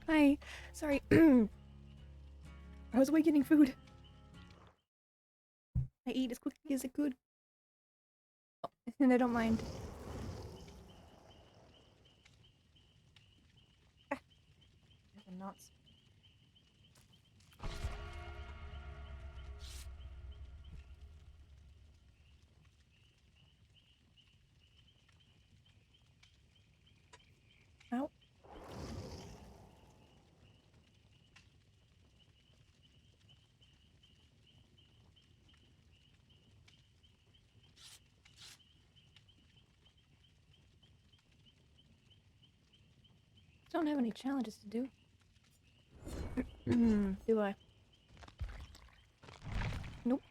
Hi. Sorry. I was away getting food. I eat as quickly as I could. Oh, and I don't mind. Ah, there's a nuts. Ow. Don't have any challenges to do. Do I? Nope.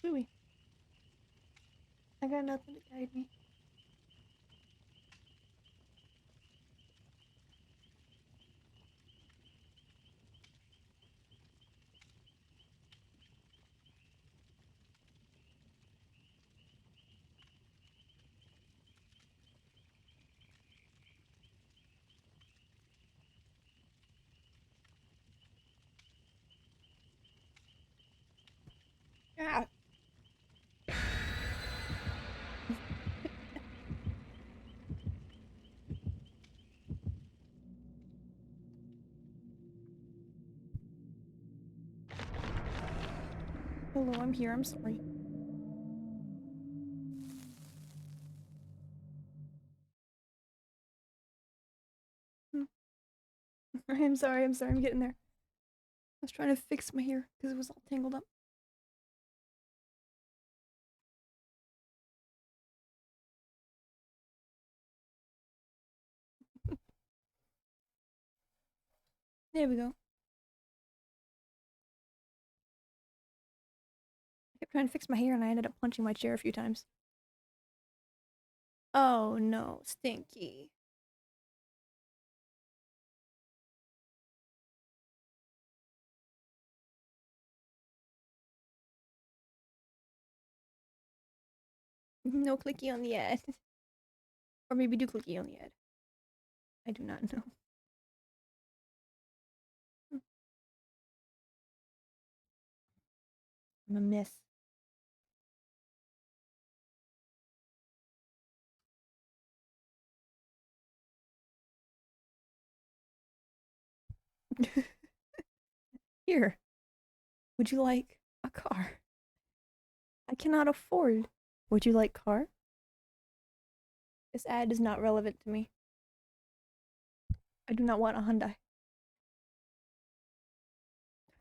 Do we? I got nothing to guide me. Ah. Hello, I'm here. I'm sorry. I'm sorry. I'm sorry. I'm getting there. I was trying to fix my hair because it was all tangled up. There we go. I kept trying to fix my hair and I ended up punching my chair a few times. Oh no, Stinky. No clicky on the ad. Or maybe do clicky on the ad. I do not know. I'm a miss. Here, would you like a car? I cannot afford. Would you like car? This ad is not relevant to me. I do not want a Hyundai.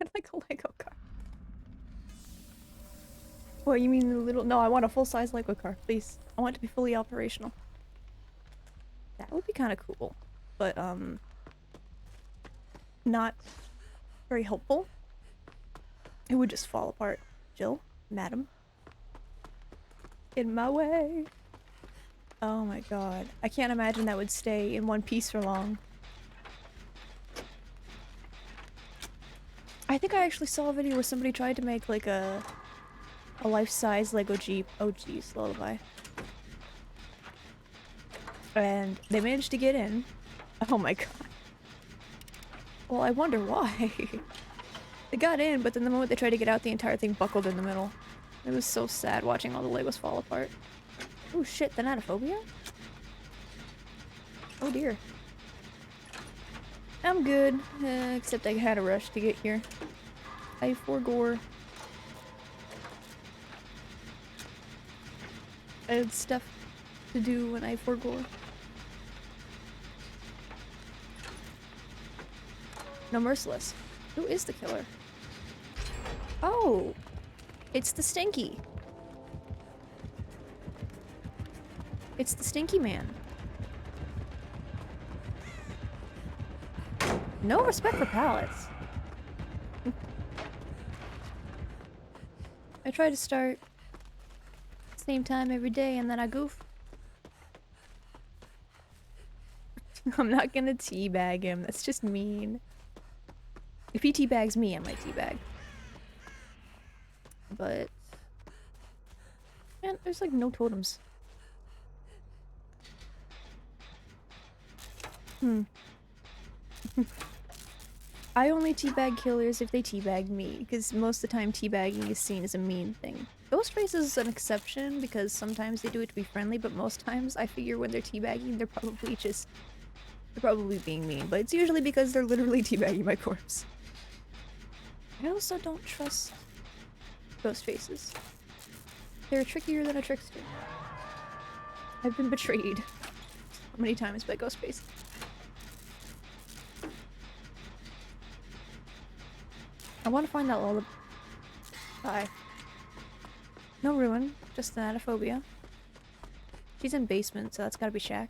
I'd like a Lego car. What, you mean the little- No, I want a full-size Lego car, please. I want it to be fully operational. That would be kind of cool. But, not very helpful. It would just fall apart. Jill? Madam? In my way. Oh my god. I can't imagine that would stay in one piece for long. I think I actually saw a video where somebody tried to make like a life-size Lego Jeep. Oh geez, lullaby. And they managed to get in. Oh my god. Well, I wonder why. They got in, but then the moment they tried to get out, the entire thing buckled in the middle. It was so sad watching all the Legos fall apart. Oh shit, thanatophobia? Oh dear. I'm good, except I had a rush to get here. I forgore. I had stuff to do when I forgore. No, Merciless. Who is the killer? Oh! It's the Stinky! It's the Stinky Man. No respect for pallets. I try to start same time every day and then I goof. I'm not gonna teabag him, that's just mean. If he teabags me, I might teabag. But... man, there's like no totems. Hmm. I only teabag killers if they teabag me, because most of the time teabagging is seen as a mean thing. Ghostface is an exception because sometimes they do it to be friendly, but most times I figure when they're teabagging, they're probably being mean, but it's usually because they're literally teabagging my corpse. I also don't trust ghost faces. They're trickier than a trickster. I've been betrayed so many times by ghost faces. I want to find that lullaby. No ruin, just thanatophobia. She's in basement, so that's gotta be Shaq.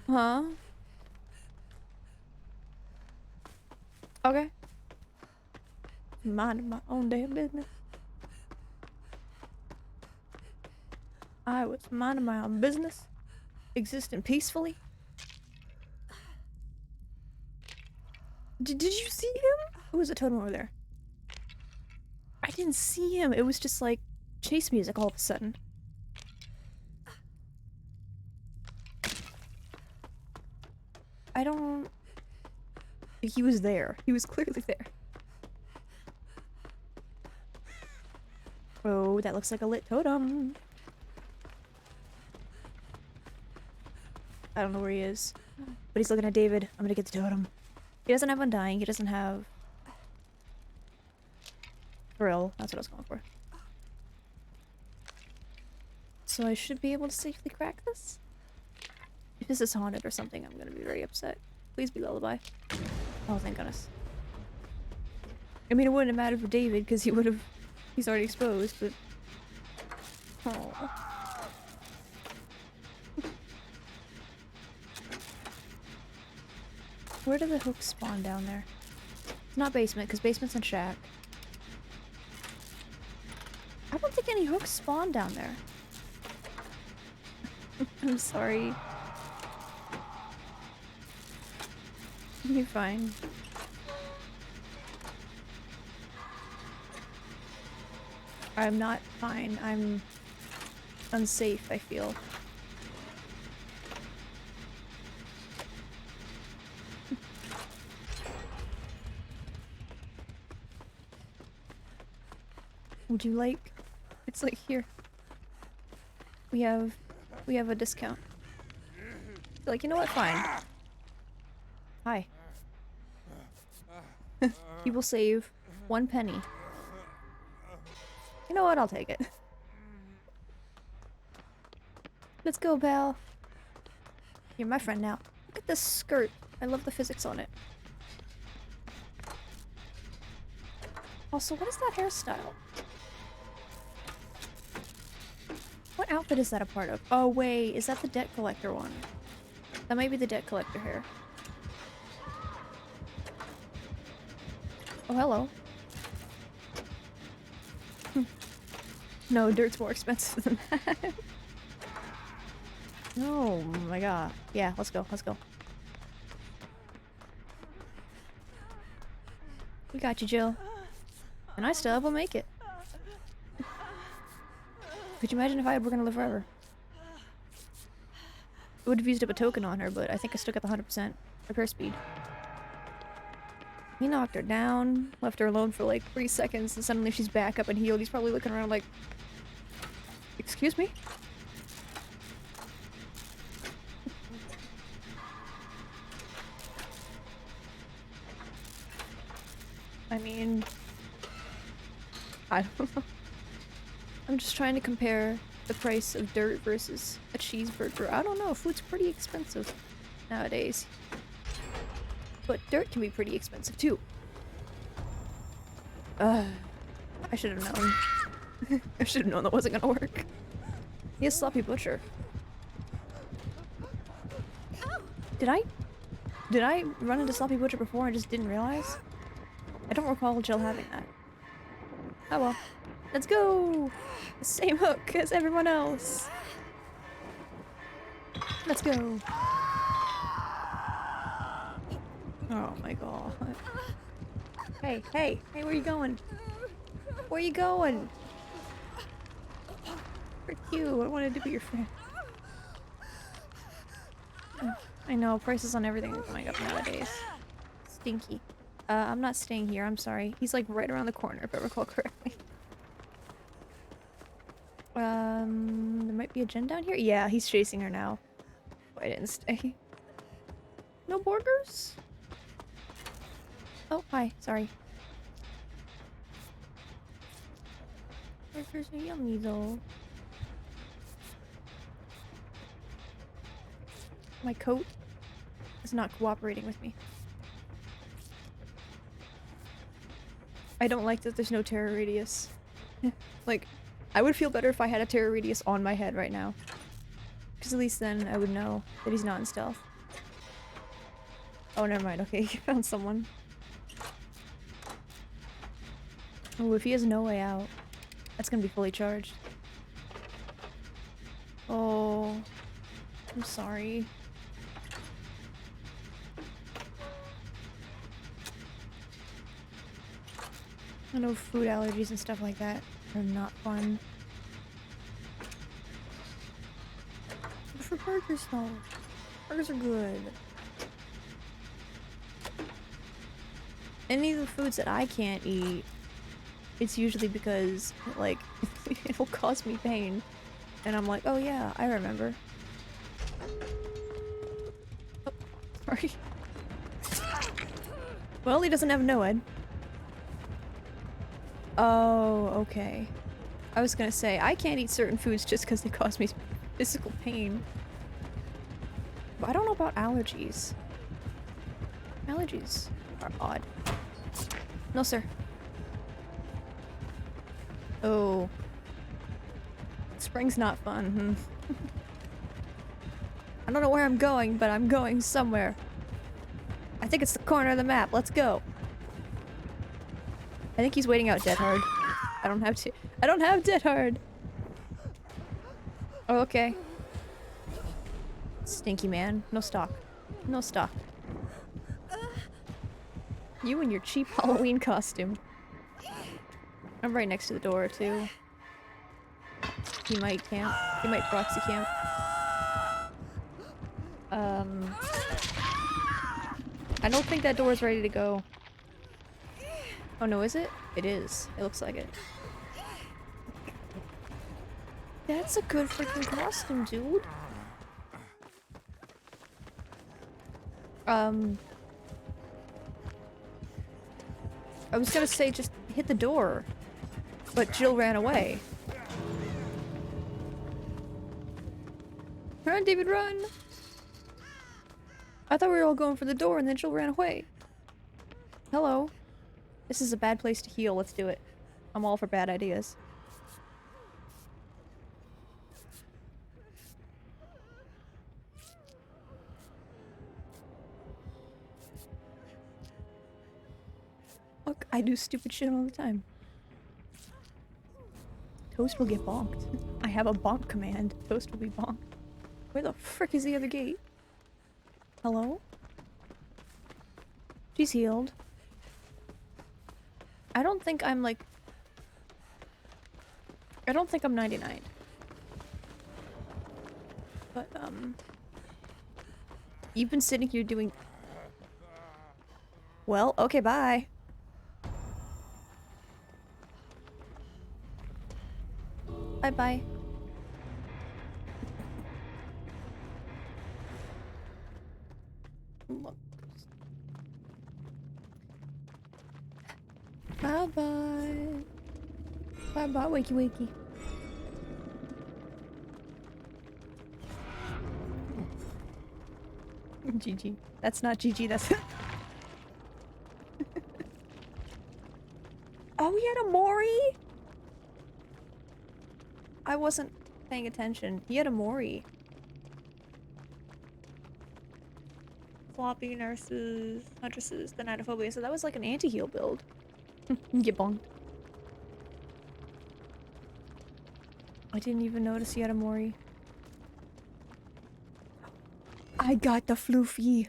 Huh? Okay. Minding my own damn business. I was minding my own business, existing peacefully. Did you see him? Who was a totem over there? I didn't see him. It was just like chase music all of a sudden. I don't... He was there. He was clearly there. Oh, that looks like a lit totem. I don't know where he is. But he's looking at David. I'm gonna get the totem. He doesn't have Undying. He doesn't have... Thrill. That's what I was going for. So I should be able to safely crack this? If this is haunted or something, I'm gonna be very upset. Please be lullaby. Oh, thank goodness. I mean, it wouldn't have mattered for David, because he would have... He's already exposed, but... Oh. Where do the hooks spawn down there? It's not basement, because basement's in Shack. I don't think any hooks spawn down there. I'm sorry. You're fine. I'm not fine. I'm unsafe, I feel. Would you like... It's like here. We have a discount. Like, you know what? Fine. Hi. You will save 1 penny. You know what? I'll take it. Let's go, pal. You're my friend now. Look at this skirt. I love the physics on it. Also, what is that hairstyle? What outfit is that a part of? Oh, wait. Is that the debt collector one? That might be the debt collector hair. Oh, hello. No, dirt's more expensive than that. Oh my god. Yeah, let's go, let's go. We got you, Jill. And I still will make it. Could you imagine if I were gonna live forever? I would have used up a token on her, but I think I still got the 100% repair speed. He knocked her down, left her alone for like 3 seconds, and suddenly she's back up and healed. He's probably looking around like... Excuse me? I mean... I don't know. I'm just trying to compare the price of dirt versus a cheeseburger. I don't know, food's pretty expensive nowadays. But dirt can be pretty expensive too. I should have known. I should have known that wasn't gonna work. Yes, sloppy butcher. Did I run into sloppy butcher before and just didn't realize? I don't recall Jill having that. Oh well. Let's go! The same hook as everyone else. Let's go. Oh my god. Hey, hey, hey, where you going? Where you going? Frick you, I wanted to be your friend. I know, prices on everything are going up nowadays. Stinky. I'm not staying here, I'm sorry. He's like right around the corner, if I recall correctly. There might be a gen down here? Yeah, he's chasing her now. Oh, I didn't stay. No burgers? Oh, hi, sorry. Burgers are yummy though. My coat is not cooperating with me. I don't like that there's no terror radius. Like, I would feel better if I had a terror radius on my head right now. Because at least then I would know that he's not in stealth. Oh, never mind. Okay, he found someone. Oh, if he has no way out, that's gonna be fully charged. Oh, I'm sorry. I know food allergies and stuff like that are not fun. But for burgers though, burgers are good. Any of the foods that I can't eat, it's usually because, like, it'll cause me pain. And I'm like, oh yeah, I remember. Oh, sorry. Well, he doesn't have NOED. Oh, okay. I was gonna say, I can't eat certain foods just because they cause me physical pain. But I don't know about allergies. Allergies are odd. No, sir. Oh. Spring's not fun, hmm. I don't know where I'm going, but I'm going somewhere. I think it's the corner of the map. Let's go. I think he's waiting out Dead Hard. I don't have Dead Hard! Oh, okay. Stinky man. No stock. No stock. You and your cheap Halloween costume. I'm right next to the door, too. He might camp. He might proxy camp. I don't think that door is ready to go. Oh no, is it? It is. It looks like it. That's a good freaking costume, dude. I was gonna say just hit the door, but Jill ran away. Run, David, run! I thought we were all going for the door and then Jill ran away. Hello. This is a bad place to heal. Let's do it. I'm all for bad ideas. Look, I do stupid shit all the time. Toast will get bonked. I have a bonk command. Toast will be bonked. Where the frick is the other gate? Hello? She's healed. I don't think I'm like... I don't think I'm 99. But, you've been sitting here doing... Well, okay, bye. Bye-bye. Bye-bye. Bye-bye, wakey wakey. GG. That's not GG, that's... Oh, he had a Mori? I wasn't paying attention. He had a Mori. Floppy nurses, huntresses, thanatophobia. So that was like an anti-heal build. Get bonked. I didn't even notice he had a Mori. I got the floofy.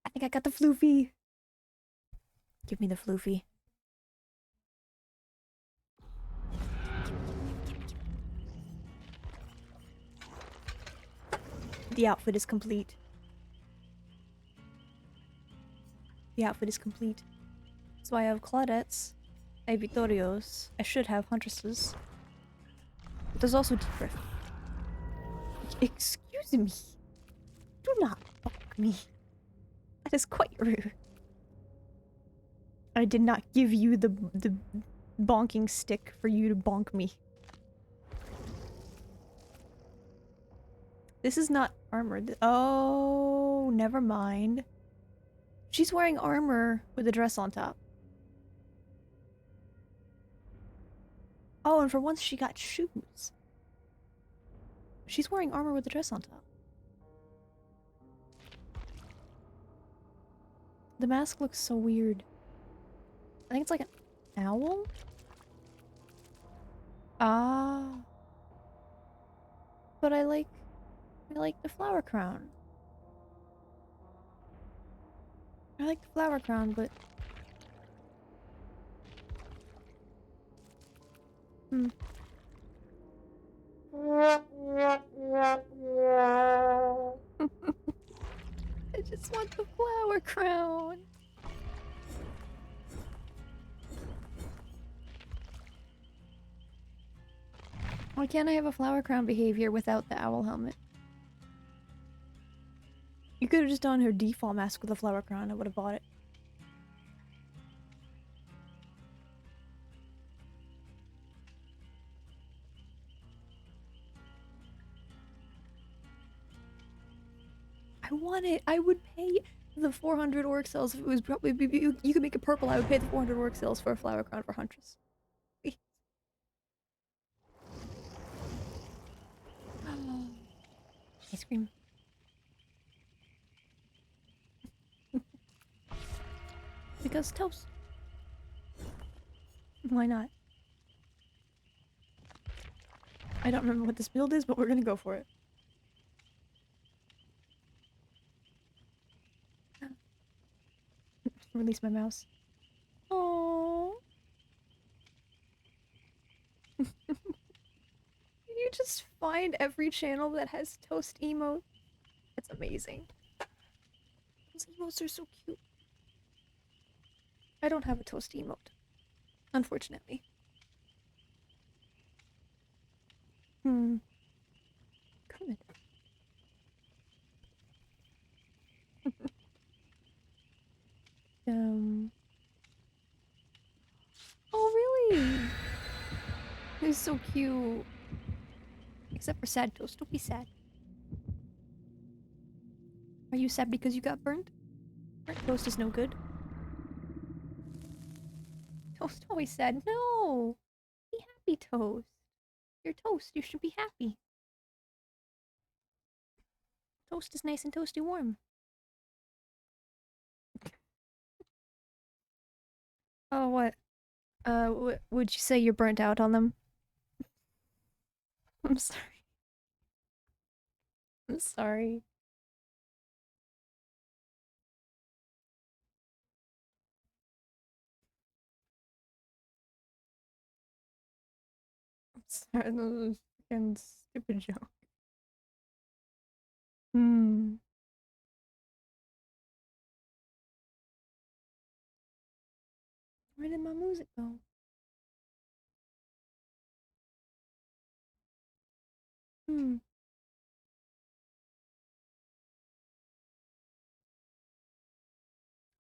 I think I got the floofy. Give me the floofy. The outfit is complete. The outfit is complete. So I have Claudettes, I have Vitorios, I should have Huntresses. But there's also Deep. Excuse me. Do not bonk me. That is quite rude. I did not give you the bonking stick for you to bonk me. This is not armor. Oh, never mind. She's wearing armor with a dress on top. Oh, and for once she got shoes. She's wearing armor with a dress on top. The mask looks so weird. I think it's like an owl? Ah. But I like the flower crown. I like the flower crown, but... I just want the flower crown. Why can't I have a flower crown behavior without the owl helmet? You could have just done her default mask with a flower crown. I would have bought it. I want it. I would pay the 400 orc cells if it was probably you could make it purple. I would pay the 400 orc cells for a flower crown for Huntress. Ice cream. Because toast. Why not? I don't remember what this build is, but we're gonna go for it. Release my mouse. Oh. You just find every channel that has toast emote. It's amazing. Those emotes are so cute. I don't have a toast emote, unfortunately. Good. Oh really? He's so cute. Except for sad toast. Don't be sad. Are you sad because you got burnt? Burnt toast is no good. Toast always sad. No! Be happy, Toast. You're Toast. You should be happy. Toast is nice and toasty warm. Oh, what? Would you say you're burnt out on them? I'm sorry. I'm sorry. I'm sorry, that was a freaking stupid joke. Where did my music go?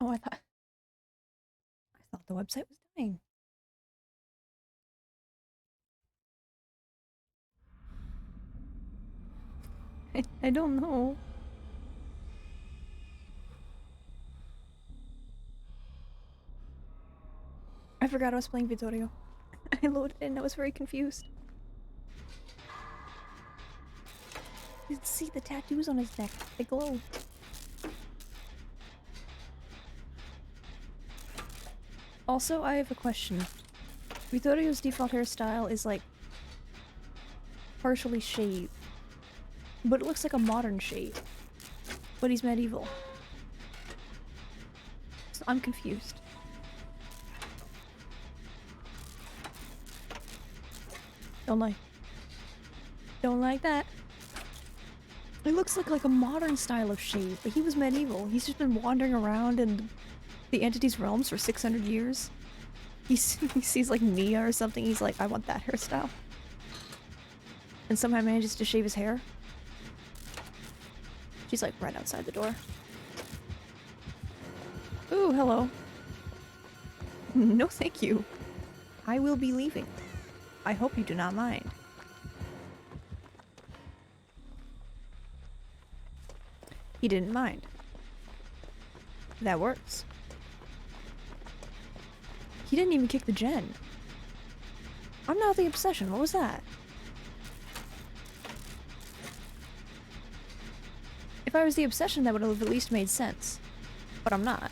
Oh, I thought the website was dying. I don't know. I forgot I was playing Vittorio. I loaded it and I was very confused. You can see the tattoos on his neck. They glow. Also, I have a question. Vittorio's default hairstyle is like partially shaved, but it looks like a modern shave. But he's medieval. So I'm confused. Don't like. Don't like that. It looks like a modern style of shade, but he was medieval. He's just been wandering around in the entity's realms for 600 years. He sees like Nia or something, he's like, I want that hairstyle. And somehow manages to shave his hair. She's like right outside the door. Ooh, hello. No thank you. I will be leaving. I hope you do not mind. He didn't mind. That works. He didn't even kick the gen. I'm not the obsession. What was that? If I was the obsession, that would have at least made sense. But I'm not.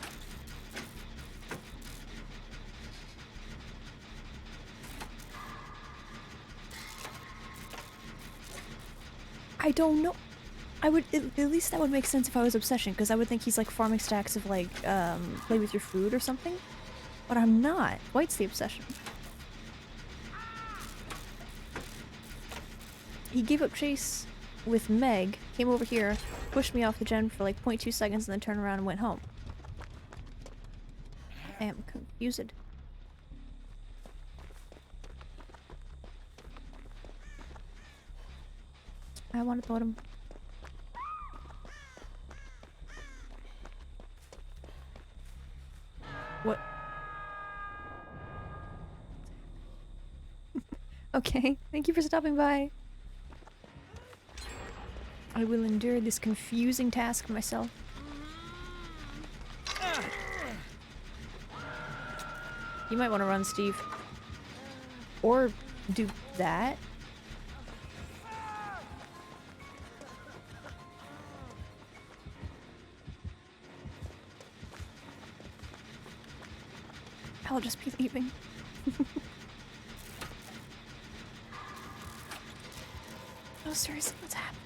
I don't know. I would, at least that would make sense if I was obsession, because I would think he's like farming stacks of like, play with your food or something. But I'm not. White's the obsession. He gave up chase with Meg, came over here, pushed me off the gen for like 0.2 seconds, and then turned around and went home. I am confused. I want to totem. What? Okay, thank you for stopping by. I will endure this confusing task myself. You might want to run, Steve. Or do that. I'll just be leaving. Oh, seriously, what's happening?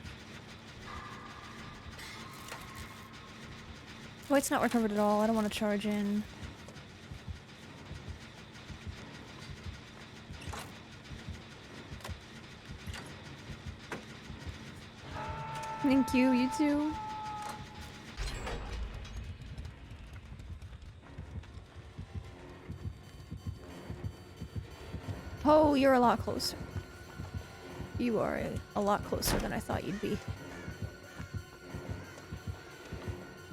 Oh, it's not recovered at all. I don't want to charge in. Thank you, you too. Oh, you're a lot closer. You are a lot closer than I thought you'd be.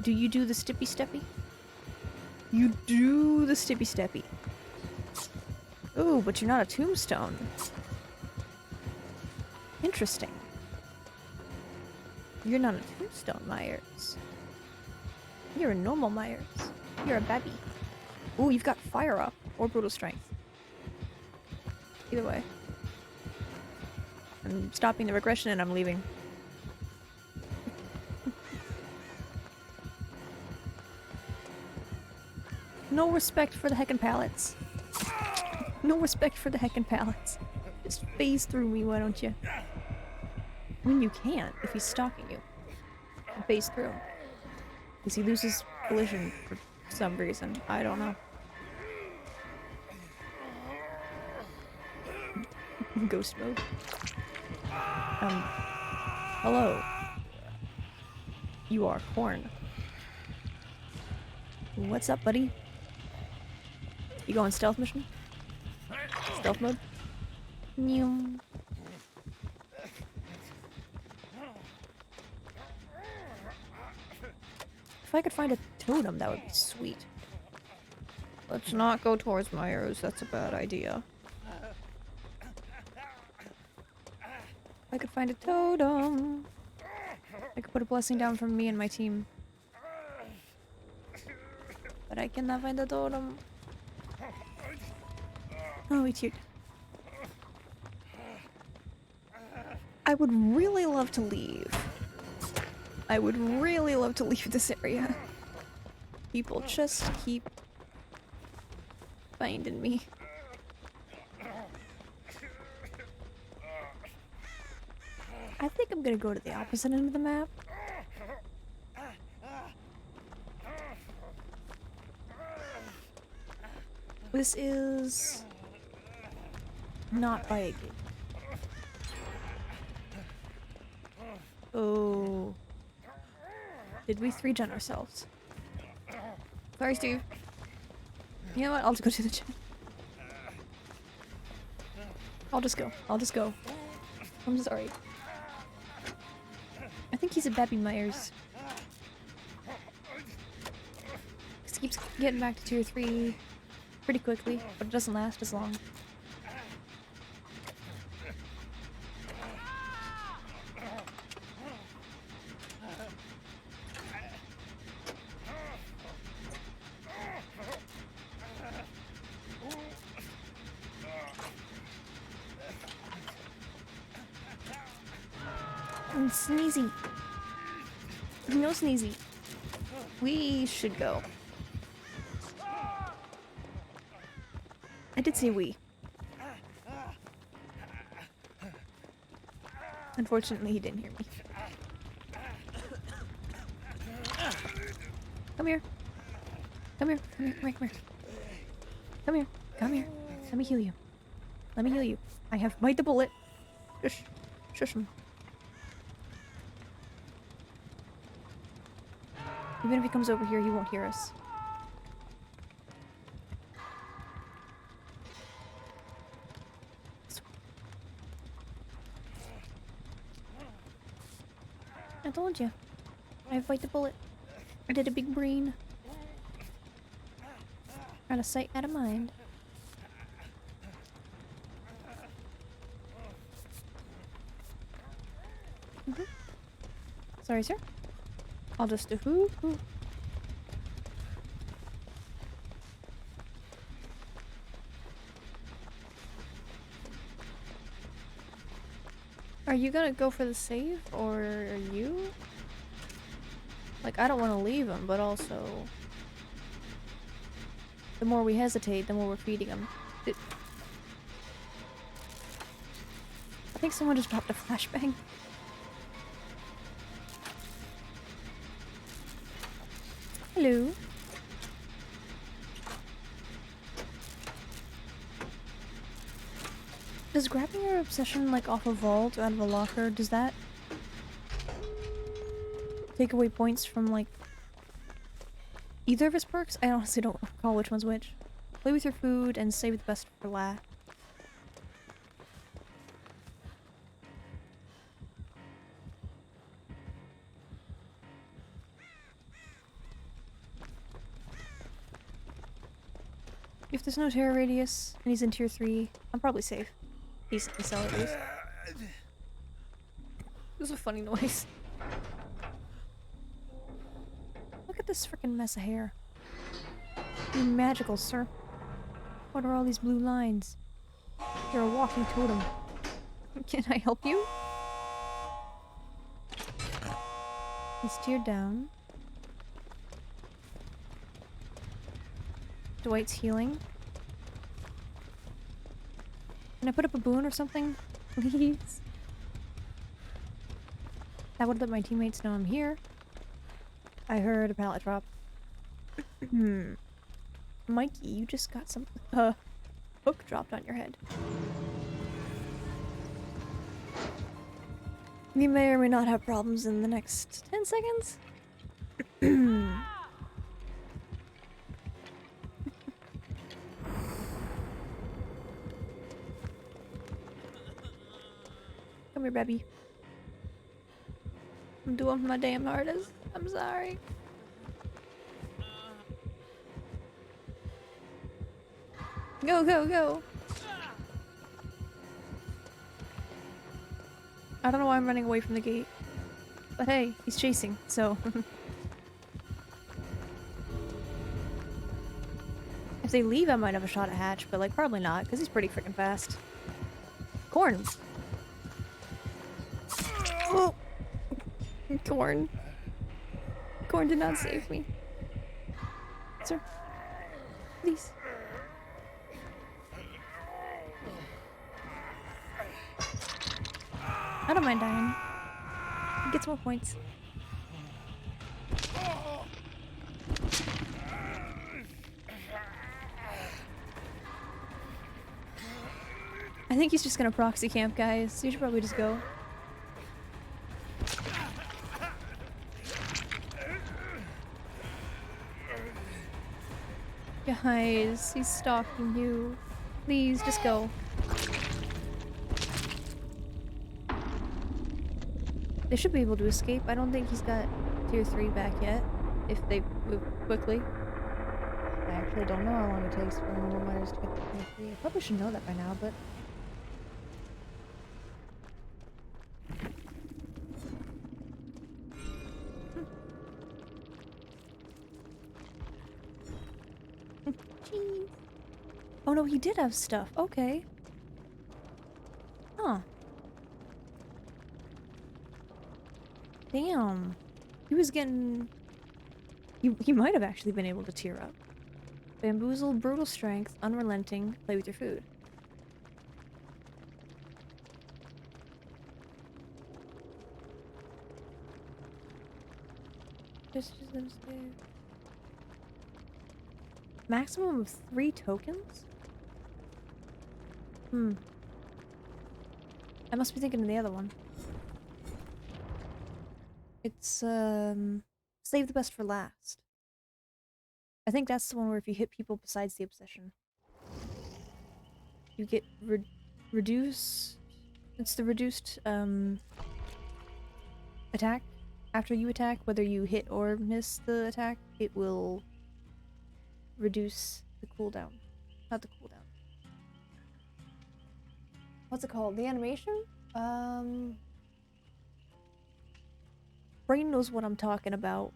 Do you do the stippy steppy? You do the stippy steppy. Ooh, but you're not a tombstone. Interesting. You're not a tombstone, Myers. You're a normal Myers. You're a babby. Ooh, you've got fire up. Or brutal strength. Either way. I'm stopping the regression and I'm leaving. No respect for the heckin' pallets. No respect for the heckin' pallets. Just phase through me, why don't you? I mean, you can't if he's stalking you. Phase through. Because he loses collision for some reason. I don't know. Ghost mode. Hello. You are corn. What's up, buddy? You going stealth mission? Stealth mode? Neum. If I could find a totem, that would be sweet. Let's not go towards Myers, that's a bad idea. If I could find a totem, I could put a blessing down from me and my team. But I cannot find a totem. Oh, he cheered. I would really love to leave. I would really love to leave this area. People just keep finding me. I think I'm gonna go to the opposite end of the map. This is not by a gate. Oh. Did we 3-gen ourselves? Sorry, Steve. You know what? I'll just go to the gym. I'll just go. I'll just go. I'm sorry. I think he's a Babby Myers. He keeps getting back to tier 3 pretty quickly, but it doesn't last as long. And Sneezy. No Sneezy. We should go. I did say we. Unfortunately, he didn't hear me. Come here. Come here. Come here. Come here. Come here. Come here. Come here. Let me heal you. Let me heal you. I have bite the bullet. Shush. Shush him. Even if he comes over here, he won't hear us. I told you. I bite the bullet. I did a big brain. Out of sight, out of mind. Sorry, sir. I'll just do hoo. Are you gonna go for the save, or are you? Like, I don't want to leave him, but also... the more we hesitate, the more we're feeding him. I think someone just dropped a flashbang. Hello. Does grabbing your obsession, like, off a vault or out of a locker, does that take away points from, like, either of his perks? I honestly don't recall which one's which. Play with your food and save the best for last. If there's no terror radius and he's in tier 3, I'm probably safe. Decently sell at least. It was a funny noise. Look at this freaking mess of hair. You're magical, sir. What are all these blue lines? You're a walking totem. Can I help you? He's tiered down. Dwight's healing. Can I put up a boon or something? Please? That would let my teammates know I'm here. I heard a pallet drop. Mikey, you just got some hook dropped on your head. You may or may not have problems in the next 10 seconds. Come here, baby. I'm doing my damn hardest. I'm sorry. Go, go, go. I don't know why I'm running away from the gate. But hey, he's chasing, so... If they leave, I might have a shot at Hatch, but like probably not, because he's pretty freaking fast. Corn! Oh! Corn. Corn did not save me. Sir. Please. I don't mind dying. He gets more points. I think he's just gonna proxy camp, guys. You should probably just go. Guys, he's stalking you. Please, just go. They should be able to escape. I don't think he's got tier 3 back yet. If they move quickly. I actually don't know how long it takes for normal miners to get to tier 3. I probably should know that by now, but... Jeez. Oh no, he did have stuff. Okay. Huh. Damn. He was getting... He might have actually been able to tier up. Bamboozle, brutal strength, unrelenting, play with your food. Just maximum of 3 tokens? Hmm. I must be thinking of the other one. It's, save the best for last. I think that's the one where if you hit people besides the obsession, you get reduce... It's the reduced, attack. After you attack, whether you hit or miss the attack, it will reduce the cooldown. Not the cooldown. What's it called? The animation? Brain knows what I'm talking about.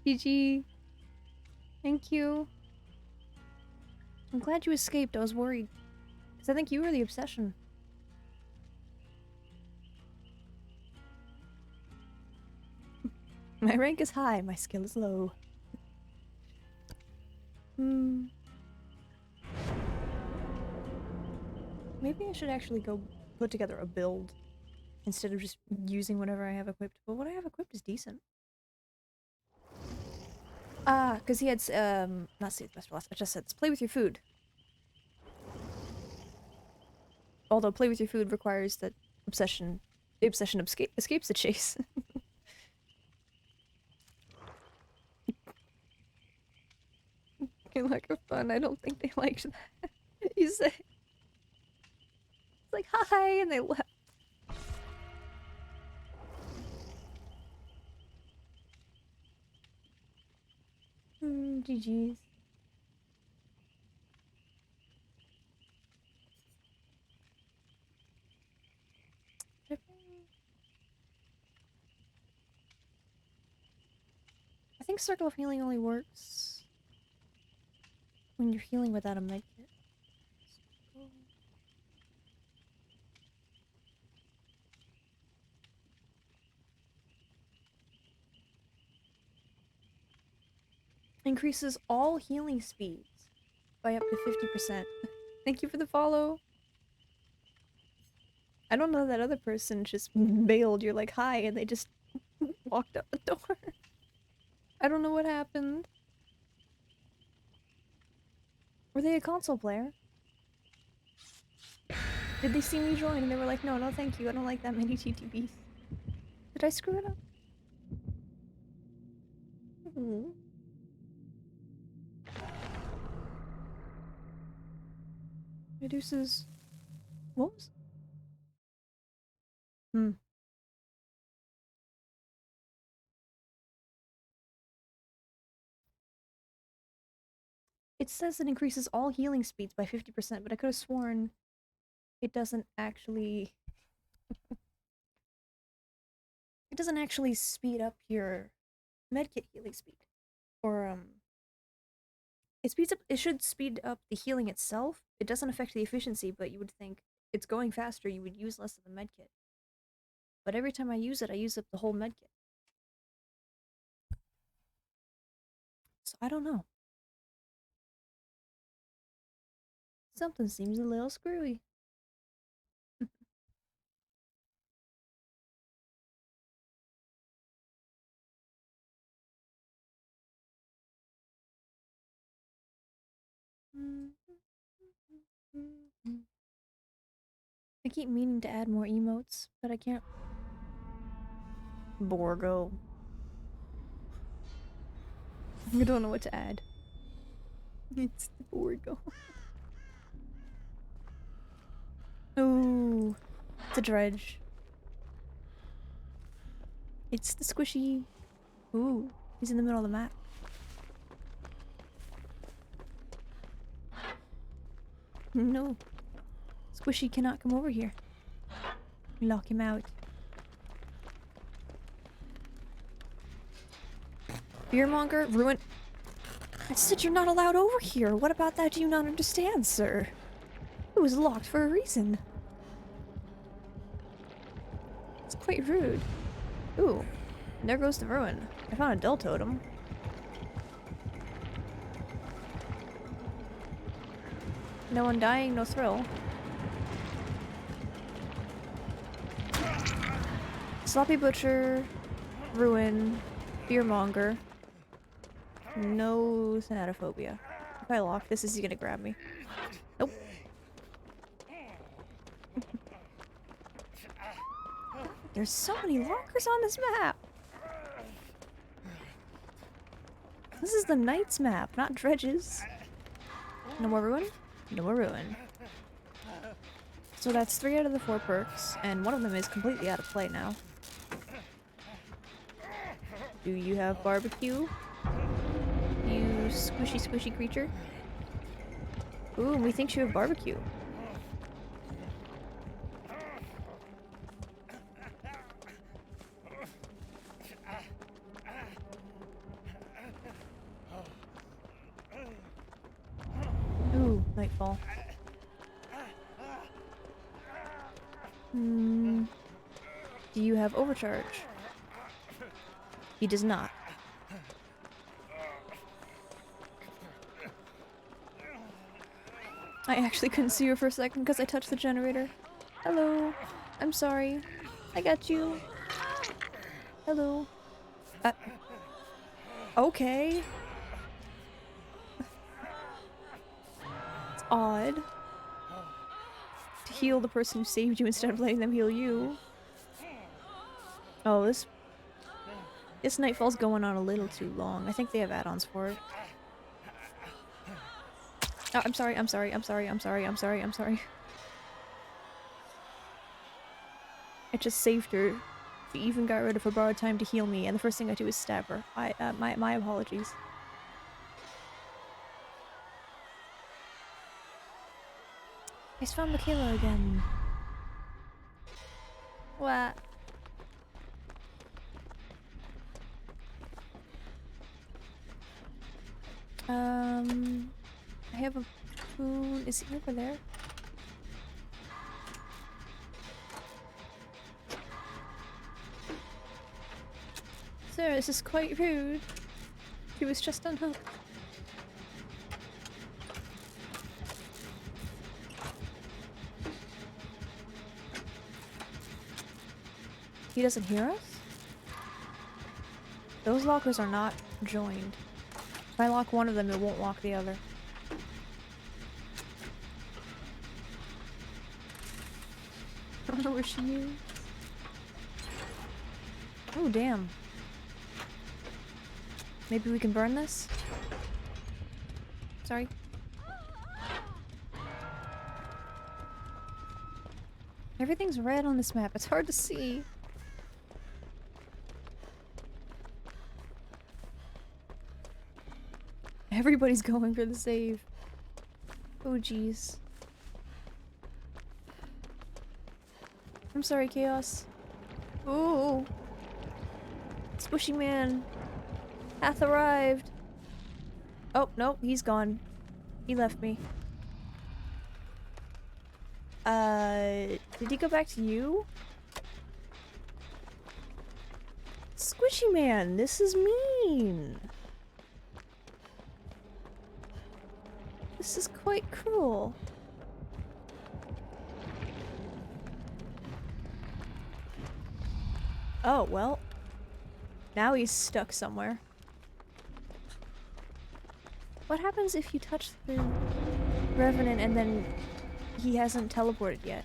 GG. Thank you. I'm glad you escaped. I was worried. Because I think you were the obsession. My rank is high, my skill is low. Maybe I should actually go put together a build instead of just using whatever I have equipped. But what I have equipped is decent. Because he had, not save the best for last. I just said, play with your food. Although play with your food requires that the obsession escapes the chase. You lack of fun. I don't think they liked that. You say, it's like, hi, and they left. GG's. I think Circle of Healing only works when you're healing without a medkit. Increases all healing speeds by up to 50%. Thank you for the follow. I don't know, that other person just bailed. You're like, hi, and they just walked out the door. I don't know what happened. Were they a console player? Did they see me join and they were like, no, no thank you, I don't like that many TTBs. Did I screw it up? Reduces... What was... It says it increases all healing speeds by 50%, but I could have sworn it doesn't actually... It doesn't actually speed up your medkit healing speed. Or, it should speed up the healing itself. It doesn't affect the efficiency, but you would think it's going faster, you would use less of the medkit. But every time I use it, I use up the whole medkit. So I don't know. Something seems a little screwy. I keep meaning to add more emotes, but I can't. Borgo. I don't know what to add. It's the Borgo. Ooh, it's a dredge. It's the squishy. Ooh, he's in the middle of the map. No. Squishy cannot come over here. Lock him out. Beermonger, ruin. I said you're not allowed over here. What about that do you not understand, sir? It was locked for a reason. It's quite rude. Ooh, and there goes the ruin. I found a Del Totem. No undying, no thrill. Sloppy Butcher, Ruin, Beermonger. No Thanatophobia. If I lock this, is he gonna grab me? Nope. There's so many lockers on this map! This is the Knights map, not Dredges. No more Ruin? No more Ruin. So that's 3 out of the 4 perks, and one of them is completely out of play now. Do you have barbecue? You squishy squishy creature? Ooh, we think you have barbecue. Ooh, nightfall. Do you have overcharge? He does not. I actually couldn't see you for a second because I touched the generator. Hello. I'm sorry. I got you. Hello. Okay. It's odd. To heal the person who saved you instead of letting them heal you. Oh, this nightfall's going on a little too long. I think they have add-ons for it. Oh, I'm sorry, I'm sorry, I'm sorry, I'm sorry, I'm sorry, I'm sorry. I just saved her. She even got rid of her borrowed time to heal me, and the first thing I do is stab her. My apologies. I just found Michaela again. What? I have a spoon. Is he over there? Sir, this is quite rude. He was just unhooked. He doesn't hear us? Those lockers are not joined. If I lock one of them, it won't lock the other. I don't know where she is. Oh, damn. Maybe we can burn this? Sorry. Everything's red on this map. It's hard to see. Everybody's going for the save. Oh, jeez. I'm sorry, Chaos. Ooh. Squishy man hath arrived. Oh, no, he's gone. He left me. Did he go back to you? Squishy man, this is mean. This is quite cruel. Oh, well. Now he's stuck somewhere. What happens if you touch the Revenant and then he hasn't teleported yet?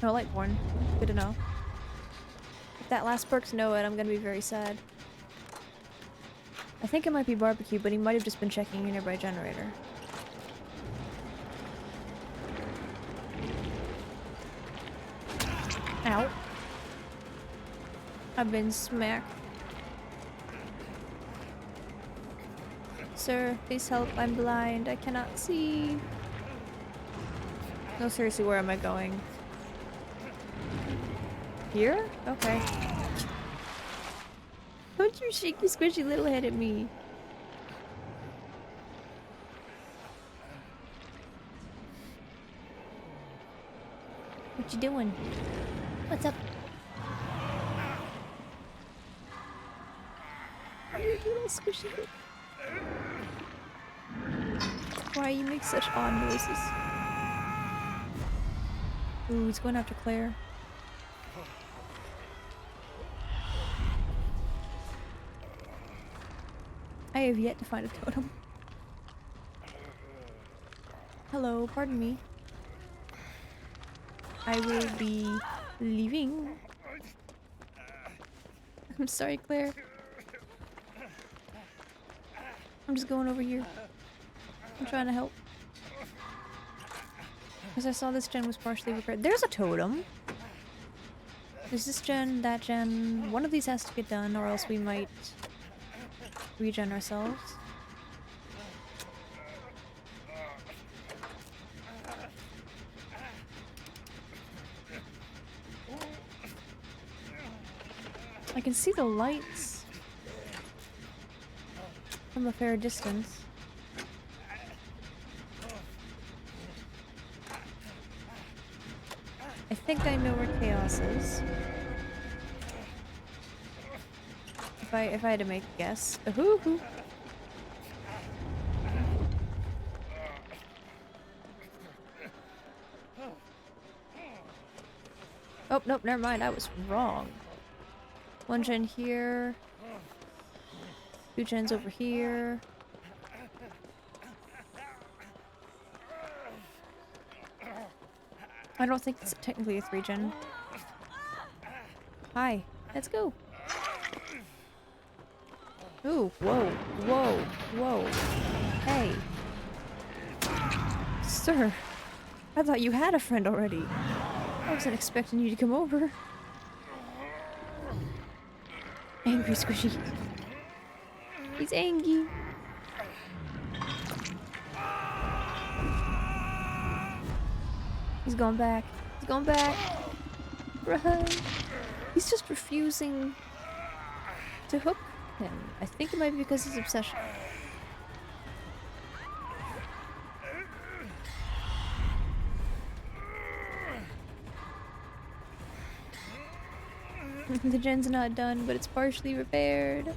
No, Lightborn. Good to know. If that last perk's no it, I'm gonna be very sad. I think it might be barbecue, but he might have just been checking your nearby generator. Ow. I've been smacked. Sir, please help. I'm blind. I cannot see. No, seriously, where am I going? Here? Okay. Don't you shake your squishy little head at me. What you doing? What's up? You little squishy. Why you make such odd noises? Ooh, he's going after Claire. I have yet to find a totem. Hello, pardon me. I will be leaving. I'm sorry, Claire. I'm just going over here. I'm trying to help. Because I saw this gen was partially repaired. There's a totem! There's this gen, that gen. One of these has to get done, or else we might regen ourselves. I can see the lights from a fair distance. I think I know where Chaos is. If I had to make a guess. Hoo-hoo. Oh, nope, never mind. I was wrong. One gen here. Two gens over here. I don't think it's technically a 3-gen. Hi. Let's go. Ooh, whoa, whoa, whoa. Hey. Sir, I thought you had a friend already. I wasn't expecting you to come over. Angry Squishy. He's angry. He's going back. He's going back. Run. He's just refusing to hook him. I think it might be because of his obsession. The gen's not done, but it's partially repaired.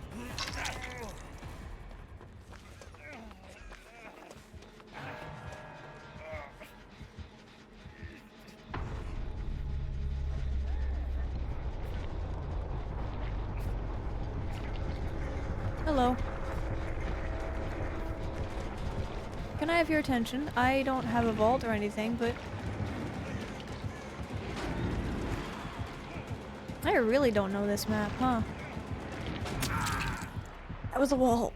Hello. Can I have your attention? I don't have a vault or anything, but I really don't know this map, huh? That was a wall.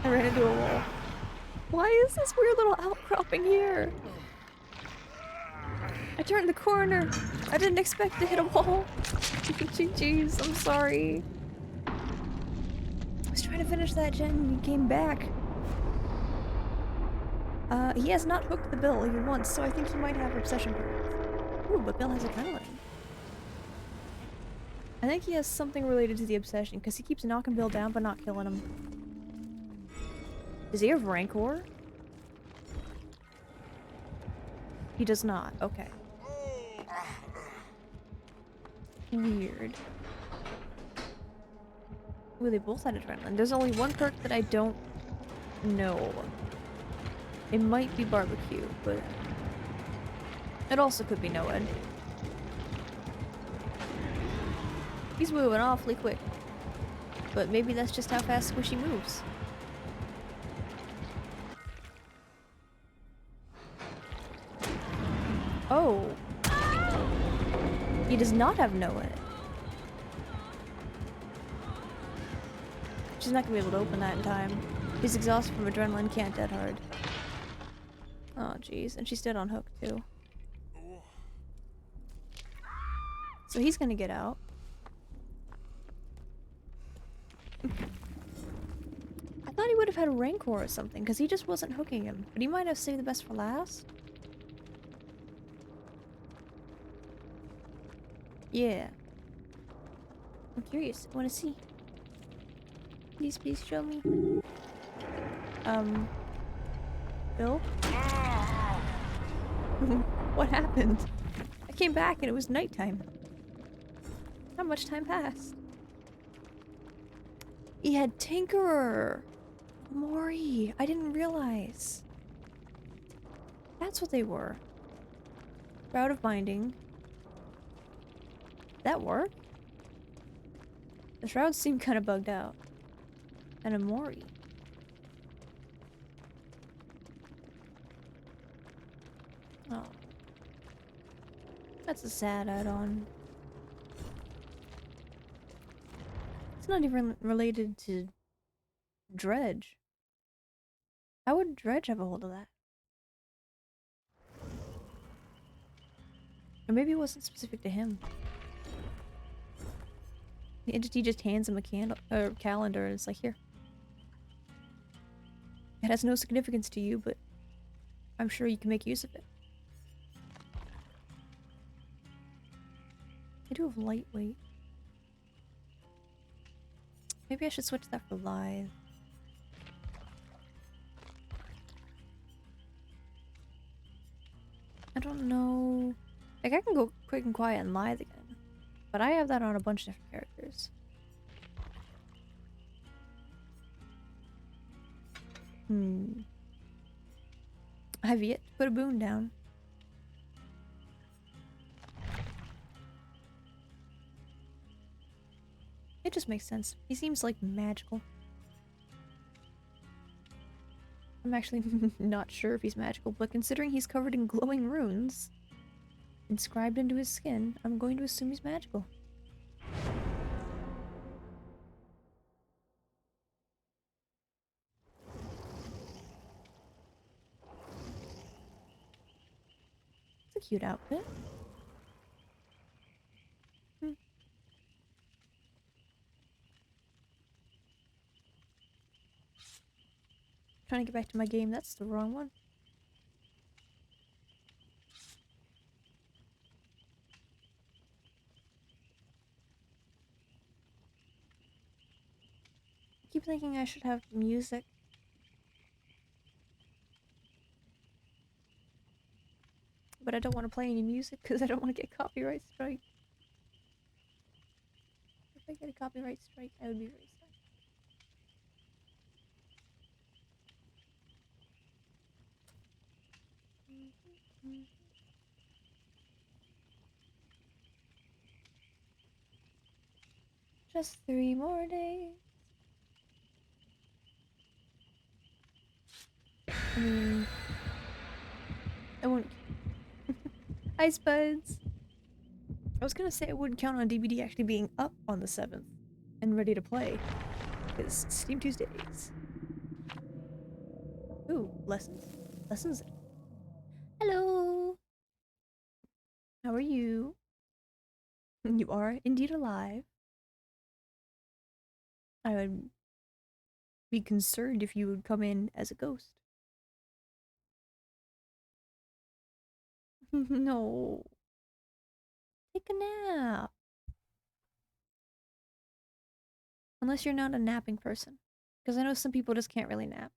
I ran into a wall. Why is this weird little outcropping here? I turned the corner. I didn't expect to hit a wall. Jeez, I'm sorry. I was trying to finish that gen and he came back. He has not hooked the bill even once, so I think he might have obsession powers. Ooh, but Bill has adrenaline. I think he has something related to the obsession, because he keeps knocking Bill down but not killing him. Does he have Rancor? He does not. Okay. Weird. Ooh, they both had adrenaline. There's only one perk that I don't know. It might be barbecue, but it also could be NOED. He's moving awfully quick. But maybe that's just how fast Squishy moves. Oh. He does not have no in it. She's not gonna be able to open that in time. He's exhausted from adrenaline, can't dead hard. Oh jeez, and she's dead on hook too. So he's gonna get out. I thought he would have had a Rancor or something, because he just wasn't hooking him. But he might have saved the best for last. Yeah. I'm curious. I want to see. Please, please show me. Bill? What happened? I came back and it was nighttime. Not much time passed. He had Tinkerer. Mori. I didn't realize. That's what they were. Shroud of Binding. That work? The shrouds seem kind of bugged out. And a Mori. Oh. That's a sad add-on. It's not even related to Dredge. How would Dredge have a hold of that? Or maybe it wasn't specific to him. The entity just hands him a calendar and it's like, here. It has no significance to you, but I'm sure you can make use of it. I do have lightweight. Maybe I should switch that for lithe. I don't know. Like, I can go quick and quiet and lithe again. But I have that on a bunch of different characters. I have yet to put a boon down. It just makes sense. He seems like magical. I'm actually not sure if he's magical, but considering he's covered in glowing runes inscribed into his skin, I'm going to assume he's magical. It's a cute outfit. Trying to get back to my game, that's the wrong one. I keep thinking I should have music. But I don't want to play any music because I don't want to get copyright strike. If I get a copyright strike, I would be very sad. Just 3 more days. I mean, I won't. Ice buds. I was gonna say I wouldn't count on DBD actually being up on the 7th and ready to play. Because Steam Tuesdays. Ooh, lessons. Lessons. Hello! How are you? You are indeed alive. I would be concerned if you would come in as a ghost. No. Take a nap. Unless you're not a napping person. Because I know some people just can't really nap.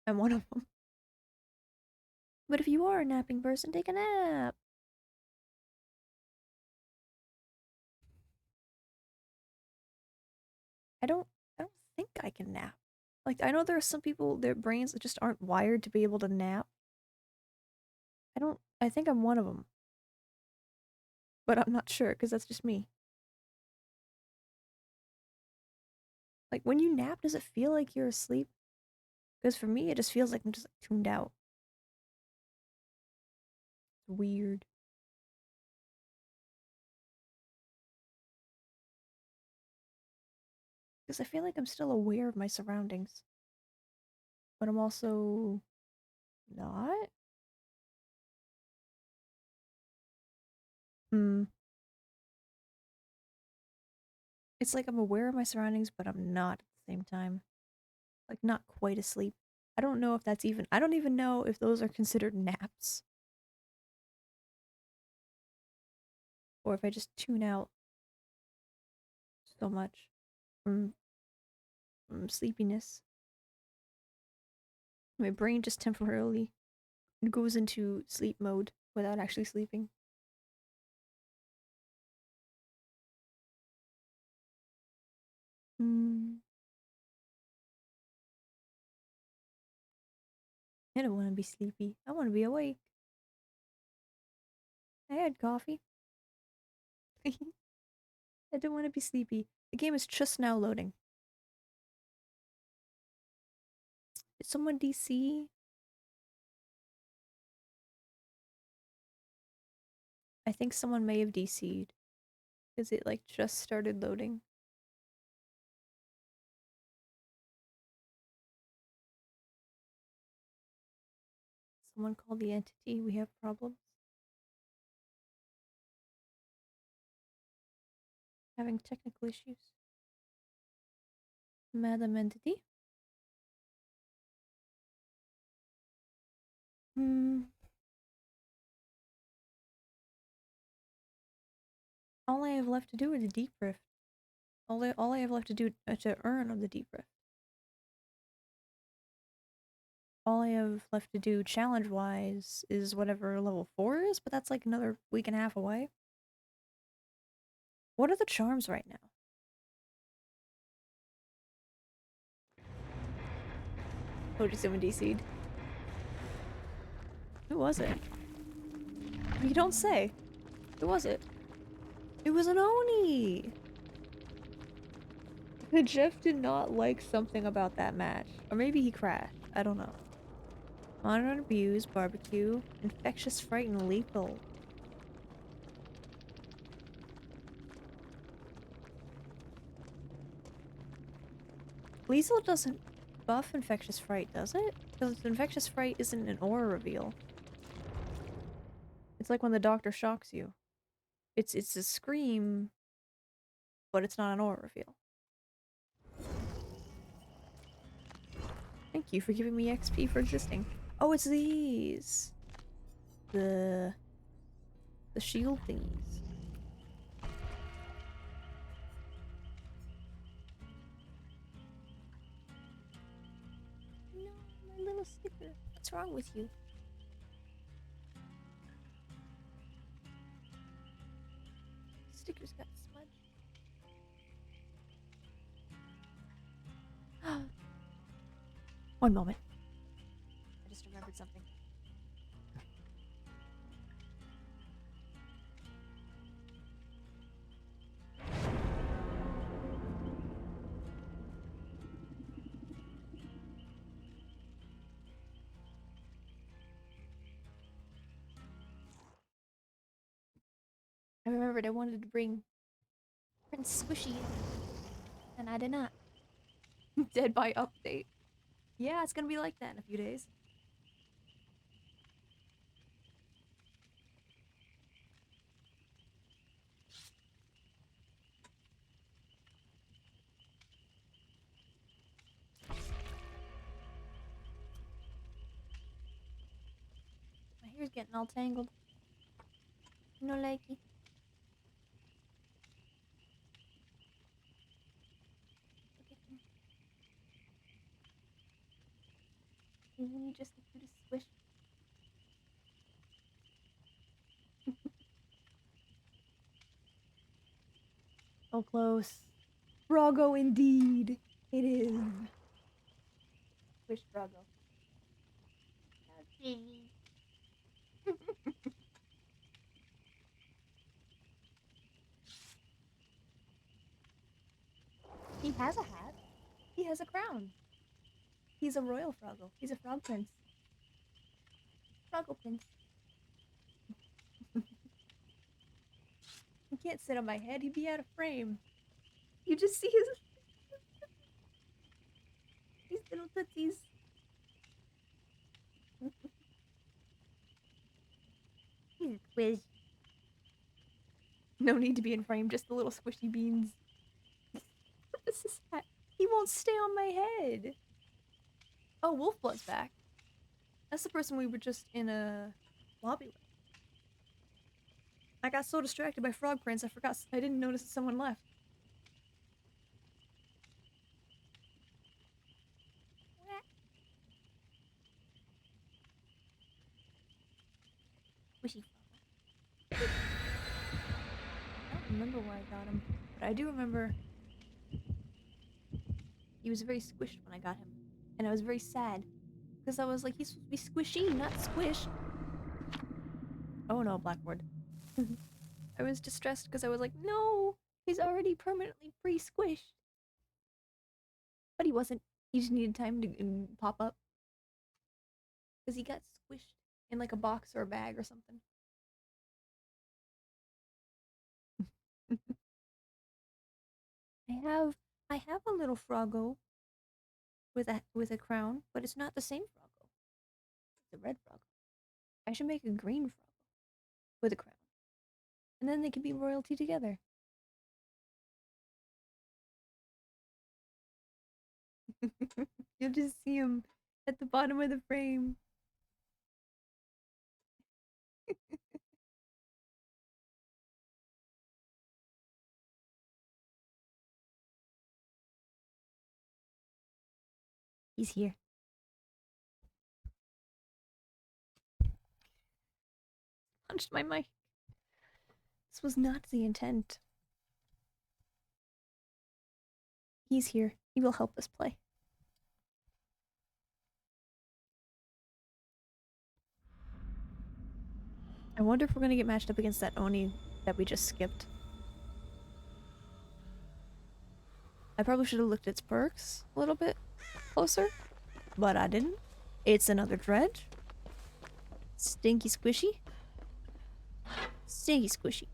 I'm one of them. But if you are a napping person, take a nap. I don't think I can nap. Like, I know there are some people, their brains just aren't wired to be able to nap. I think I'm one of them. But I'm not sure, because that's just me. Like, when you nap, does it feel like you're asleep? Because for me, it just feels like I'm just like, tuned out. Weird. Because I feel like I'm still aware of my surroundings. But I'm also not? Hmm. It's like I'm aware of my surroundings, but I'm not at the same time. Like, not quite asleep. I don't know if that's even. I don't even know if those are considered naps. Or if I just tune out so much from, sleepiness. My brain just temporarily goes into sleep mode without actually sleeping. Hmm. I don't want to be sleepy. I want to be awake. I had coffee. I don't want to be sleepy. The game is just now loading. Did someone DC? I think someone may have DC'd. Because it like just started loading. Someone called the entity. We have problems. Having technical issues. Madam Entity? Hmm. All I have left to do is the Deep Rift. All I have left to do to earn on the Deep Rift. All I have left to do challenge-wise is whatever level 4 is, but that's like another week and a half away. What are the charms right now? Oh, just someone DC'd. Who was it? You don't say. Who was it? It was an Oni! Jeff did not like something about that match. Or maybe he crashed. I don't know. Monitor and abuse, barbecue, infectious, fright, and lethal. Lethal doesn't buff infectious fright, does it? Because infectious fright isn't an aura reveal. It's like when the doctor shocks you. It's a scream, but it's not an aura reveal. Thank you for giving me XP for existing. Oh, it's these. The shield thingies. No, my little sticker. What's wrong with you? Stickers got smudged. One moment. I just remembered something. I remembered I wanted to bring Prince Squishy in, and I did not. Dead by update. Yeah, it's gonna be like that in a few days. My hair's getting all tangled. No likey. Look at him. Isn't he just the cutest squish? So close. Brago indeed. It is. Squish Brago. Okay. He has a hat. He has a crown. He's a royal Froggle. He's a frog prince. Froggle prince. He can't sit on my head. He'd be out of frame. You just see his squishies. Squish. No need to be in frame, just the little squishy beans. This is he won't stay on my head. Oh, Wolfblood's back. That's the person we were just in a lobby with. I got so distracted by Frog Prince, I didn't notice someone left. Squishy. I don't remember where I got him, but I do remember he was very squished when I got him. And I was very sad. Because I was like, he's supposed to be squishy, not squished. Oh no, Blackboard. I was distressed because I was like, no, he's already permanently pre-squished. But he wasn't. He just needed time to pop up. Because he got squished in like a box or a bag or something. I have a little Froggo with a crown, but it's not the same Froggo. It's a red Froggo. I should make a green Froggo with a crown. And then they can be royalty together. You'll just see him at the bottom of the frame. He's here. Punched my mic. This was not the intent. He's here. He will help us play. I wonder if we're gonna get matched up against that Oni that we just skipped. I probably should have looked at its perks a little bit closer, but I didn't. It's another dredge. Stinky squishy. Stinky squishy.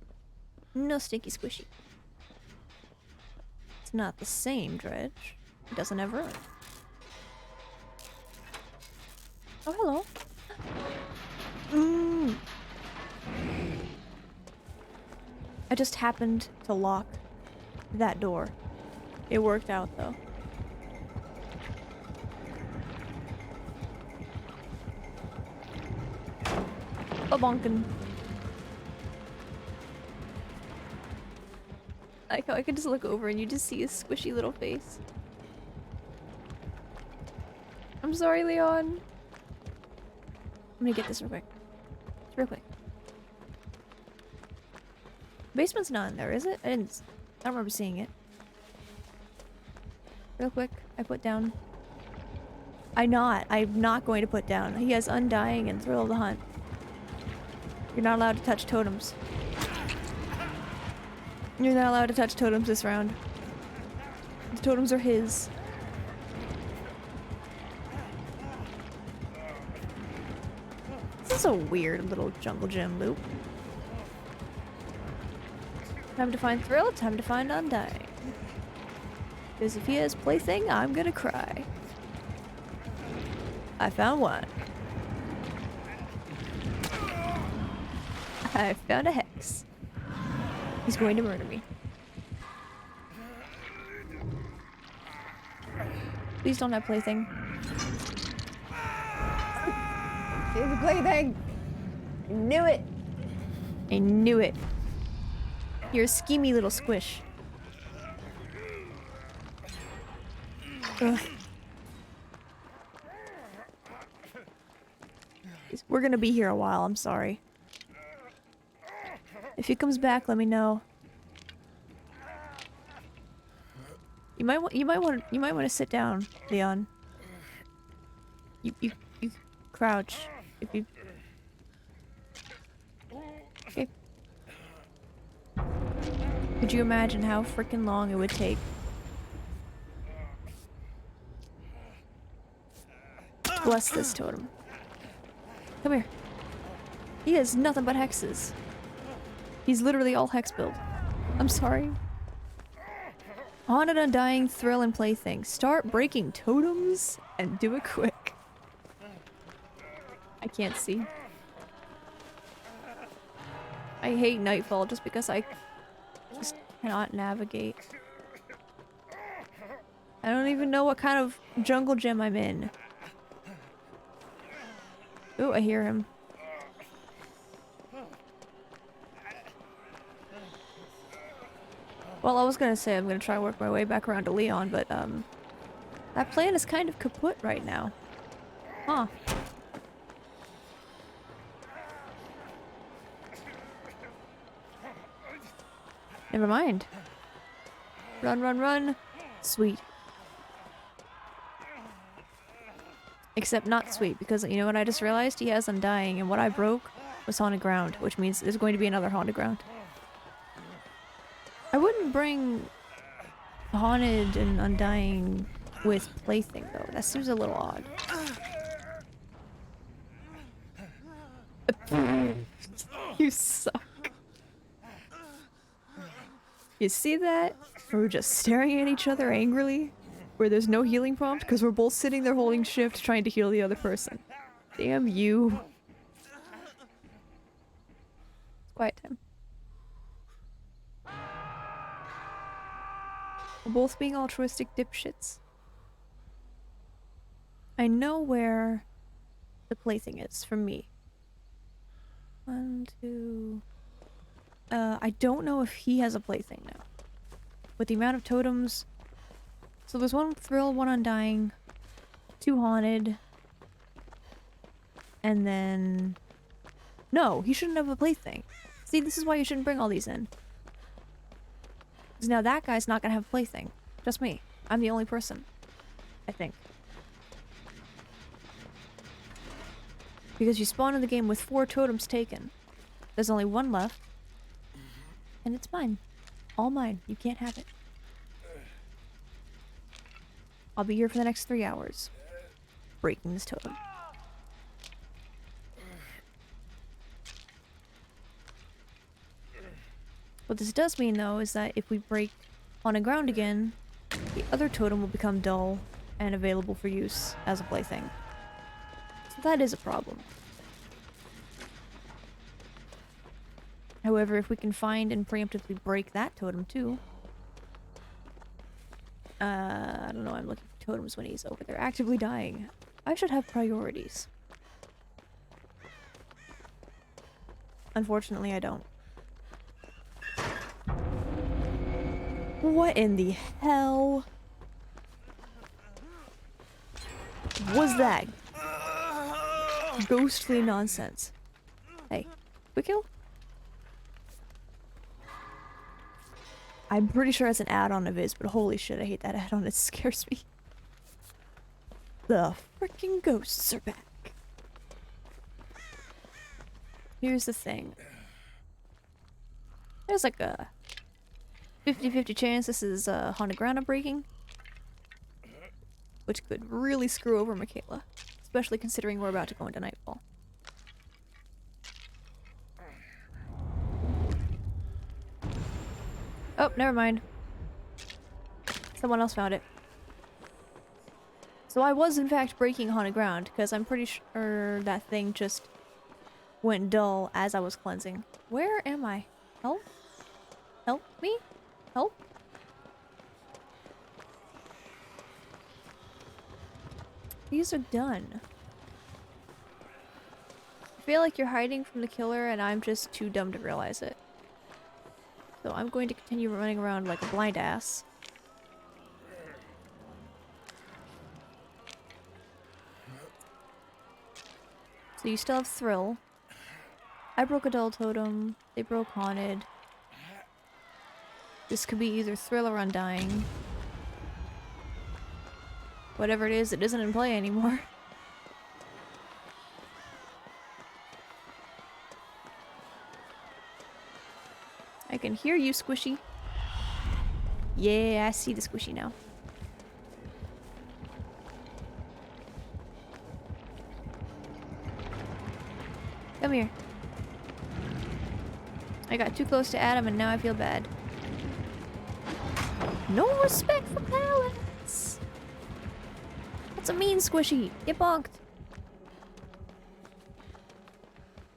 No stinky squishy. It's not the same dredge. It doesn't have room. Oh, hello. I just happened to lock that door. It worked out, though. A bonkin. I could just look over and you just see his squishy little face. I'm sorry, Leon. I'm gonna get this real quick. Real quick. Basement's not in there, is it? I don't remember seeing it. Real quick, I put down. I'm not going to put down. He has Undying and Thrill of the Hunt. You're not allowed to touch totems. You're not allowed to touch totems this round. The totems are his. This is a weird little jungle gym loop. Time to find Thrill, time to find Undying. Because if he has Plaything, I'm gonna cry. I found one. I found a hex. He's going to murder me. Please don't have Plaything. Here's a Plaything! I knew it! I knew it. You're a schemy little squish. Ugh. We're gonna be here a while, I'm sorry. If he comes back, let me know. You might want to sit down, Leon. You crouch if you. Okay. Could you imagine how freaking long it would take? Bless this totem. Come here. He has nothing but hexes. He's literally all hex build. I'm sorry. Haunted, Undying, Thrill, and Plaything. Start breaking totems and do it quick. I can't see. I hate Nightfall just because I just cannot navigate. I don't even know what kind of jungle gym I'm in. Ooh, I hear him. Well, I was gonna say I'm gonna try to work my way back around to Leon, but that plan is kind of kaput right now. Huh. Never mind. Run, run, run. Sweet. Except not sweet, because you know what I just realized? He has Undying, and what I broke was Haunted Ground, which means there's going to be another Haunted Ground. I wouldn't bring Haunted and Undying with Plaything, though. That seems a little odd. You suck. You see that? We're just staring at each other angrily, where there's no healing prompt because we're both sitting there holding shift trying to heal the other person. Damn you. Quiet time. We're both being altruistic dipshits. I know where the Plaything is for me. 1, 2... I don't know if he has a Plaything now. With the amount of totems... So there's 1 Thrill, 1 Undying, 2 Haunted, and then... No, he shouldn't have a Plaything. See, this is why you shouldn't bring all these in. Because now that guy's not gonna have a Plaything. Just me. I'm the only person. I think. Because you spawn in the game with 4 totems taken. There's only 1 left. And it's mine. All mine. You can't have it. I'll be here for the next 3 hours. Breaking this totem. What this does mean, though, is that if we break Haunted Ground again, the other totem will become dull and available for use as a plaything. So that is a problem. However, if we can find and preemptively break that totem too... I don't know, I'm looking for totems when he's over there actively dying. I should have priorities. Unfortunately, I don't. What in the hell was that? Ghostly nonsense. Hey, quick kill? I'm pretty sure it's an add-on of his, but holy shit, I hate that add-on. It scares me. The freaking ghosts are back. Here's the thing. There's like a 50-50 chance this is Haunted Ground I'm breaking. Which could really screw over Michaela. Especially considering we're about to go into Nightfall. Oh, never mind. Someone else found it. So I was in fact breaking Haunted Ground, because I'm pretty sure that thing just went dull as I was cleansing. Where am I? Help? Help me? Help? These are done. I feel like you're hiding from the killer and I'm just too dumb to realize it. So I'm going to continue running around like a blind ass. So you still have Thrill. I broke a dull totem. They broke Haunted. This could be either Thrill or Undying. Whatever it isn't in play anymore. I can hear you, Squishy. Yeah, I see the Squishy now. Come here. I got too close to Adam and now I feel bad. No respect for pallets! That's a mean squishy. Get bonked.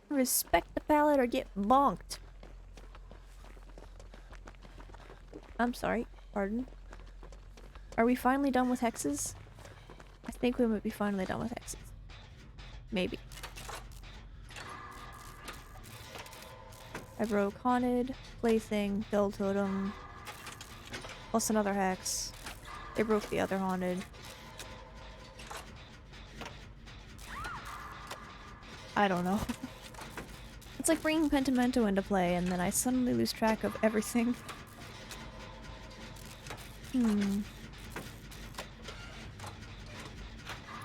Respect the pallet or get bonked. I'm sorry. Pardon. Are we finally done with hexes? I think we might be finally done with hexes. Maybe. I broke Haunted, Plaything, Dull Totem, plus another hex. They broke the other Haunted. I don't know. It's like bringing Pentimento into play and then I suddenly lose track of everything.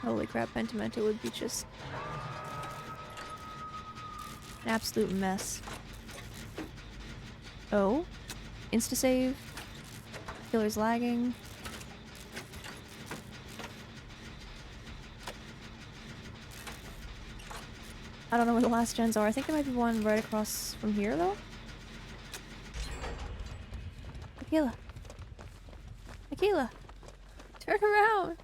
Holy crap, Pentimento would be just an absolute mess. Oh? Insta-save? Killer's lagging. I don't know where the last gens are. I think there might be one right across from here, though. Akila. Akila! Turn around!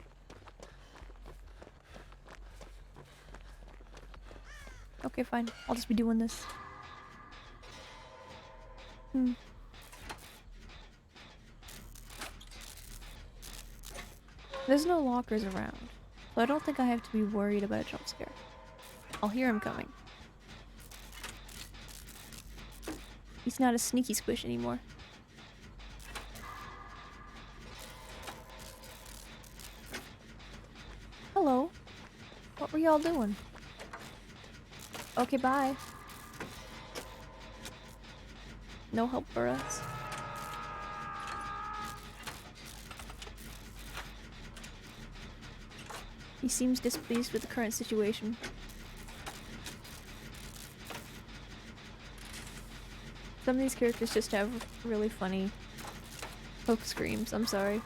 Okay, fine. I'll just be doing this. There's no lockers around, so I don't think I have to be worried about a jump scare. I'll hear him coming. He's not a sneaky squish anymore. Hello. What were y'all doing? Okay, bye. No help for us. He seems displeased with the current situation. Some of these characters just have really funny poke screams. I'm sorry.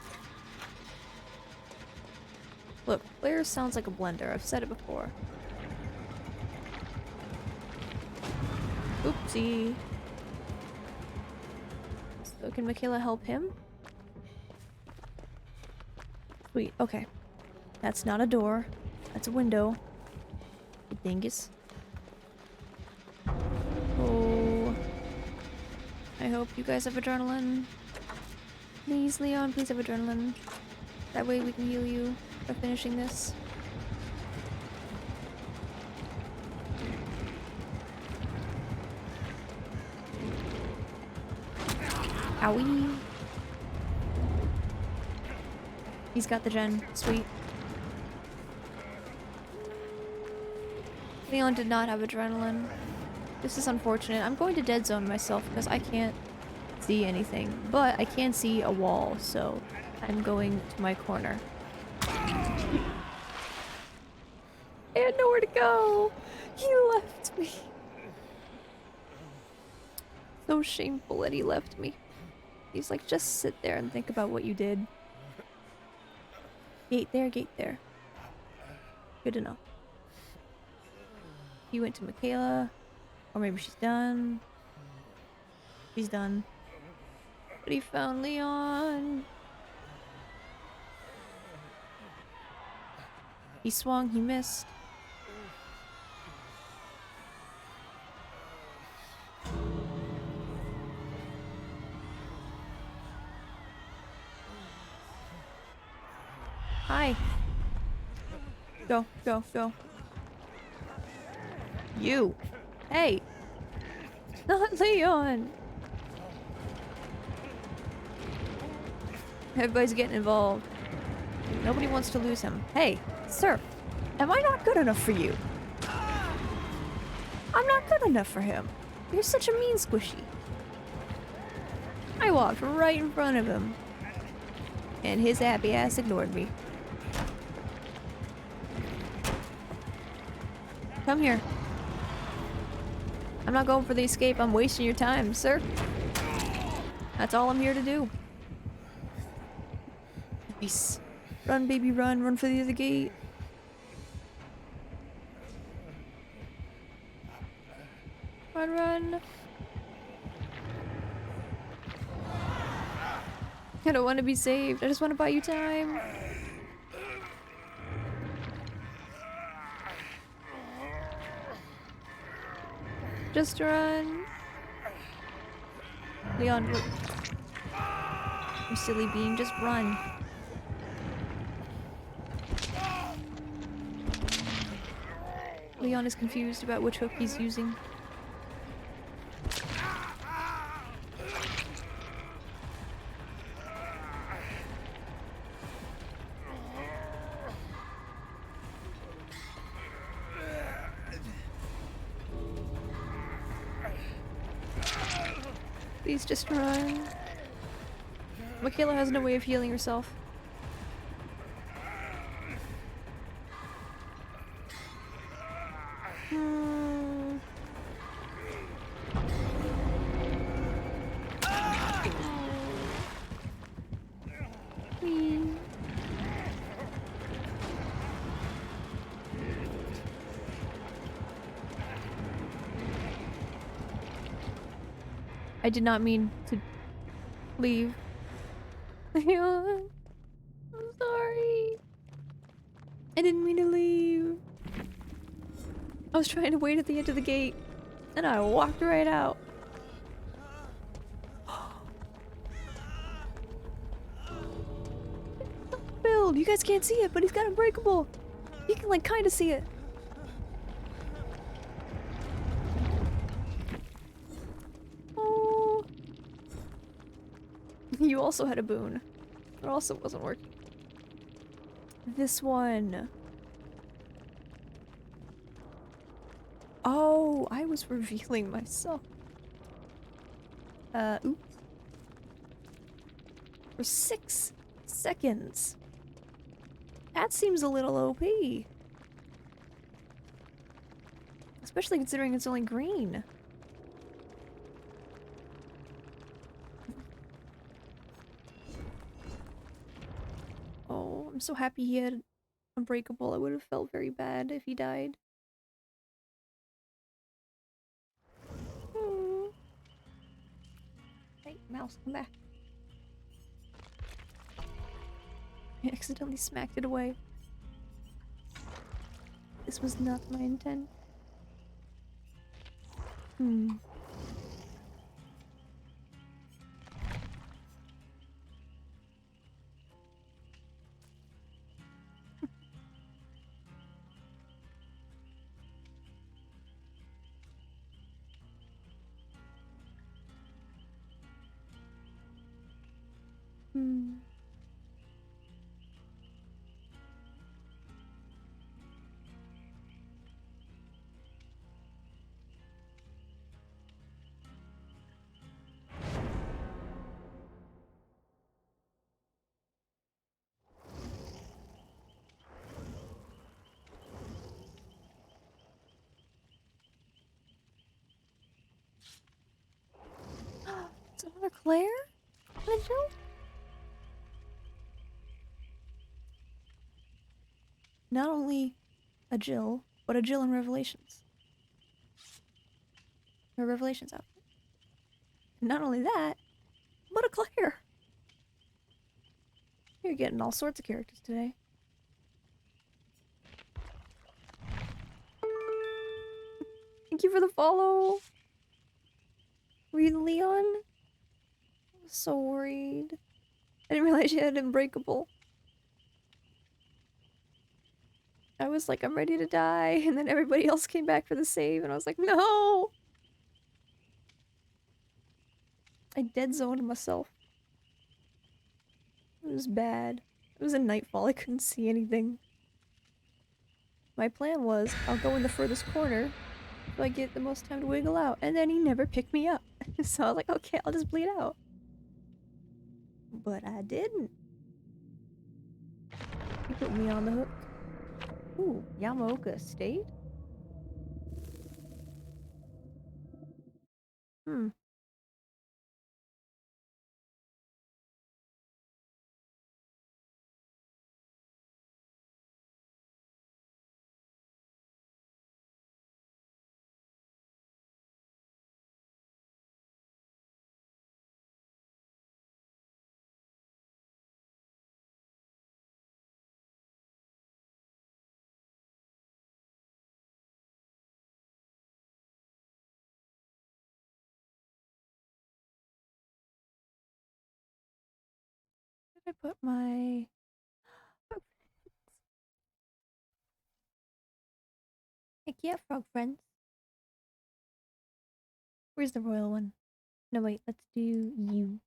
Look, Blair sounds like a blender. I've said it before. Oopsie. So can Michaela help him? Sweet, okay. That's not a door. That's a window. You dingus. Oh. I hope you guys have adrenaline. Please, Leon, please have adrenaline. That way we can heal you by finishing this. Owie. He's got the gen. Sweet. Leon did not have adrenaline. This is unfortunate. I'm going to dead zone myself because I can't see anything. But I can see a wall, so I'm going to my corner. I had nowhere to go! He left me! So shameful that he left me. He's like, just sit there and think about what you did. Gate there, gate there. Good enough. He went to Michaela. Or maybe she's done. She's done. But he found Leon. He swung, he missed. Hi. Go, go, go. You. Hey. Not Leon. Everybody's getting involved. Nobody wants to lose him. Hey, sir. Am I not good enough for you? I'm not good enough for him. You're such a mean squishy. I walked right in front of him. And his happy ass ignored me. Come here. I'm not going for the escape. I'm wasting your time, sir. That's all I'm here to do. Peace. Run, baby, run. Run for the other gate. Run, run. I don't want to be saved. I just want to buy you time. Just run. Leon, you silly bean, just run. Leon is confused about which hook he's using. Please just run. Michaela has no way of healing herself. Please. I did not mean to leave. Leon, I'm sorry. I didn't mean to leave. I was trying to wait at the edge of the gate, and I walked right out. Build! You guys can't see it, but he's got Unbreakable. You can, like, kind of see it. Oh. You also had a boon. It also wasn't working. This one. Oh, I was revealing myself. Oops. For 6 seconds. That seems a little OP. Especially considering it's only green. Oh, I'm so happy he had Unbreakable. I would have felt very bad if he died. Hmm. Hey, mouse, come back. I accidentally smacked it away. This was not my intent. Hmm. Hmm. It's another Claire? And a Jill? Not only a Jill, but a Jill in Revelations. Her Revelations outfit. Not only that, but a Claire. You're getting all sorts of characters today. Thank you for the follow. Were you Leon? I was so worried. I didn't realize you had Unbreakable. I was like, I'm ready to die, and then everybody else came back for the save, and I was like, no! I dead zoned myself. It was bad. It was a nightfall, I couldn't see anything. My plan was, I'll go in the furthest corner so I get the most time to wiggle out, and then he never picked me up. So I was like, okay, I'll just bleed out. But I didn't. He put me on the hook. Ooh, Yamaoka Estate? Hmm. I put my... Heck yeah, frog friends. Where's the royal one? No, wait, let's do you.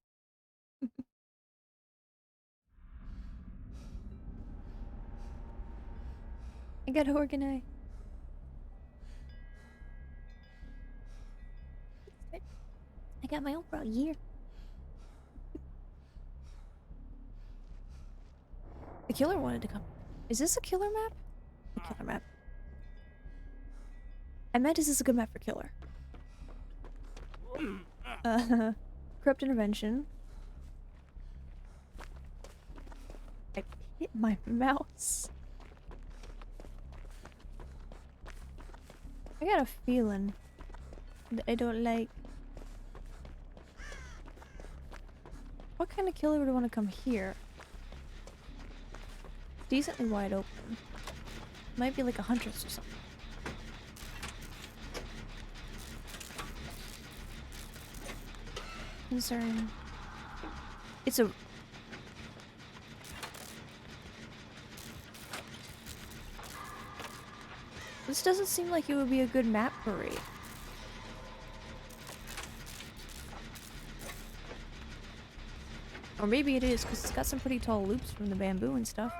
I got organize. I got my own frog here. The killer wanted to come. Is this a killer map? A killer map. I meant, is this a good map for killer? Corrupt intervention. I hit my mouse. I got a feeling that I don't like. What kind of killer would want to come here? Decently wide open. Might be like a huntress or something. Concern. It's a... This doesn't seem like it would be a good map for raid. Or maybe it is, because it's got some pretty tall loops from the bamboo and stuff.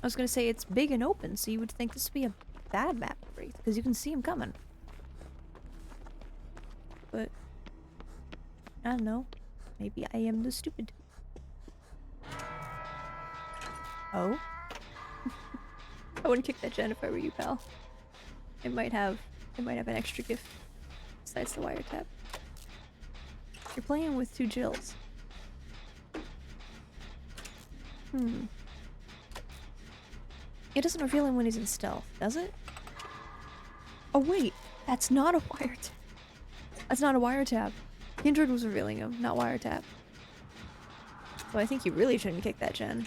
I was gonna say it's big and open, so you would think this would be a bad map for raid, because you can see them coming. But... I don't know. Maybe I am the stupid. Oh? I wouldn't kick that gen if I were you, pal. It might have an extra gift besides the wiretap. You're playing with two Jills. It doesn't reveal him when he's in stealth, does it? Oh wait, that's not a wiretap. That's not a wiretap. Kindred was revealing him, not wiretap. So I think you really shouldn't kick that gen.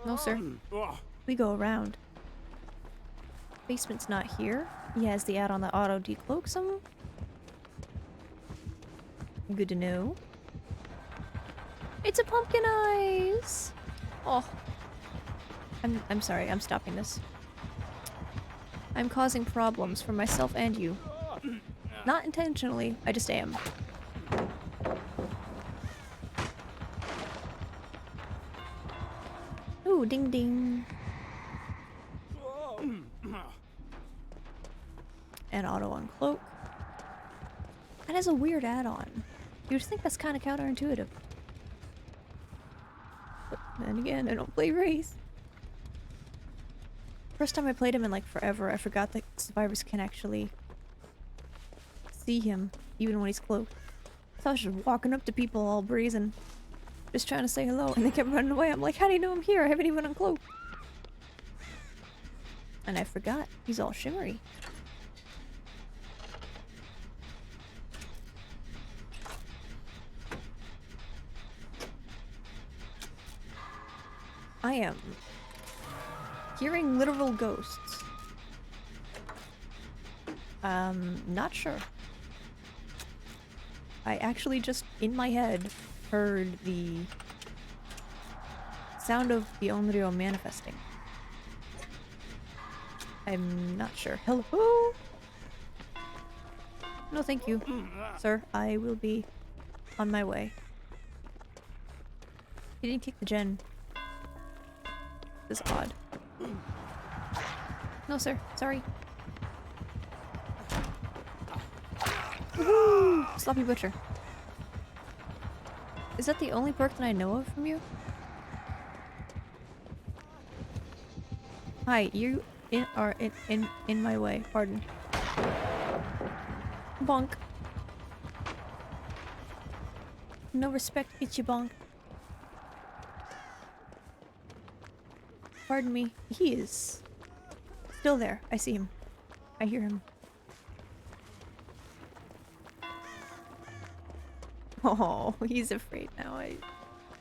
No, sir. We go around. Basement's not here. He has the add-on that auto decloaks him. Good to know. It's a pumpkin eyes! Oh. I'm sorry, I'm stopping this. I'm causing problems for myself and you. Not intentionally, I just am. Ooh, ding ding. And auto uncloak. That is a weird add-on. You'd think that's kind of counterintuitive. But then again, I don't play Wraith. First time I played him in like forever, I forgot that survivors can actually see him, even when he's cloaked. So I was just walking up to people all brazen, just trying to say hello, and they kept running away. I'm like, how do you know I'm here? I haven't even uncloaked. And I forgot. He's all shimmery. I am hearing literal ghosts. Not sure. I actually just, in my head, heard the sound of the Onryo manifesting. I'm not sure. Hello? No, thank you, sir. I will be on my way. He didn't kick the gen. This is odd. No, sir. Sorry. Woohoo! Sloppy Butcher. Is that the only perk that I know of from you? Hi, you are in my way. Pardon. Bonk. No respect, itchy bonk. Pardon me. He is still there. I see him. I hear him. Oh, he's afraid now.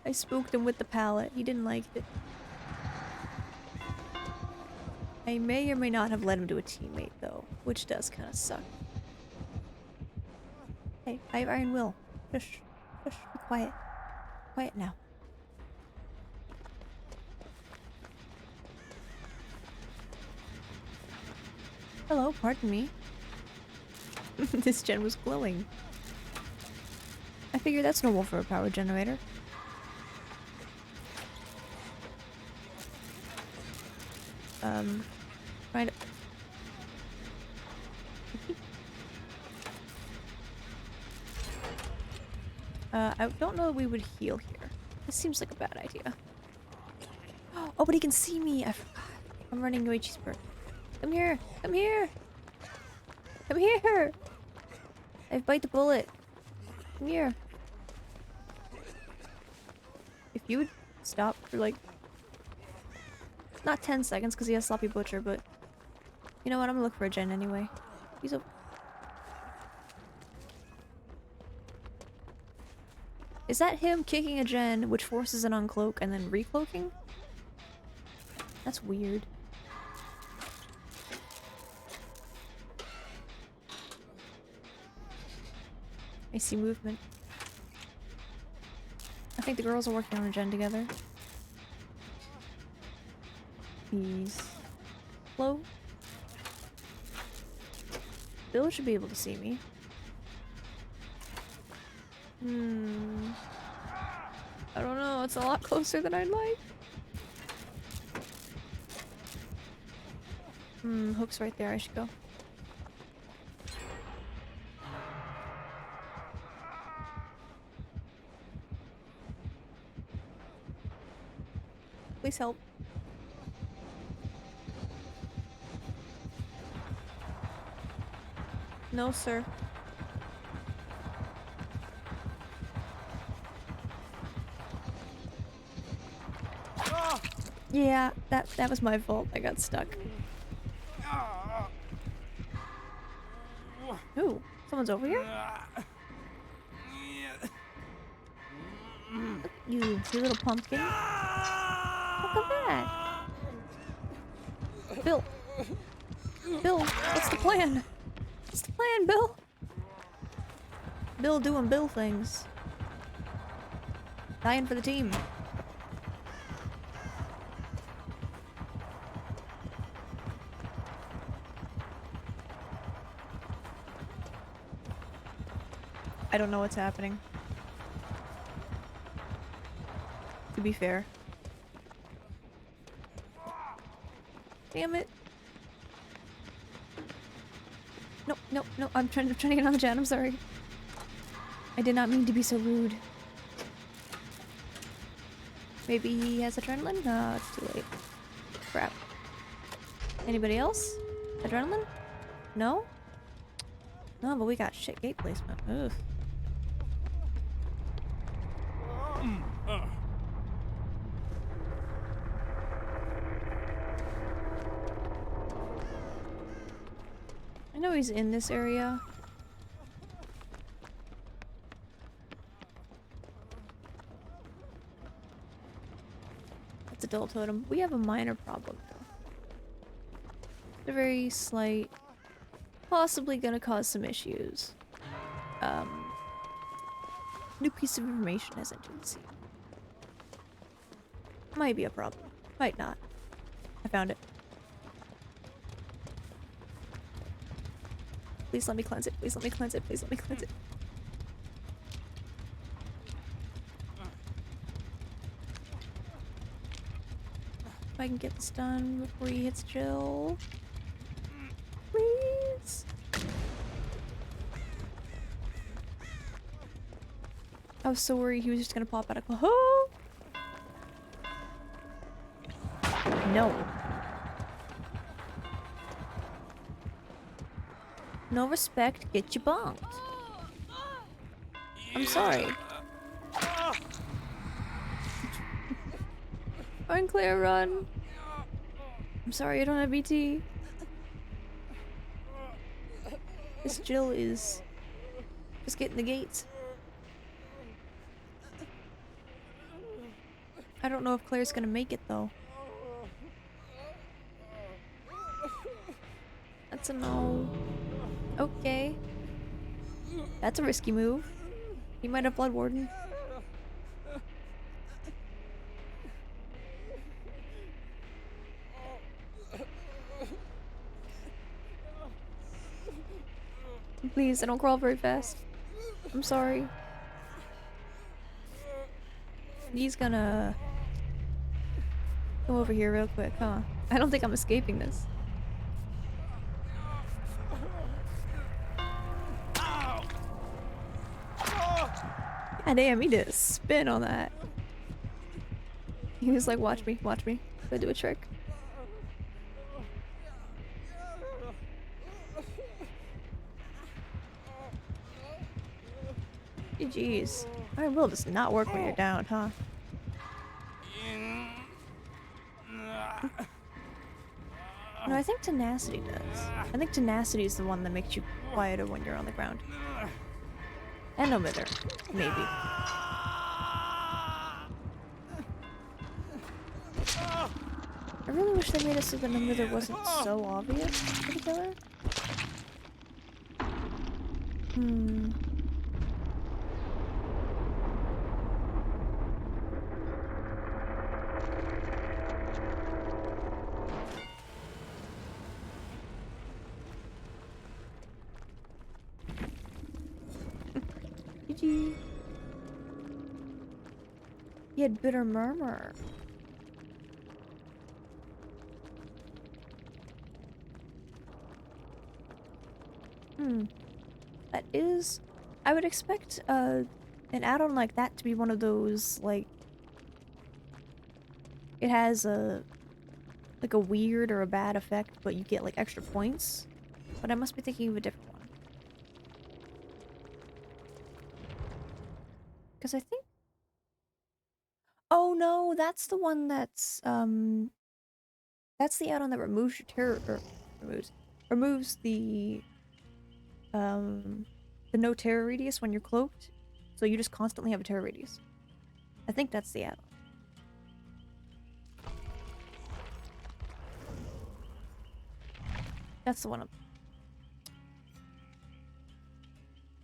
I spooked him with the pallet. He didn't like it. I may or may not have led him to a teammate though, which does kind of suck. Hey, I have Iron Will. Shush. Shush. Be quiet. Quiet now. Hello, pardon me. This gen was glowing. I figure that's normal for a power generator. Trying to... I don't know that we would heal here. This seems like a bad idea. Oh, but he can see me! I forgot. I'm running away, Cheeseburger. Come here! Come here! Come here! I bite the bullet. Come here. If you would stop for like... Not 10 seconds because he has Sloppy Butcher, but... You know what? I'm gonna look for a gen anyway. He's a... Is that him kicking a gen which forces an uncloak and then recloaking? That's weird. I see movement. I think the girls are working on a gen together. He's low. Bill should be able to see me. I don't know, it's a lot closer than I'd like. Hook's right there, I should go. Please help. No, sir. Yeah, that was my fault. I got stuck. Ooh, someone's over here? Look at you little pumpkin. Welcome back. Bill. Bill, what's the plan? What's the plan, Bill? Bill doing Bill things. Dying for the team. I don't know what's happening. To be fair. Damn it. No, no, no, I'm trying to get on the gen, I'm sorry. I did not mean to be so rude. Maybe he has adrenaline? No, it's too late. Crap. Anybody else? Adrenaline? No? No, but we got shit gate placement. Ugh. I know he's in this area. That's a dull totem. We have a minor problem though. A very slight, possibly gonna cause some issues. New piece of information as entered the scene. Might be a problem. Might not. I found it. Please let me cleanse it. Please let me cleanse it. Please let me cleanse it. If I can get this done before he hits Jill. Please. I was so worried he was just gonna pop out of oh! No. No respect, get you bonked. I'm sorry. Run, Claire, run. I'm sorry, I don't have BT. This Jill is just getting the gates. I don't know if Claire's gonna make it though. That's a no. Okay. That's a risky move. He might have Blood Warden. Please, I don't crawl very fast. I'm sorry. He's gonna go over here real quick, huh? I don't think I'm escaping this. God damn, he did a spin on that. He was like, watch me, watch me. Go do a trick. Jeez. Iron Will does not work when you're down, huh? No, I think Tenacity does. I think Tenacity is the one that makes you quieter when you're on the ground. And Omither, maybe. I really wish they made it so that Omither wasn't so obvious for the killer. GG. He had Bitter Murmur. That is... I would expect an add-on like that to be one of those, like... It has a... like a weird or a bad effect, but you get like extra points. But I must be thinking of a different one. Because I think... Oh no, that's the one that's, that's the add-on that removes your terror... or removes the no terror radius when you're cloaked. So you just constantly have a terror radius. I think that's the add-on. That's the one up.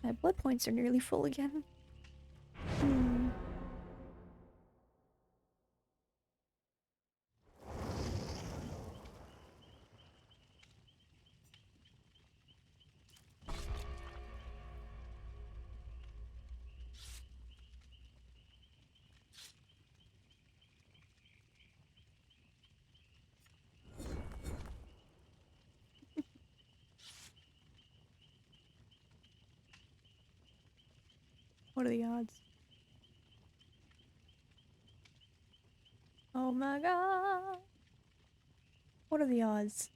My blood points are nearly full again. What are the odds? Oh my god. What are the odds?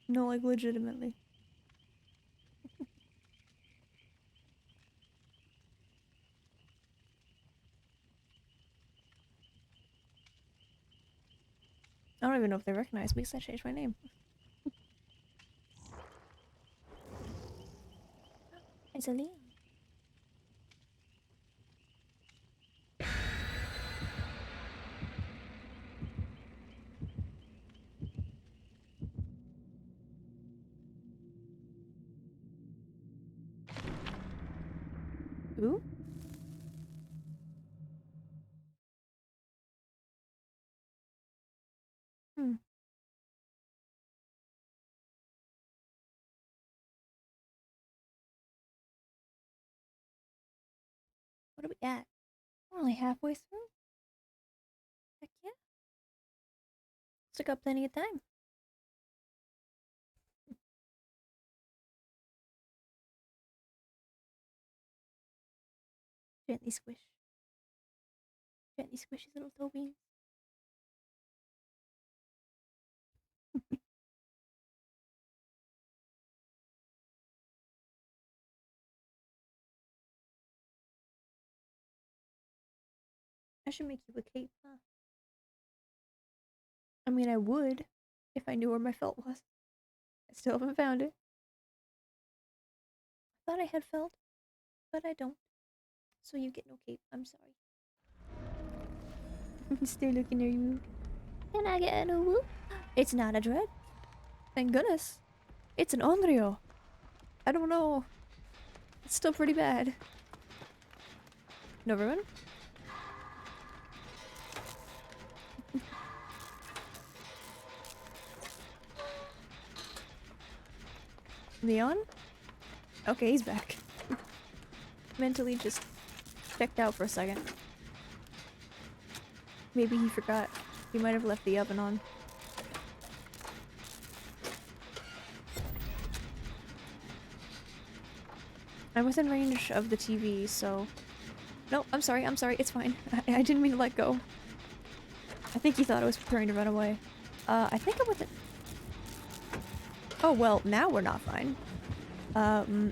No, like legitimately. I don't even know if they recognize me because I changed my name. It's a Liam. Ooh? What are we at? We're only halfway through. Heck yeah. Still got plenty of time. Gently squish. Gently squish his little toe beans. I should make you a cape, huh? I mean, I would if I knew where my felt was. I still haven't found it. I thought I had felt, but I don't. So you get no cape. I'm sorry. Still looking at you. Can I get a whoop? It's not a dread. Thank goodness. It's an Onryo. I don't know. It's still pretty bad. No ruin? Leon? Okay, he's back. Mentally just checked out for a second. Maybe he forgot. He might have left the oven on. I'm within range of the TV, so... No, I'm sorry, it's fine. I didn't mean to let go. I think he thought I was preparing to run away. I think I'm within... Oh, well, now we're not fine.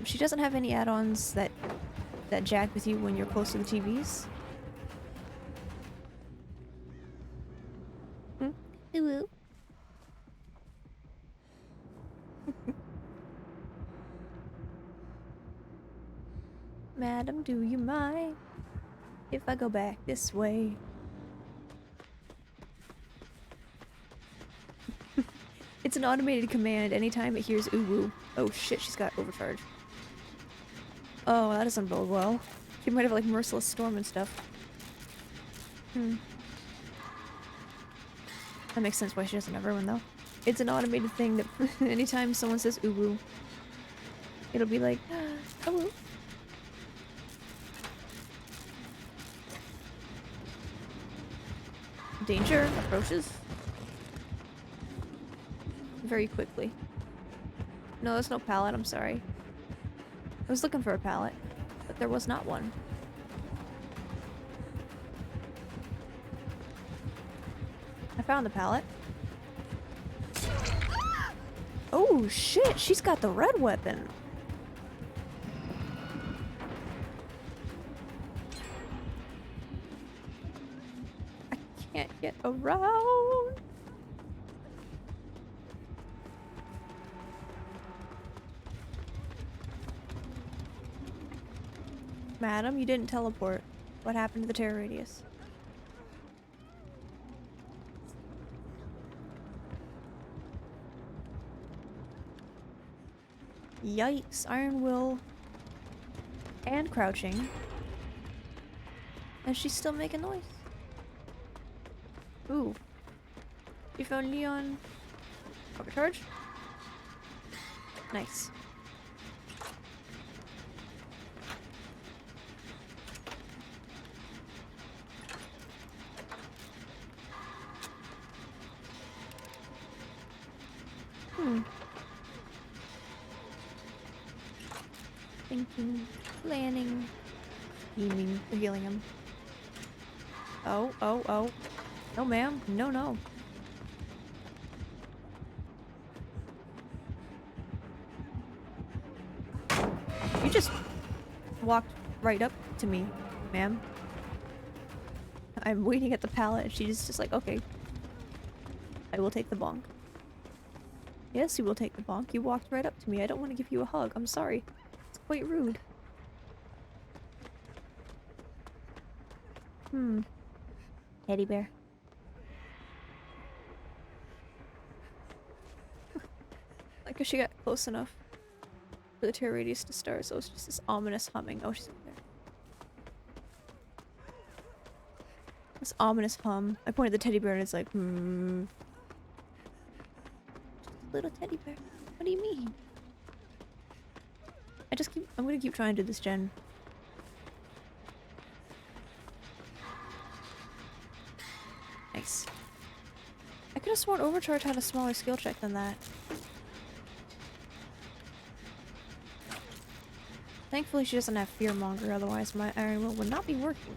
She doesn't have any add-ons that jack with you when you're close to the TVs. Hmm? Ooh. Madam, do you mind if I go back this way? It's an automated command anytime it hears ooh woo. Oh shit, she's got overcharge. Oh, that doesn't bode well. She might have like Merciless Storm and stuff. That makes sense why she doesn't have ruin though. It's an automated thing that anytime someone says ooh woo, it'll be like, oh woo. Danger approaches. Very quickly. No, there's no pallet, I'm sorry. I was looking for a pallet, but there was not one. I found the pallet. Oh shit, she's got the red weapon. I can't get around. Madam, you didn't teleport. What happened to the terror radius? Yikes, Iron Will and crouching. And she's still making noise. Ooh. You found Leon. Overcharge? Nice. Thinking, planning, scheming, for healing him. Oh, oh, oh. No, ma'am. No, no. You just walked right up to me, ma'am. I'm waiting at the pallet and she's just like, okay. I will take the bonk. Yes, you will take the bonk. You walked right up to me. I don't want to give you a hug. I'm sorry. It's quite rude. Teddy bear. I guess she got close enough for the terror radius to start, so it's just this ominous humming. Oh, she's over there. This ominous hum. I pointed the teddy bear and it's like, Just a little teddy bear. What do you mean? I'm gonna keep trying to do this gen. Nice. I could have sworn Overcharge had a smaller skill check than that. Thankfully she doesn't have Fearmonger, otherwise my Iron Will would not be working.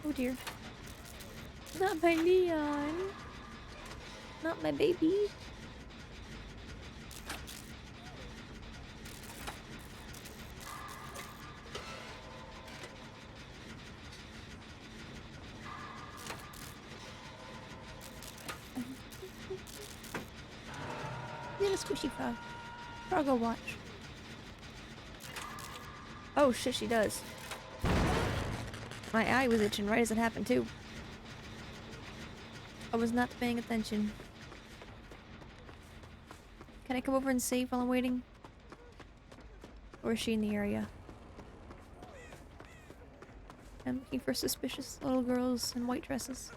Oh dear. Not my Leon. Not my baby. Little squishy frog. Froggo watch. Oh shit, she does. My eye was itching right as it happened too. I was not paying attention. Can I come over and save while I'm waiting? Or is she in the area? I'm looking for suspicious little girls in white dresses.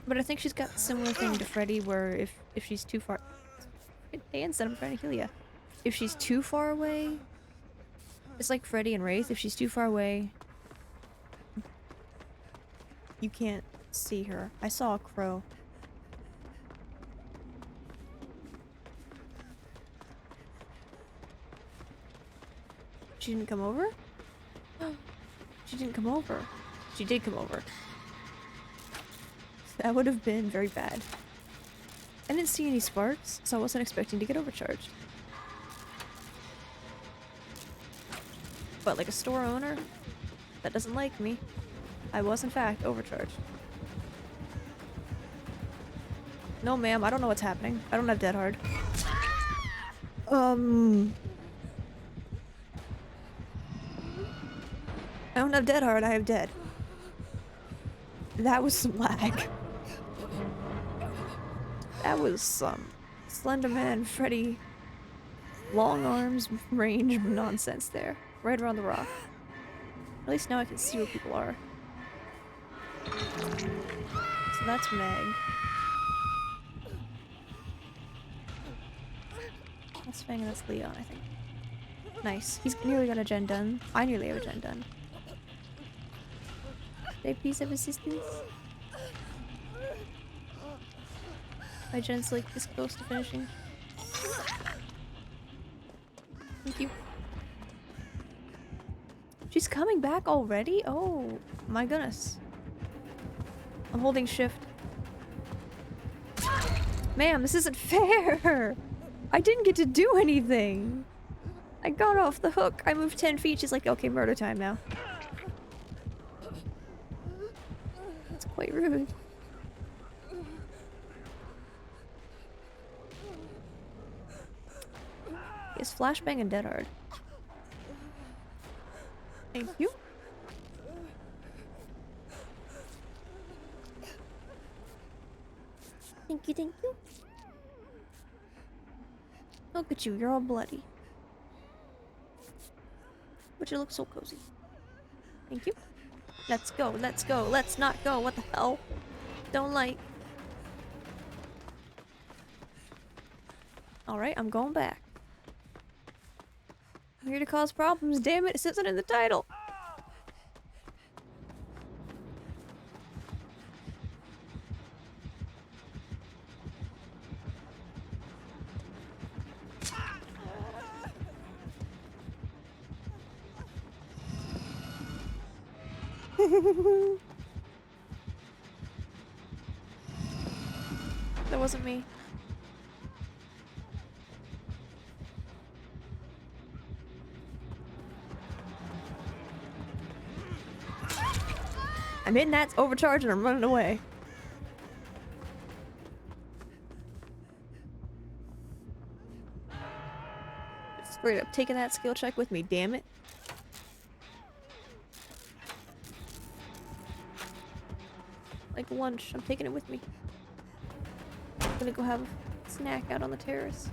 But I think she's got a similar thing to Freddy where if she's too far... Dan said I'm trying to heal ya. If she's too far away... It's like Freddy and Wraith. If she's too far away... You can't see her. I saw a crow. She didn't come over? She didn't come over. She did come over. That would have been very bad. I didn't see any sparks, so I wasn't expecting to get overcharged. But like a store owner that doesn't like me, I was in fact overcharged. No ma'am, I don't know what's happening. I don't have Dead Hard. I don't have Dead Hard, I have Dead. That was some lag. That was some Slenderman, Freddy, long arms, range nonsense there. Right around the rock. At least now I can see where people are. So that's Meg. That's Fang and that's Leon, I think. Nice. He's nearly got a gen done. I nearly have a gen done. They piece of assistance. My gen's like this close to finishing. Thank you. She's coming back already? Oh my goodness. I'm holding shift. Ma'am, this isn't fair! I didn't get to do anything! I got off the hook. I moved 10 feet. She's like, okay, murder time now. That's quite rude. It's Flashbang and Dead Hard. Thank you. Thank you, thank you. Look at you, you're all bloody. But you look so cozy. Thank you. Let's go, let's go, let's not go, what the hell? Don't like. Alright, I'm going back. I'm here to cause problems, damn it, it says it in the title. That wasn't me. I'm hitting that overcharge and I'm running away. Straight up taking that skill check with me, damn it. Like lunch, I'm taking it with me. I'm gonna go have a snack out on the terrace.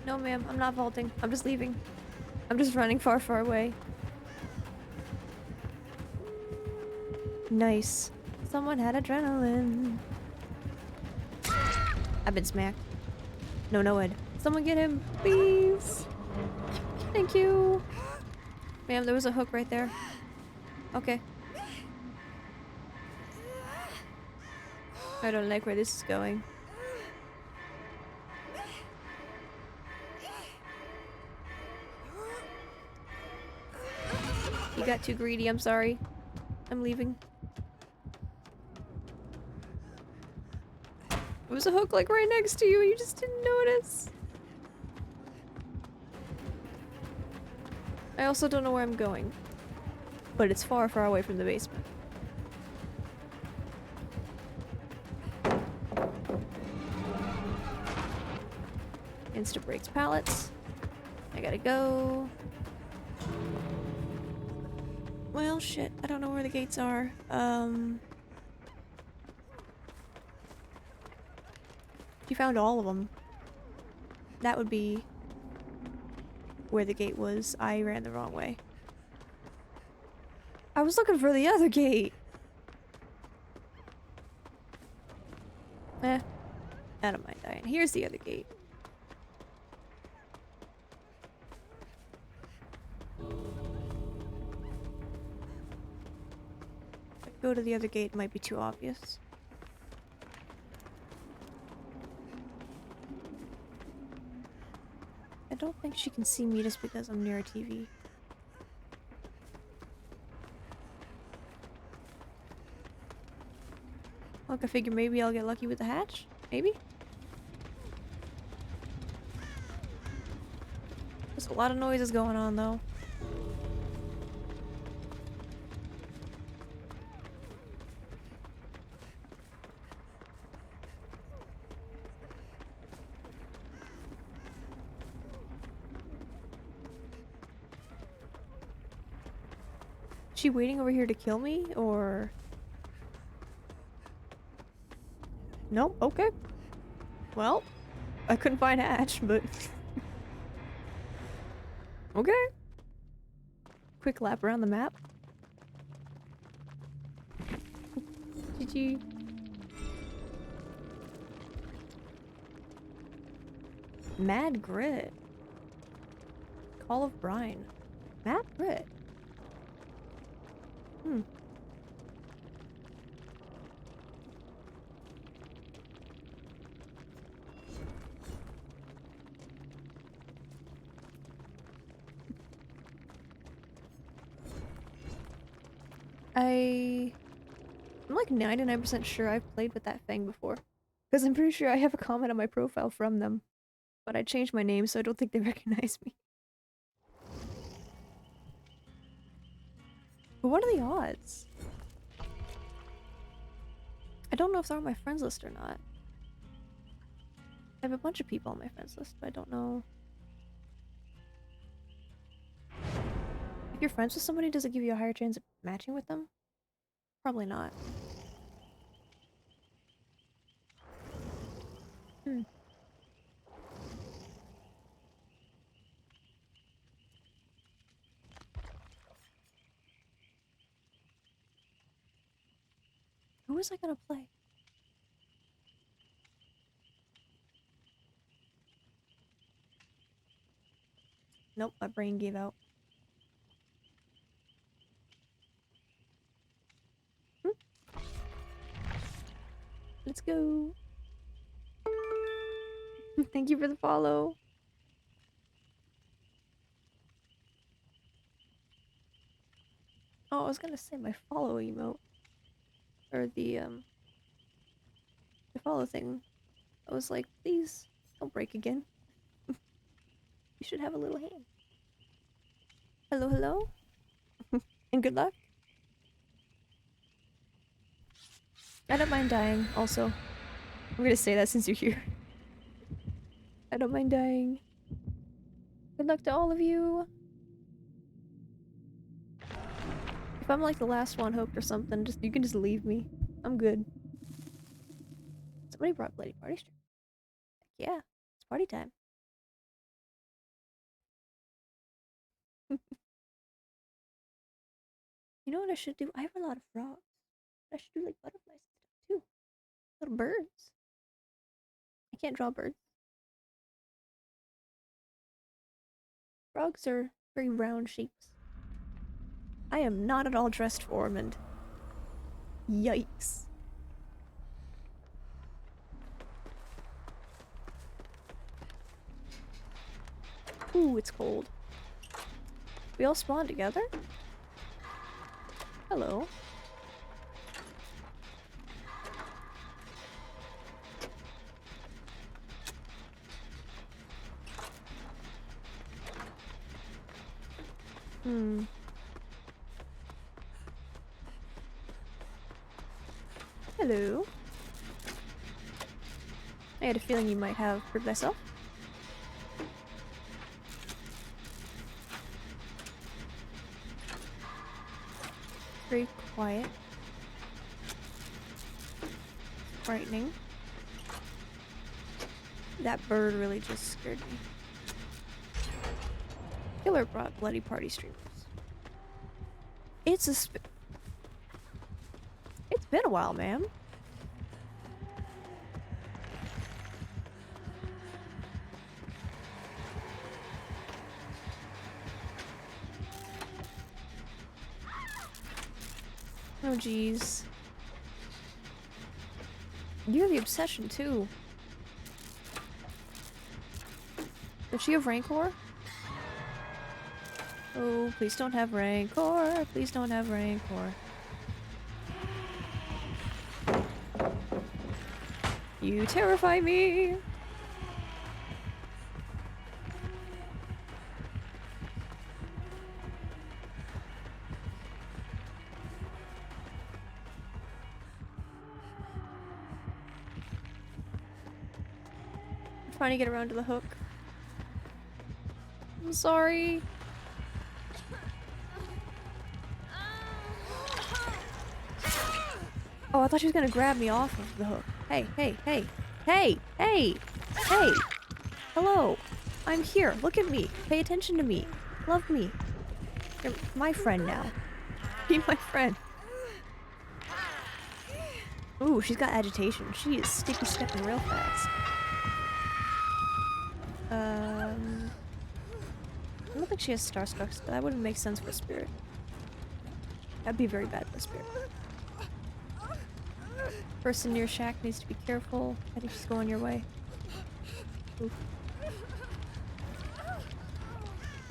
No ma'am, I'm not vaulting. I'm just leaving. I'm just running far, far away. Nice. Someone had adrenaline. I've been smacked. No, no, Ed. Someone get him, please. Thank you. Ma'am, there was a hook right there. Okay. I don't like where this is going. You got too greedy, I'm sorry. I'm leaving. There was a hook like right next to you and you just didn't notice. I also don't know where I'm going. But it's far, far away from the basement. Insta breaks pallets. I gotta go. Well, shit. I don't know where the gates are. You found all of them. That would be where the gate was. I ran the wrong way. I was looking for the other gate. Eh. I don't mind dying. Here's the other gate. If I go to the other gate, it might be too obvious. I don't think she can see me just because I'm near a TV. Look, I figure maybe I'll get lucky with the hatch? Maybe? There's a lot of noises going on, though. Is she waiting over here to kill me, or...? Nope, okay. Well, I couldn't find hatch, but... okay. Quick lap around the map. GG. Mad Grit. Call of Brine. Mad Grit. Hmm. I'm like 99% sure I've played with that thing before. Because I'm pretty sure I have a comment on my profile from them. But I changed my name, so I don't think they recognize me. But what are the odds? I don't know if they're on my friends list or not. I have a bunch of people on my friends list, but I don't know. If you're friends with somebody, does it give you a higher chance of matching with them? Probably not. Hmm. Who was I gonna play? Nope, my brain gave out. Let's go. Thank you for the follow. Oh, I was gonna say my follow emote. Or the follow thing. I was like, please, don't break again. You should have a little hand. Hello, hello? And good luck. I don't mind dying, also. I'm gonna say that since you're here. I don't mind dying. Good luck to all of you. If I'm like the last one hooked or something, you can just leave me. I'm good. Somebody brought Bloody Party Stream. Heck yeah, it's party time. You know what I should do? I have a lot of frogs. I should do like butterflies and stuff too. Little birds. I can't draw birds. Frogs are very round shapes. I am not at all dressed for them, and yikes. Ooh, it's cold. We all spawn together? Hello. Hello. I had a feeling you might have hurt myself. Very quiet. Frightening. That bird really just scared me. Killer brought bloody party streamers. It's been a while, ma'am. Oh jeez. You're the obsession too. Does she have Rancor? Oh, please don't have Rancor. Please don't have Rancor. You terrify me. I'm trying to get around to the hook. I'm sorry. Oh, I thought she was gonna grab me off of the hook. Hey, hey, hey, hey, hey, hey! Hello! I'm here. Look at me. Pay attention to me. Love me. You're my friend now. Be my friend. Ooh, she's got agitation. She is sticky stepping real fast. I don't think she has Starstrucks, but that wouldn't make sense for a spirit. That'd be very bad for a spirit. Person near shack needs to be careful. I think she's going your way. Oof.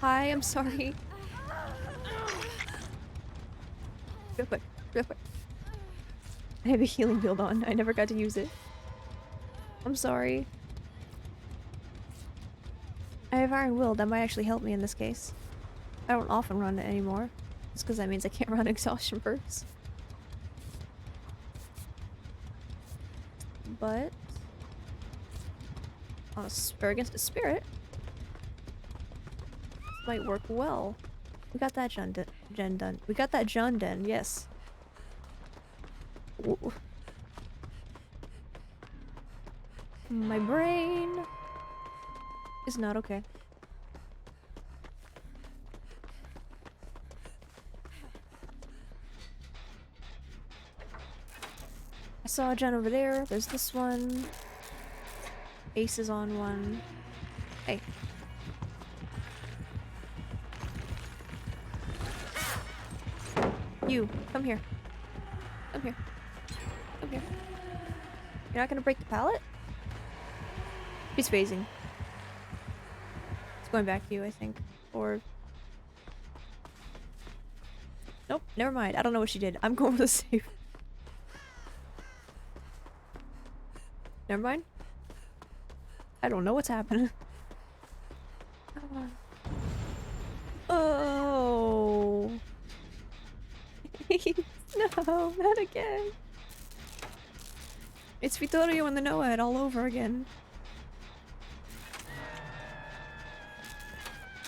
Hi, I'm sorry. Real quick, real quick. I have a healing build on. I never got to use it. I'm sorry. I have Iron Will. That might actually help me in this case. I don't often run it anymore. It's because that means I can't run exhaustion bursts. But on a spur against a spirit, this might work well. We got that gen done. We got that John done. Yes. Ooh. My brain is not okay. I saw a gen over there. There's this one. Ace is on one. Hey. You, come here. Come here. Come here. You're not gonna break the pallet? He's phasing. It's going back to you, I think. Or... Nope, never mind. I don't know what she did. I'm going for the safe. Never mind. I don't know what's happening. Oh. No, not again. It's Vittorio and the Noad all over again.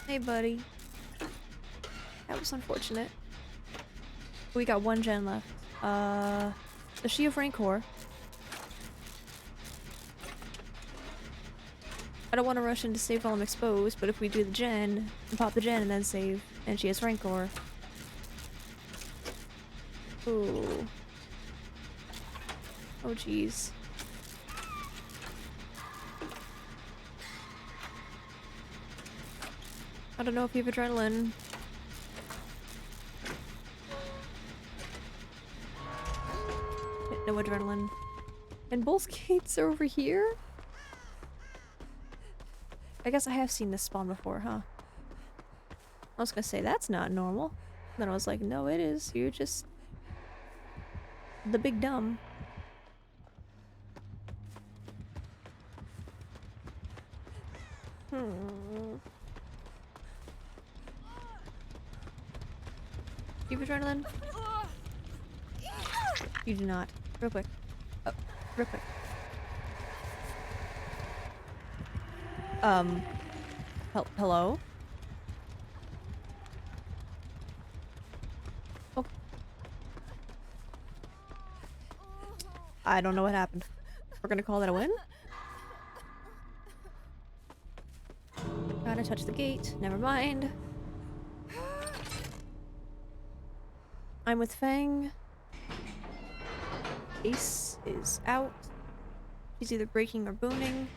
Hey, buddy. That was unfortunate. We got one gen left. Does she have Rancor? I don't want to rush in to save while I'm exposed, but if we do the gen, and pop the gen and then save, and she has Rancor. Ooh. Oh jeez. I don't know if you have adrenaline. No adrenaline. And both gates are over here? I guess I have seen this spawn before, huh? I was gonna say, that's not normal. Then I was like, no, it is. You're just... the big dumb. Do you have adrenaline? You do not. Real quick. Oh, real quick. Hello? Oh. I don't know what happened. We're gonna call that a win? Gotta touch the gate. Never mind. I'm with Fang. Ace is out. She's either breaking or booning.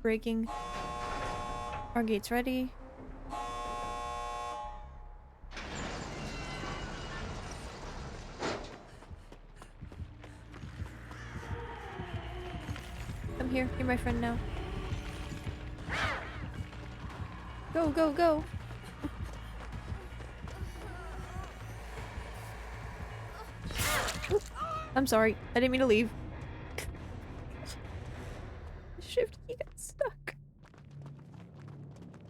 Breaking. Our gate's ready. Come here. You're my friend now. Go, go, go! I'm sorry. I didn't mean to leave. Shift key got stuck.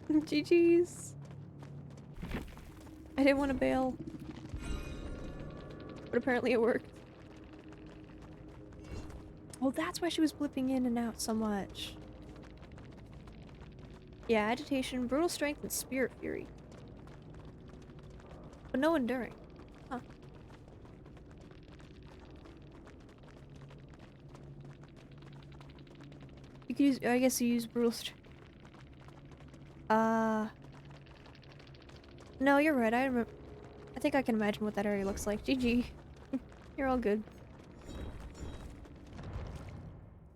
GG's. I didn't want to bail. But apparently it worked. Oh, that's why she was blipping in and out so much. Yeah, agitation, brutal strength, and spirit fury. But no enduring. Huh. You could use, I guess you use brutal strength. No, you're right. I remember. I think I can imagine what that area looks like. GG. You're all good.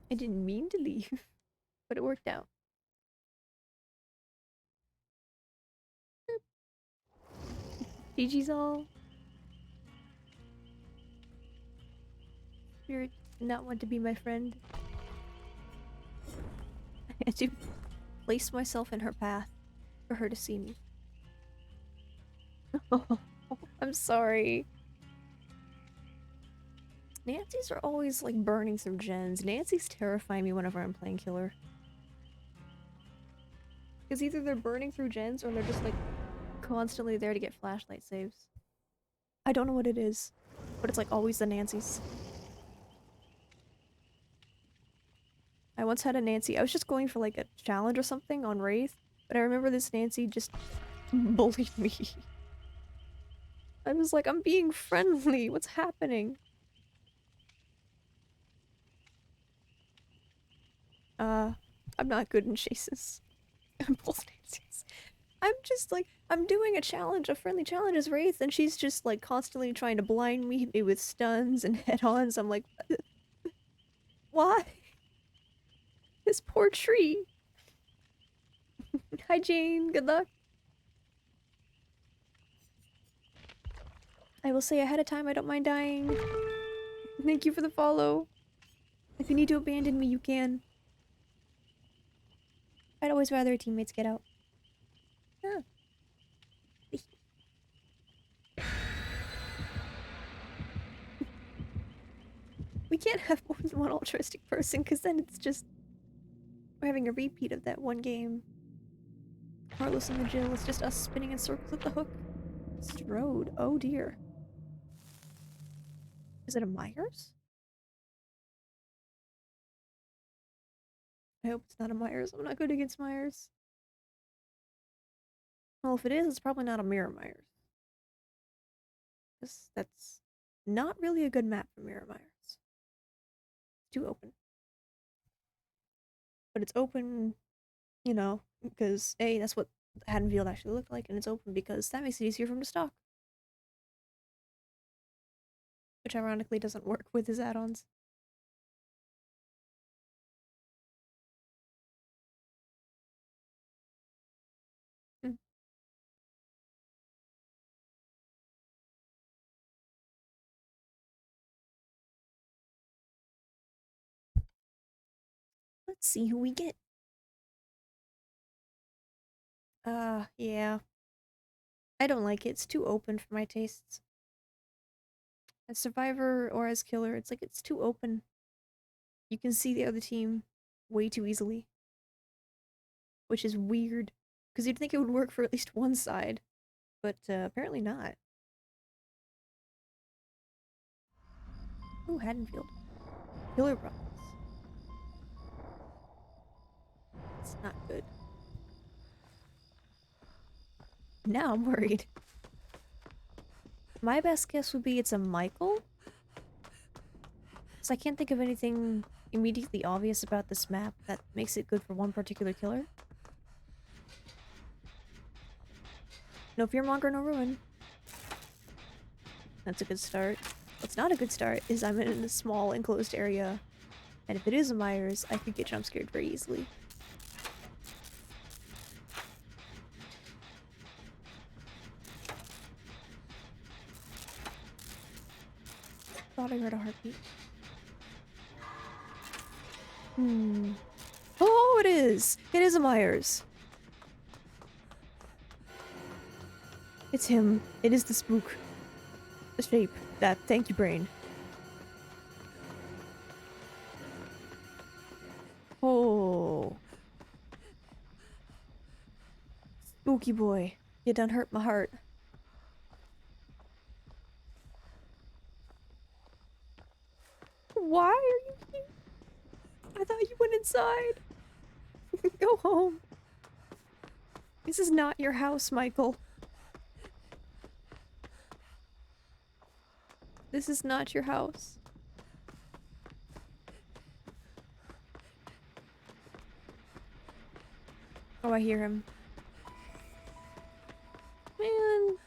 I didn't mean to leave, but it worked out. GG's all. Spirit did not want to be my friend. I had to place myself in her path for her to see me. I'm sorry. Nancy's are always like burning through gens. Nancy's terrifying me whenever I'm playing killer. Because either they're burning through gens or they're just like constantly there to get flashlight saves. I don't know what it is, but it's like always the Nancys. I once had a Nancy. I was just going for like a challenge or something on Wraith, but I remember this Nancy just bullied me. I was like, I'm being friendly. What's happening? I'm not good in chases. I'm both Nancy's. I'm just like, I'm doing a challenge, a friendly challenge as Wraith, and she's just like constantly trying to blind me with stuns and head-ons. I'm like, why? This poor tree. Hi Jane, good luck. I will say ahead of time I don't mind dying. Thank you for the follow. If you need to abandon me, you can. I'd always rather teammates get out. Huh. We can't have more than one altruistic person, because then it's just... We're having a repeat of that one game. Carlos and the Jill, it's just us spinning in circles at the hook. Strode, oh dear. Is it a Myers? I hope it's not a Myers. I'm not good against Myers. Well, if it is, it's probably not a Mirror Myers. That's not really a good map for Mirror Myers. It's too open. But it's open, you know, because A, that's what Haddonfield actually looked like, and it's open because that makes it easier for him to stalk. Which ironically doesn't work with his add-ons. Hmm. Let's see who we get. Yeah. I don't like it. It's too open for my tastes. As Survivor or as Killer, it's like it's too open. You can see the other team way too easily. Which is weird. Because you'd think it would work for at least one side. But apparently not. Ooh, Haddonfield. Killer Brothers. It's not good. Now I'm worried. My best guess would be it's a Michael. So I can't think of anything immediately obvious about this map that makes it good for one particular killer. No fearmonger, no ruin. That's a good start. What's not a good start is I'm in a small enclosed area, and if it is a Myers, I could get jump scared very easily. Thought I heard a heartbeat. Oh, it is! It is a Myers! It's him. It is the spook. The shape. That. Thank you, brain. Oh. Spooky boy. You done hurt my heart. Why are you here? I thought you went inside. Go home. This is not your house, Michael. This is not your house. Oh, I hear him. Man.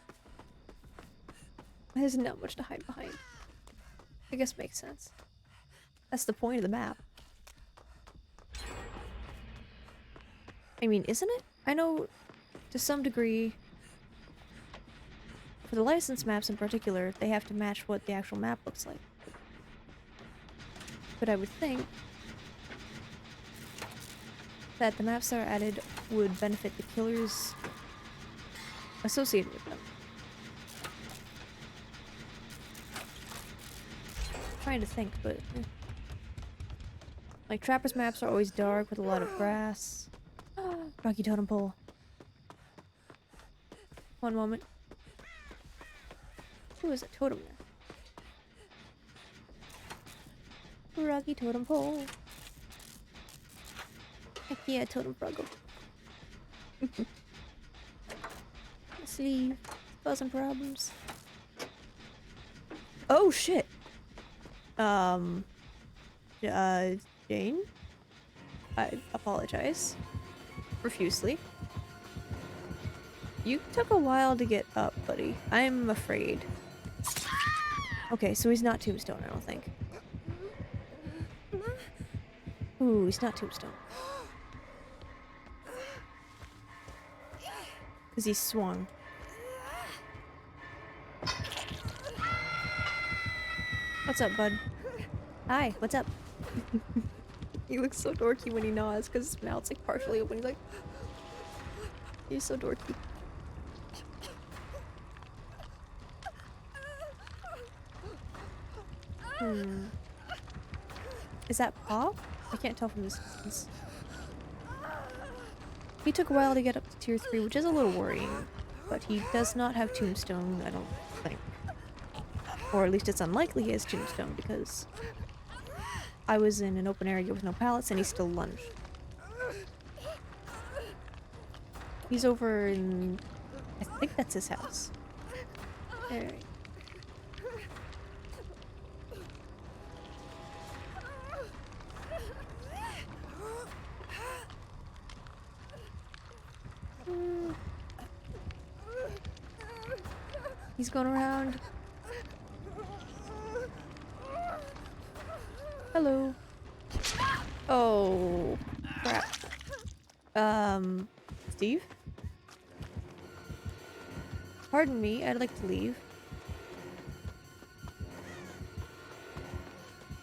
There's not much to hide behind. I guess makes sense. That's the point of the map. I mean, isn't it? I know, to some degree, for the license maps in particular, they have to match what the actual map looks like. But I would think that the maps that are added would benefit the killers associated with them. I'm trying to think, but... Like, Trapper's maps are always dark with a lot of grass. Rocky totem pole. One moment. Who is a totem there? Rocky totem pole. Heck yeah, totem froggle. Sleeve. Causing problems. Oh shit! Jane? I apologize. Profusely. You took a while to get up, buddy. I'm afraid. Okay, so he's not Tombstone, I don't think. Ooh, he's not Tombstone. Because he swung. What's up, bud? Hi, what's up? He looks so dorky when he nods because his mouth's like partially open. He's like... He's so dorky. Is that Paw? I can't tell from this distance. He took a while to get up to tier 3, which is a little worrying. But he does not have Tombstone, I don't think. Or at least it's unlikely he has Tombstone, because I was in an open area with no pallets and he still lunged. He's over in... I think that's his house. Alright. He's going around. Hello. Oh, crap. Steve? Pardon me, I'd like to leave.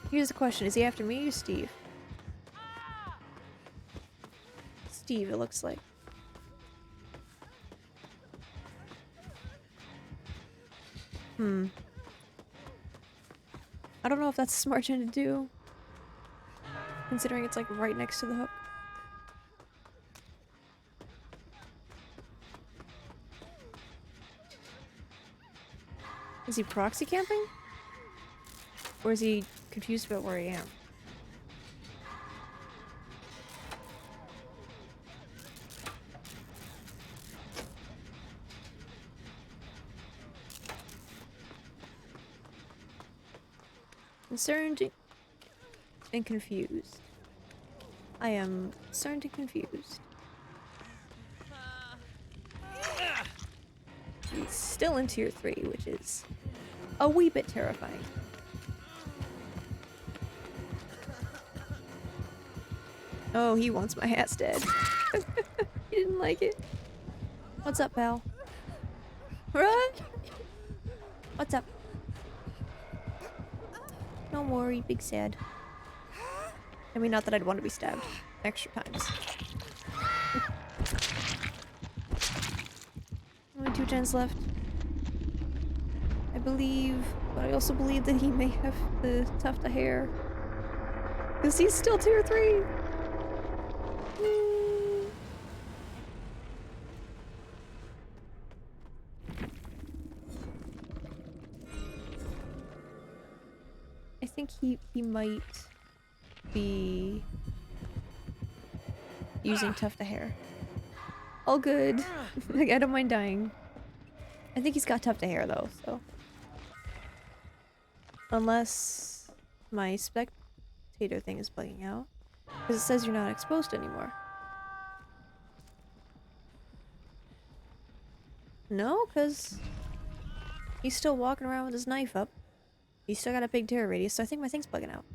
Here's the question, is he after me or Steve? Steve, it looks like. I don't know if that's a smart thing to do, considering it's like right next to the hook. Is he proxy camping? Or is he confused about where I am? Concerned and confused. I am concerned and confused. He's still in tier 3, which is a wee bit terrifying. Oh, he wants my hat's dead. He didn't like it. What's up, pal? Run! What's up? Don't worry, big sad. I mean, not that I'd want to be stabbed extra times. Only 2 gens left. I believe, but I also believe that he may have the tuft of hair. Because he's still tier 3! I think he might be using tuft of hair. All good. Like, I don't mind dying. I think he's got tuft of hair though, so. Unless my spectator thing is bugging out. Because it says you're not exposed anymore. No, because he's still walking around with his knife up. He's still got a big terror radius, so I think my thing's bugging out.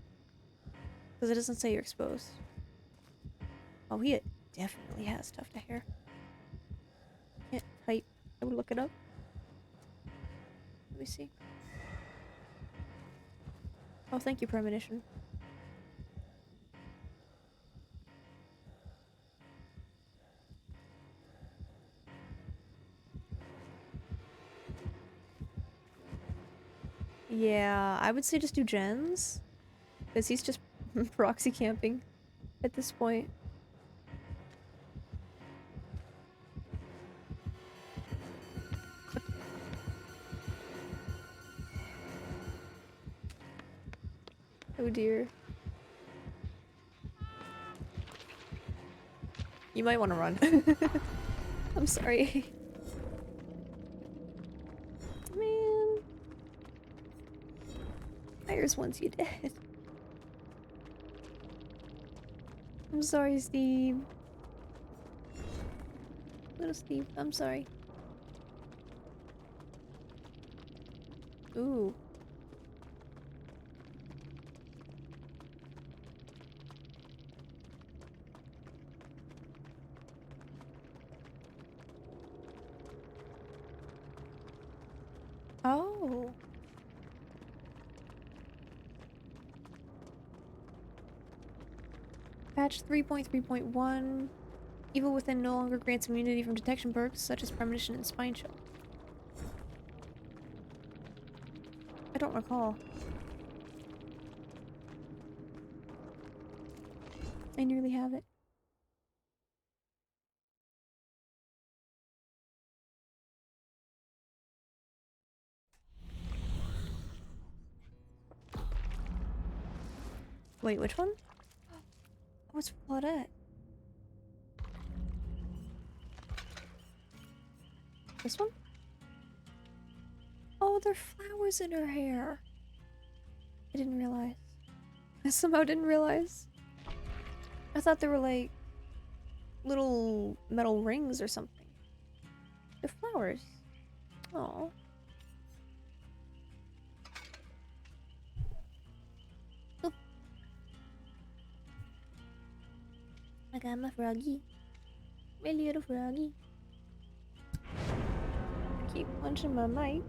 Because it doesn't say you're exposed. Oh, he definitely has tuft of hair. Can't type. I would look it up. Let me see. Oh, thank you, premonition. Yeah, I would say just do gens. Because he's just proxy camping at this point. Oh dear. You might want to run. I'm sorry. Man. Fires once you dead. I'm sorry, Steve. Little Steve, I'm sorry. Ooh. Oh. Patch 3.3.1. Evil Within no longer grants immunity from detection perks such as Premonition and Spine Chill. I don't recall. I nearly have it. Wait, which one? What's Claudette? This one? Oh, there are flowers in her hair. I didn't realize. I somehow didn't realize. I thought they were like little metal rings or something. They're flowers. Oh. I got my froggy. My little froggy. Keep punching my mic.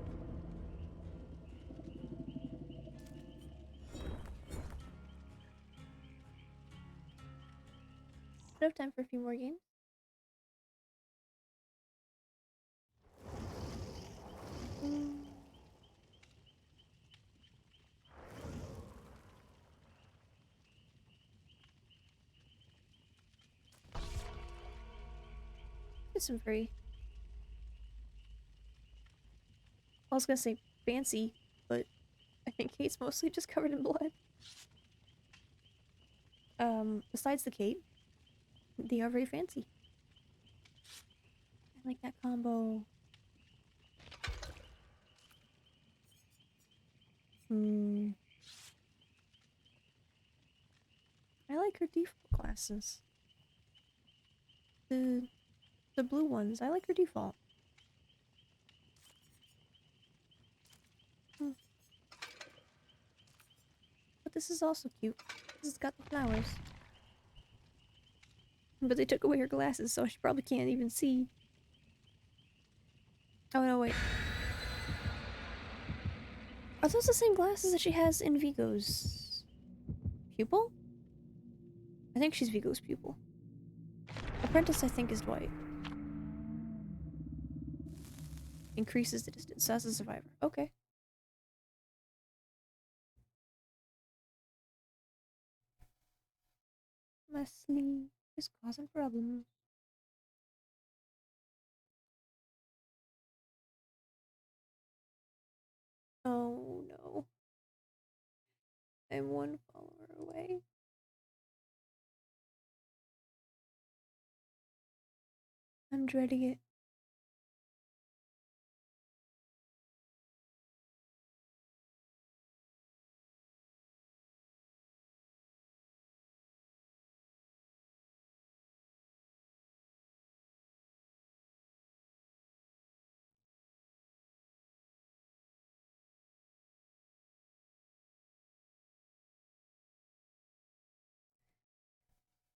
I have time for a few more games. Get some free. I was gonna say fancy, but I think Kate's mostly just covered in blood. Besides the cape, they are very fancy. I like that combo. like her default glasses. The blue ones. I like her default. Hmm. But this is also cute. This has got the flowers. But they took away her glasses, so she probably can't even see. Oh no, wait. Are those the same glasses that she has in Vigo's pupil? I think she's Vigo's pupil. Apprentice, I think, is Dwight. Increases the distance. So that's a survivor. Okay. My sleep is causing problems. Oh no. I'm one follower away. I'm dreading it.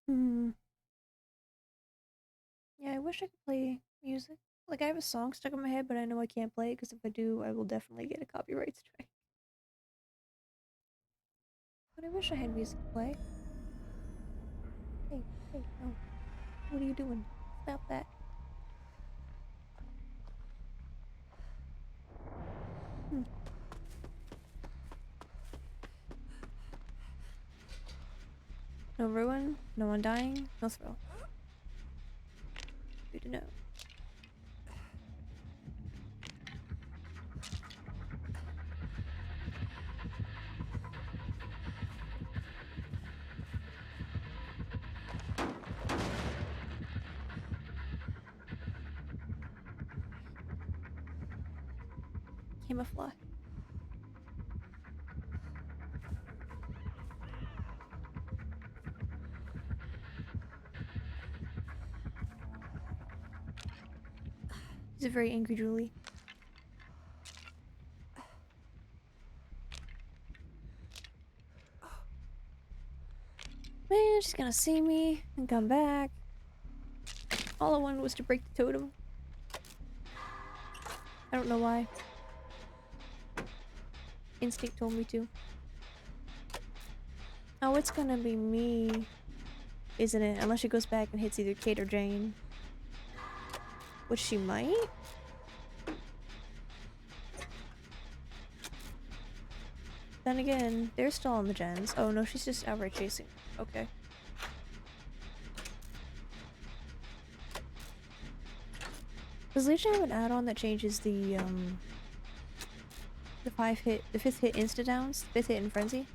Hmm. Yeah, I wish I could play music. Like, I have a song stuck in my head, but I know I can't play it because if I do, I will definitely get a copyright strike. But I wish I had music to play. Hey, hey, no. What are you doing? Stop that. Hmm. No ruin, no one dying, no thrill. Good to know. Camouflage. He's a very angry Julie. Man, she's gonna see me and come back. All I wanted was to break the totem. I don't know why. Instinct told me to. Oh, it's gonna be me, isn't it? Unless she goes back and hits either Kate or Jane. Which she might? Then again, they're still on the gens. Oh no, she's just outright chasing. Okay. Does Legion have an add-on that changes the fifth hit insta-downs? Fifth hit in Frenzy?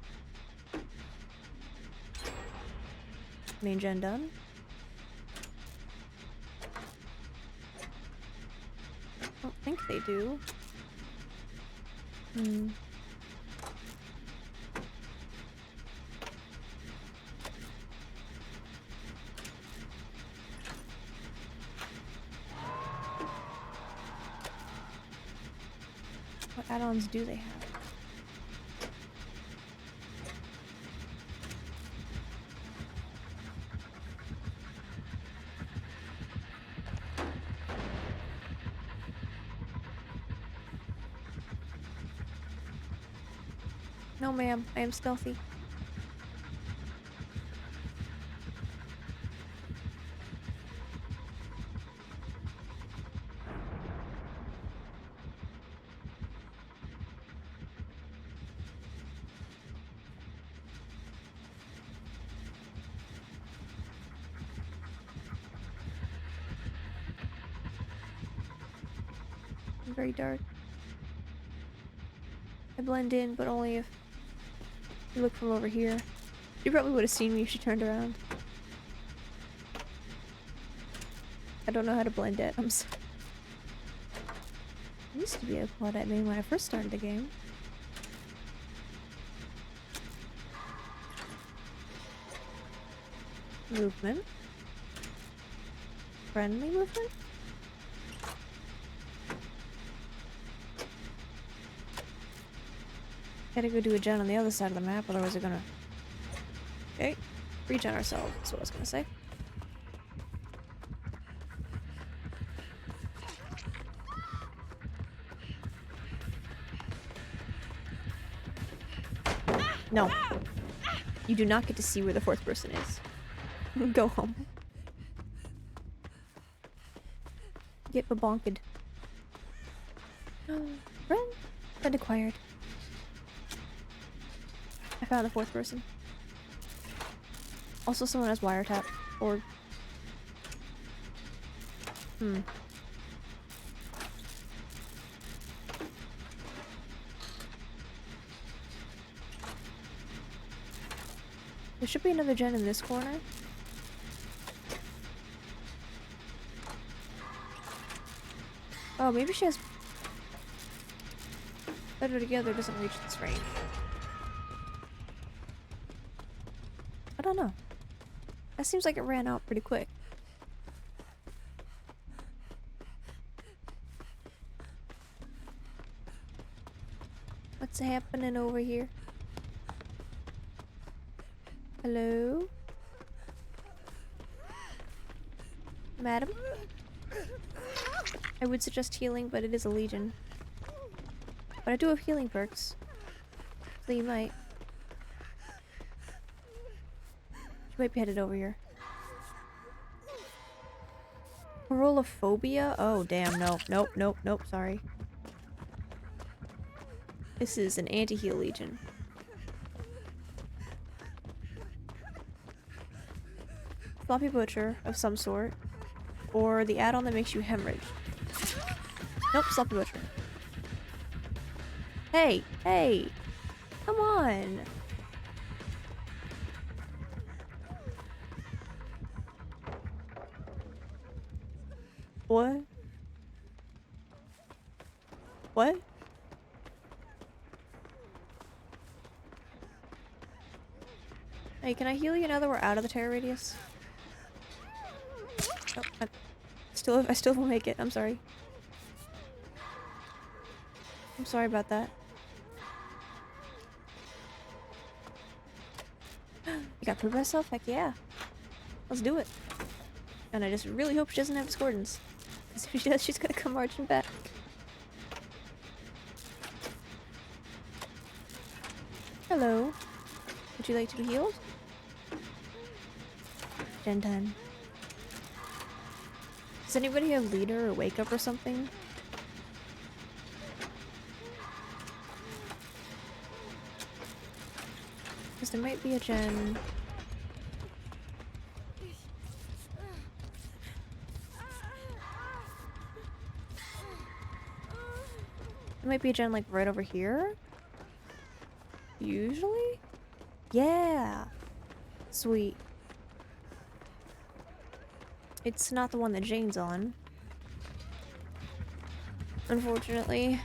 Main gen done? I don't think they do. Hmm. What add-ons do they have? No ma'am, I am stealthy. I'm very dark. I blend in, but only if you look from over here. She probably would have seen me if she turned around. I don't know how to blend it. I'm sorry. I used to be a Claudette main when I first started the game. Movement. Friendly movement? Gotta go do a gen on the other side of the map, otherwise they're gonna... Okay. Regen ourselves, that's what I was gonna say. No. You do not get to see where the fourth person is. Go home. Get babonked. Friend acquired. I found the fourth person. Also, someone has wiretap. Or... There should be another gen in this corner. Oh, maybe she has... Better Together doesn't reach this range. I don't know. That seems like it ran out pretty quick. What's happening over here? Hello? Madam? I would suggest healing, but it is a legion. But I do have healing perks. So you might. She might be headed over here. Corolophobia? Oh, damn, no. Nope, nope, nope, sorry. This is an anti-heal legion. Floppy Butcher of some sort. Or the add-on that makes you hemorrhage. Nope, Sloppy Butcher. Hey! Hey! Come on! What? What? Hey, can I heal you now that we're out of the terror radius? Oh, I still won't make it. I'm sorry. I'm sorry about that. You got proof of myself? Heck yeah. Let's do it. And I just really hope she doesn't have discordance. Because if she does, she's gonna come marching back. Hello. Would you like to be healed? Gen 10. Does anybody have leader or wake up or something? Because there might be a gen. There might be a gen like right over here. Usually? Yeah. Sweet. It's not the one that Jane's on. Unfortunately.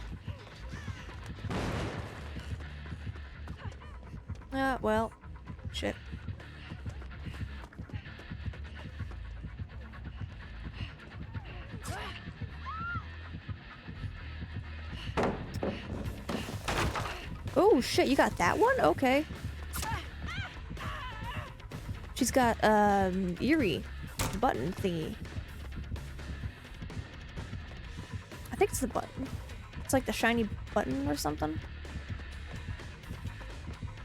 Well. Shit. Oh shit, you got that one? Okay. She's got, Eerie button thingy. I think it's the button. It's like the shiny button or something.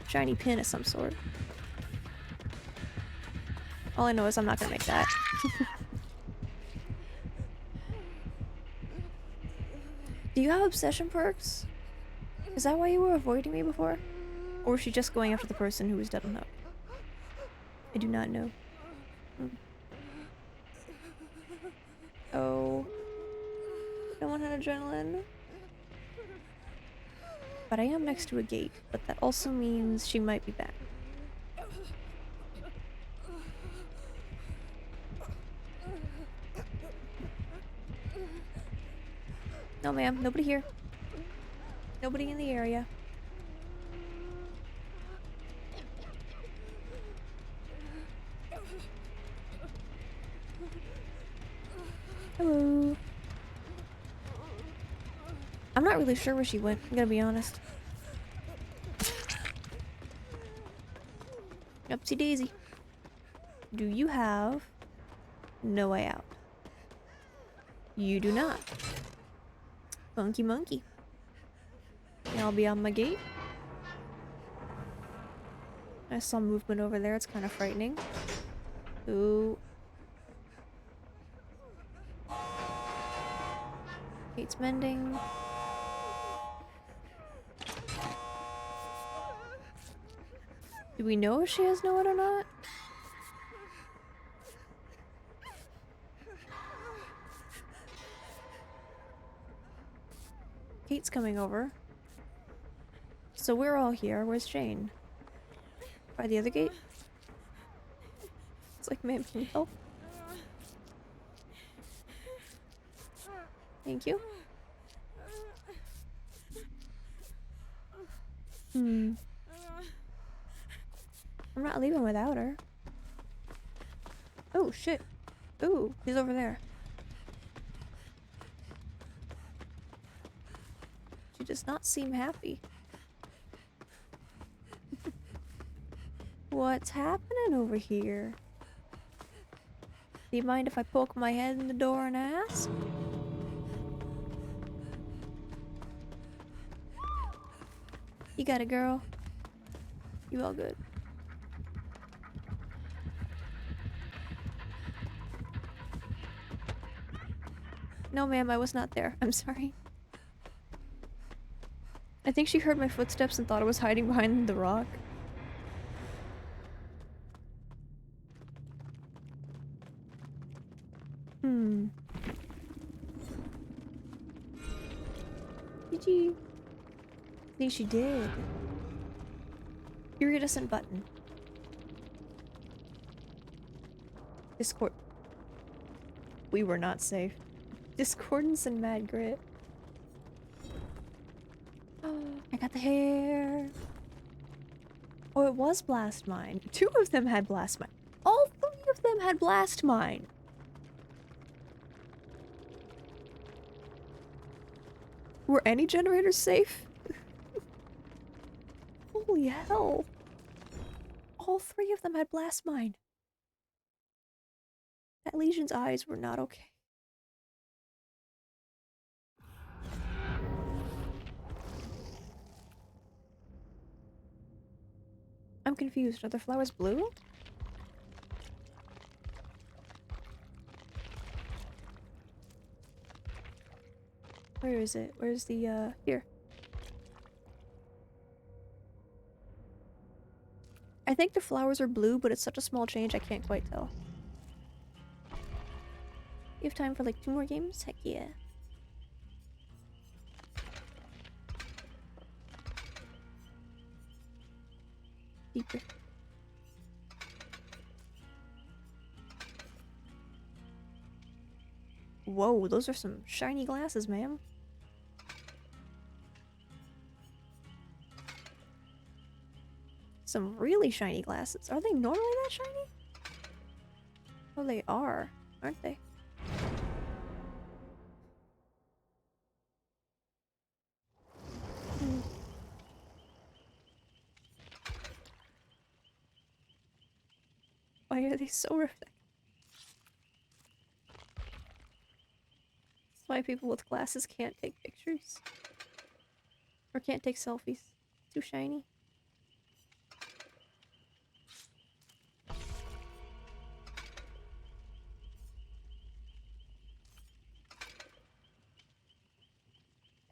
Shiny pin of some sort. All I know is I'm not gonna make that. Do you have obsession perks? Is that why you were avoiding me before? Or was she just going after the person who was dead on hook? I do not know. Oh. Someone had adrenaline. But I am next to a gate, but that also means she might be back. No ma'am, nobody here. Nobody in the area. Hello. I'm not really sure where she went, I'm gonna be honest. Upsy daisy. Do you have no way out? You do not. Funky monkey. I'll be on my gate. I saw movement over there, it's kind of frightening. Ooh. Gate's mending. Do we know if she has no it or not? Kate's coming over. So we're all here. Where's Jane? By the other gate? It's like, ma'am, can you help? Thank you. I'm not leaving without her. Oh, shit. Ooh, he's over there. She does not seem happy. What's happening over here? Do you mind if I poke my head in the door and ask? You got it, girl. You all good. No, ma'am, I was not there. I'm sorry. I think she heard my footsteps and thought I was hiding behind the rock. Did you? I think she did. Iridescent button. Discord. We were not safe. Discordance and mad grit. Oh, I got the hair. Oh, it was Blast Mine. 2 of them had Blast Mine. All 3 of them had Blast Mine. Were any generators safe? Holy hell. All 3 of them had Blast Mine. That Legion's eyes were not okay. I'm confused. Are the flowers blue? Where is it? Where's the, here. I think the flowers are blue, but it's such a small change I can't quite tell. You have time for like 2 more games? Heck yeah. Deeper. Whoa, those are some shiny glasses, ma'am. Some really shiny glasses. Are they normally that shiny? Oh, they are, aren't they? Why are they so reflective? That's why people with glasses can't take pictures. Or can't take selfies. Too shiny.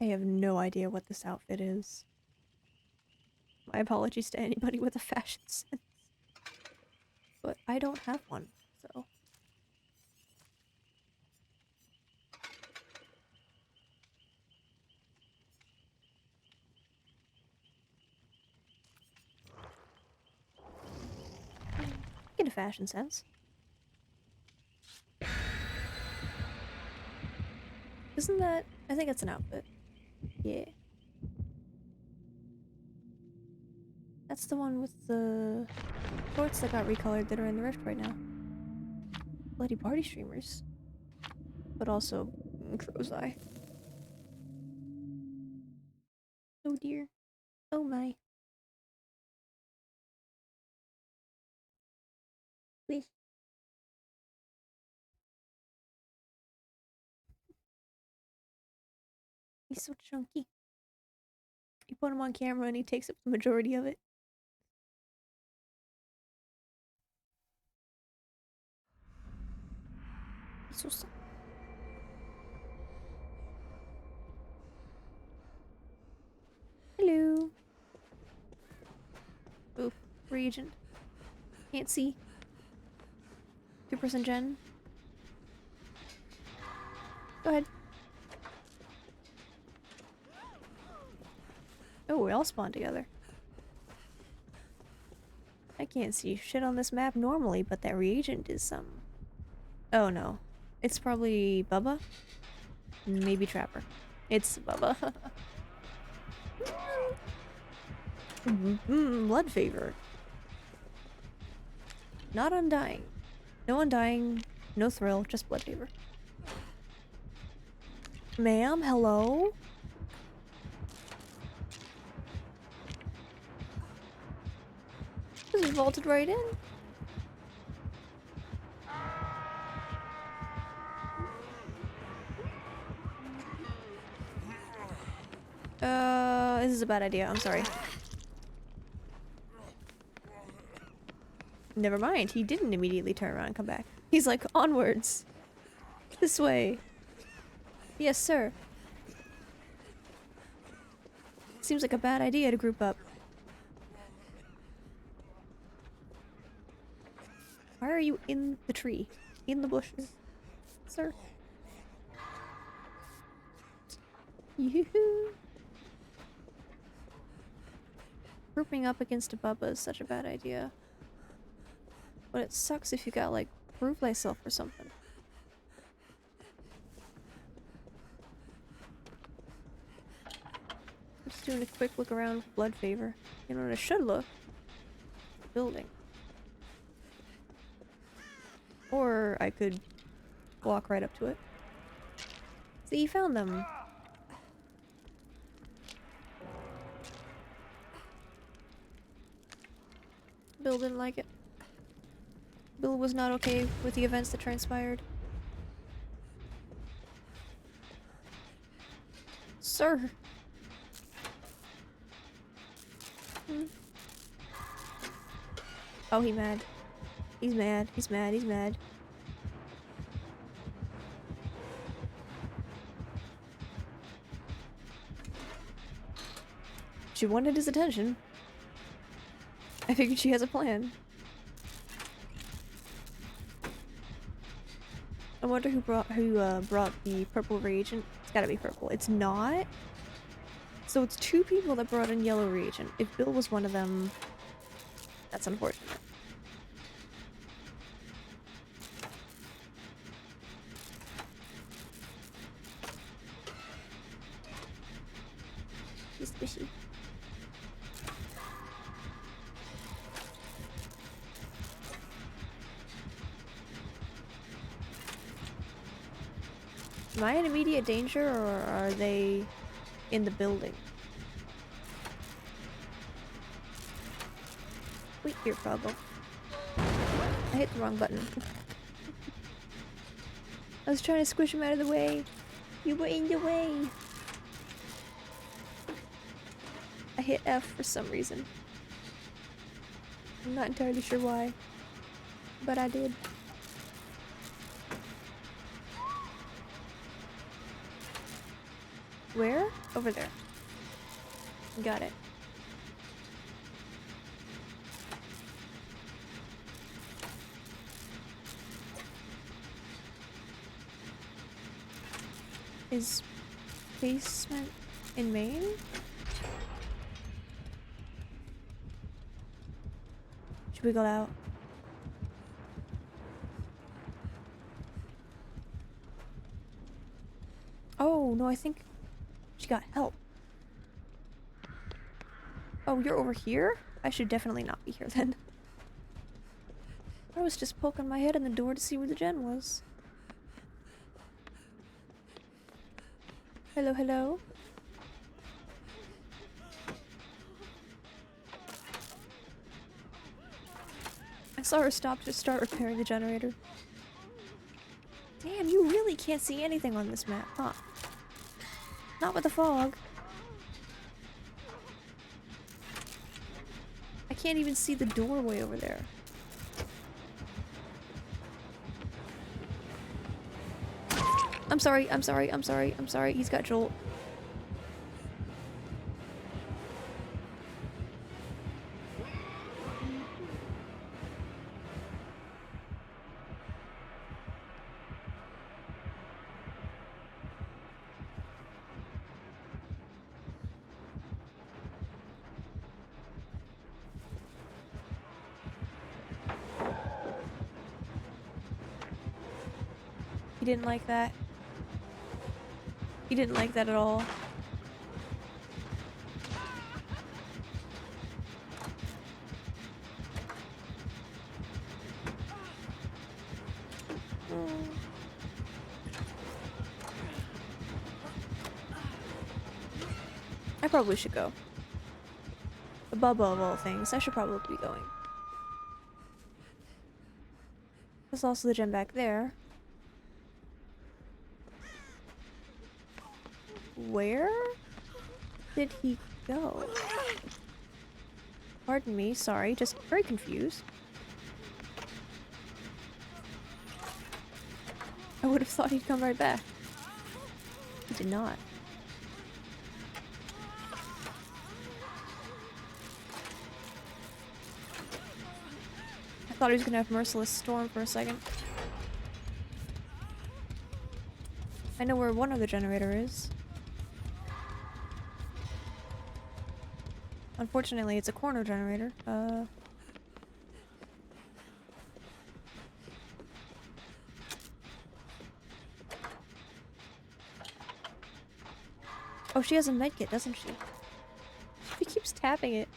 I have no idea what this outfit is. My apologies to anybody with a fashion sense. But I don't have one, so... Get a fashion sense. Isn't that... I think that's an outfit. Yeah. That's the one with the shorts that got recolored that are in the rift right now. Bloody party streamers. but also crow's eye. Oh dear. Oh my. Please. He's so chunky. You put him on camera and he takes up the majority of it. He's so sad. Hello. Oof. Reagent. Can't see. 2% gen. Go ahead. Oh, we all spawned together. I can't see shit on this map normally, but that reagent is Oh no. It's probably Bubba? Maybe Trapper. It's Bubba. Blood favor. Not undying. No undying, no thrill, just blood favor. Ma'am, hello? This is vaulted right in. This is a bad idea, I'm sorry. Never mind, he didn't immediately turn around and come back. He's like, onwards. This way. Yes, sir. Seems like a bad idea to group up. Why are you in the tree? In the bushes? Sir? Yoo-hoo. Grouping up against a Bubba is such a bad idea. But it sucks if you got, like, prove thyself or something. I'm just doing a quick look around for blood favor. You know what I should look? Building. Or I could walk right up to it. See, you found them. Bill didn't like it. Bill was not okay with the events that transpired. Sir! Oh, he's mad. He's mad. He's mad. He's mad. She wanted his attention. I figured she has a plan. I wonder who brought the purple reagent. It's gotta be purple. It's not. So it's two people that brought in yellow reagent. If Bill was one of them, that's unfortunate. He's squishy. Am I in immediate danger, or are they in the building? Wait here, Froggle. I hit the wrong button. I was trying to squish him out of the way. You were in the way. I hit F for some reason. I'm not entirely sure why, but I did. Where? Over there. Got it. Is basement in Maine? Should we go out? Oh, no, I think she got help. Oh, you're over here? I should definitely not be here then. I was just poking my head in the door to see where the gen was. Hello, hello. I saw her stop to start repairing the generator. Damn, you really can't see anything on this map, huh? Not with the fog. I can't even see the doorway over there. I'm sorry, I'm sorry, I'm sorry, I'm sorry. He's got Jolt. He didn't like that. He didn't like that at all. I probably should go. Above all things, I should probably be going. There's also the gem back there. Where did he go? Pardon me, sorry, just very confused. I would have thought he'd come right back. He did not. I thought he was gonna have Merciless Storm for a second. I know where one other generator is. Unfortunately, it's a corner generator. Oh, she has a medkit, doesn't she? She keeps tapping it.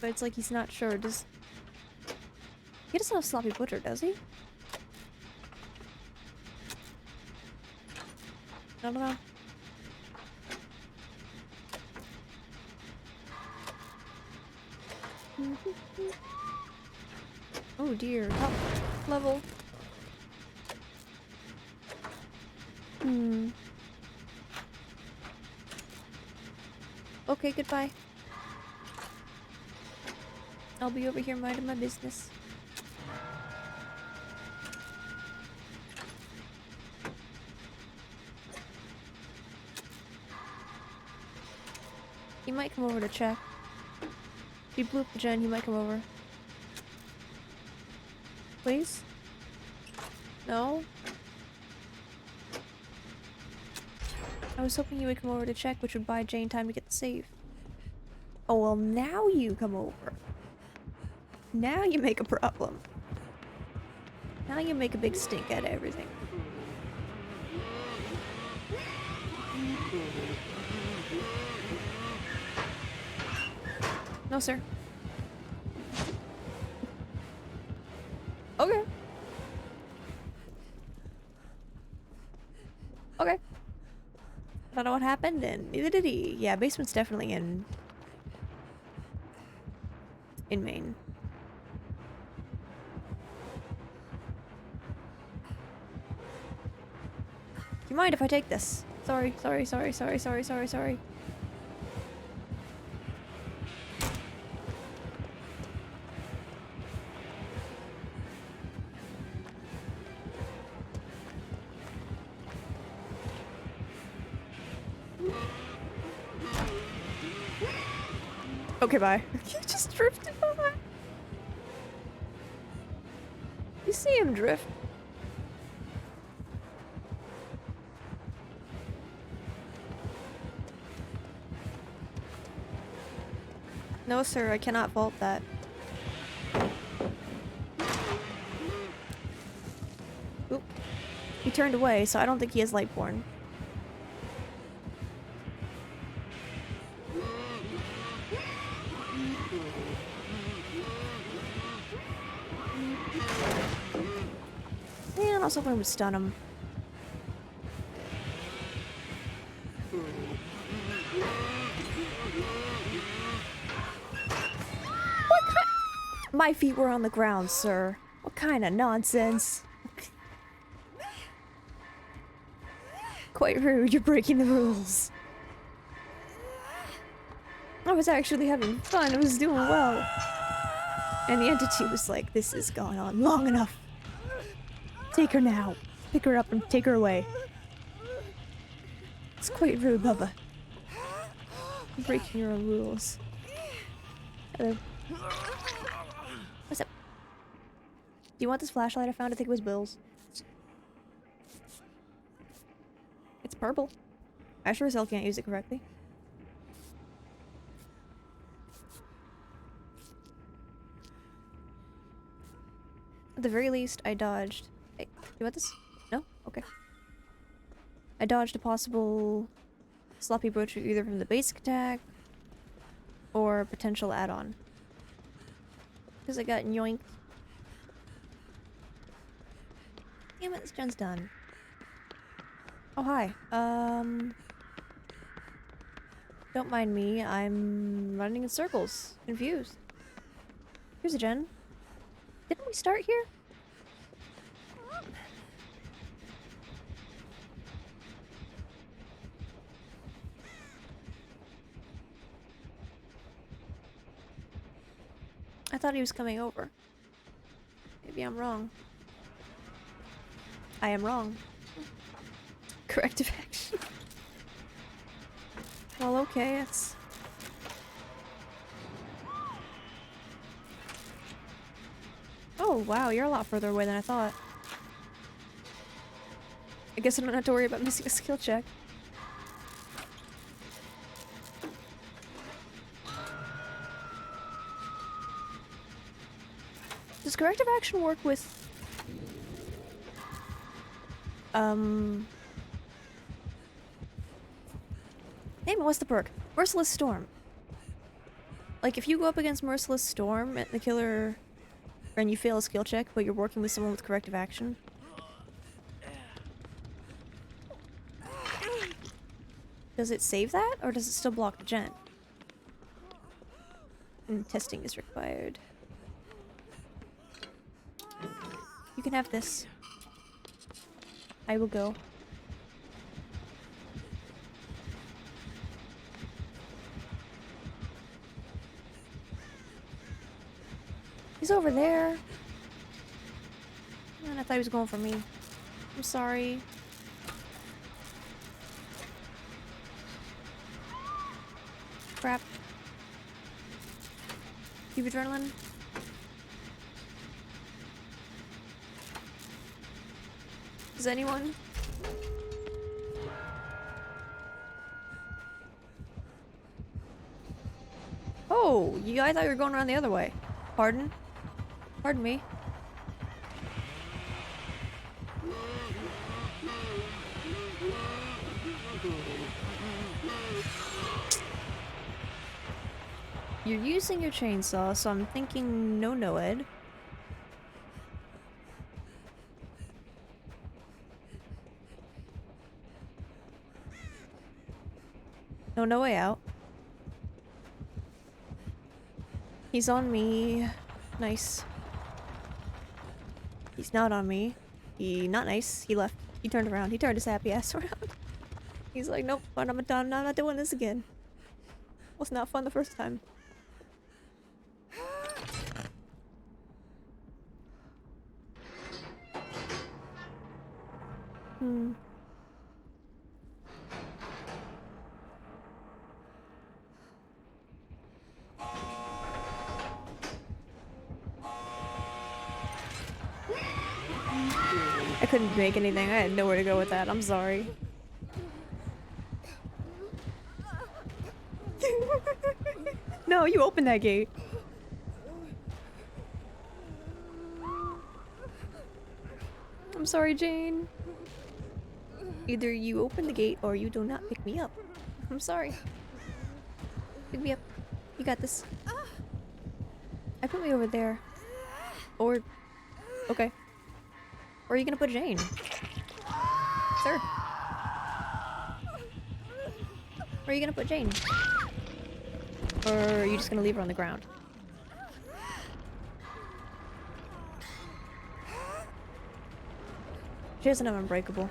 But it's like he's not sure. He doesn't have Sloppy Butcher, does he? I don't know. Oh dear, top level. Okay, goodbye. I'll be over here minding my business. He might come over to check. If he blew up the gen, he might come over. Please? No? I was hoping you would come over to check, which would buy Jane time to get the save. Oh, well, now you come over. Now you make a problem. Now you make a big stink out of everything. No, sir. Okay. Okay. I don't know what happened, and neither did he. Yeah, basement's definitely in Maine. Do you mind if I take this? Sorry, sorry, sorry, sorry, sorry, sorry, sorry. Okay, bye. You just drifted by. You see him drift. No, sir, I cannot vault that. Oop. He turned away, so I don't think he has Lightborn. Man, I was hoping I would stun him. My feet were on the ground, sir. What kind of nonsense? Quite rude, you're breaking the rules. I was actually having fun, I was doing well. And the entity was like, this has gone on long enough. Take her now. Pick her up and take her away. It's quite rude, Bubba. You're breaking your own rules. Hello. What's up? Do you want this flashlight I found? I think it was Bill's. It's purple. I sure as hell can't use it correctly. At the very least, I dodged. Hey, do you want this? No? Okay. I dodged a possible sloppy butcher either from the basic attack or a potential add-on. Because I got yoinked. Damn it, this gen's done. Oh, hi. Don't mind me, I'm running in circles. Confused. Here's a gen. Didn't we start here? I thought he was coming over. Maybe I'm wrong. I am wrong. Corrective action. Well, okay, it's... Oh, wow, you're a lot further away than I thought. I guess I don't have to worry about missing a skill check. Does corrective action work with... Damn it, what's the perk? Merciless Storm. Like, if you go up against Merciless Storm and the killer... and you fail a skill check, but you're working with someone with corrective action. Does it save that, or does it still block the gen? And testing is required. You can have this. I will go. He's over there. Man, I thought he was going for me. I'm sorry. Crap. You have adrenaline? Does anyone? Oh, I thought you were going around the other way. Pardon? Pardon me. You're using your chainsaw, so I'm thinking no Ed. No way out. He's on me. Nice. He's not on me. Not nice. He left. He turned around. He turned his happy ass around. He's like, nope, I'm not doing this again. Was not fun the first time. I couldn't make anything. I had nowhere to go with that. I'm sorry. No, you opened that gate. I'm sorry, Jane. Either you open the gate or you do not pick me up. I'm sorry. Pick me up. You got this. I put me over there. Or... Okay. Or are you gonna put Jane? Sir. Where are you gonna put Jane? Or are you just gonna leave her on the ground? She doesn't have Unbreakable.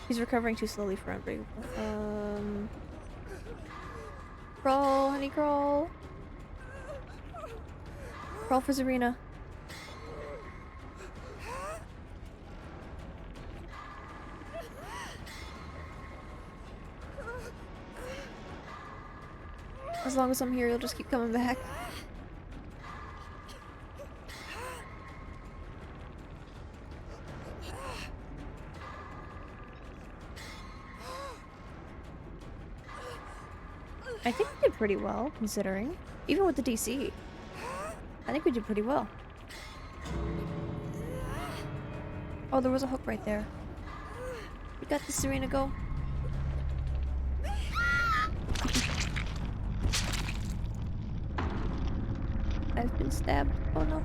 He's recovering too slowly for Unbreakable. Crawl, honey, crawl. Crawl for Zarina. As long as I'm here, you'll just keep coming back. I think we did pretty well, considering. Even with the DC. I think we did pretty well. Oh, there was a hook right there. You got this, Serena, go. I've been stabbed. Oh no.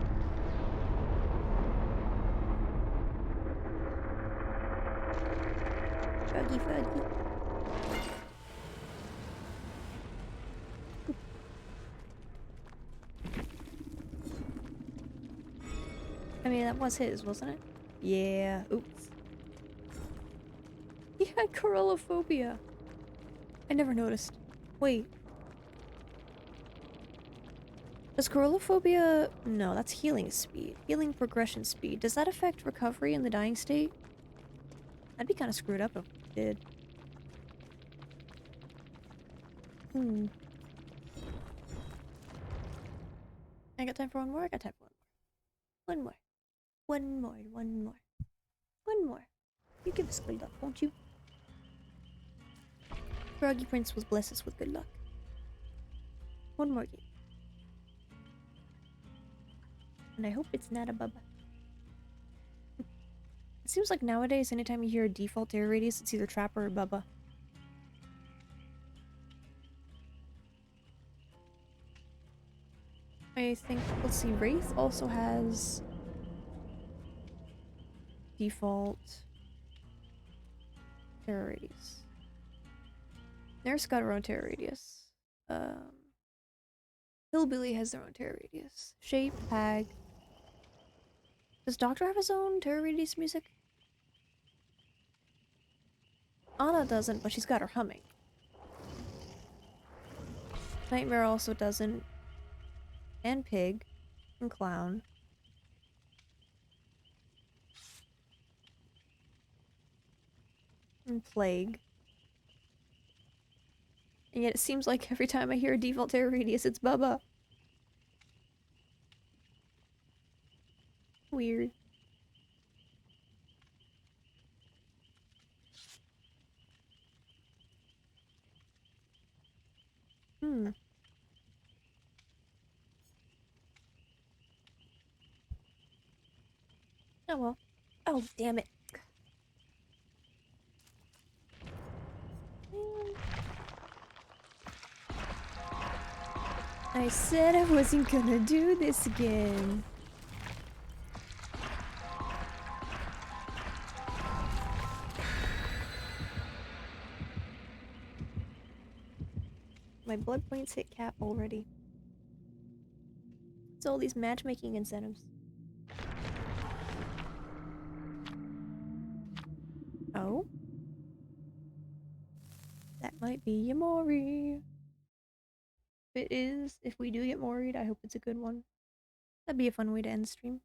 Froggy, froggy. I mean, that was his, wasn't it? Yeah. Oops. He had corallophobia. I never noticed. Wait. Does corallophobia... No, that's healing speed. Healing progression speed. Does that affect recovery in the dying state? That'd be kind of screwed up if it did. I got time for one more? I got time for one more. One more. One more. One more. You give us good luck, won't you? Froggy Prince will bless us with good luck. One more game. And I hope it's not a Bubba. It seems like nowadays, anytime you hear a default terror radius, it's either Trapper or Bubba. I think, let's see, Wraith also has default terror radius. Nurse got her own terror radius. Hillbilly has their own terror radius. Shape, Hag. Does Doctor have his own terror radius music? Anna doesn't, but she's got her humming. Nightmare also doesn't. And Pig. And Clown. And Plague. And yet it seems like every time I hear a default terror radius, it's Bubba. Weird. Oh well. Oh, damn it. I said I wasn't gonna do this again. My blood points hit cap already. It's all these matchmaking incentives. Oh? That might be Yamori. If it is, if we do get Mori'd, I hope it's a good one. That'd be a fun way to end the stream.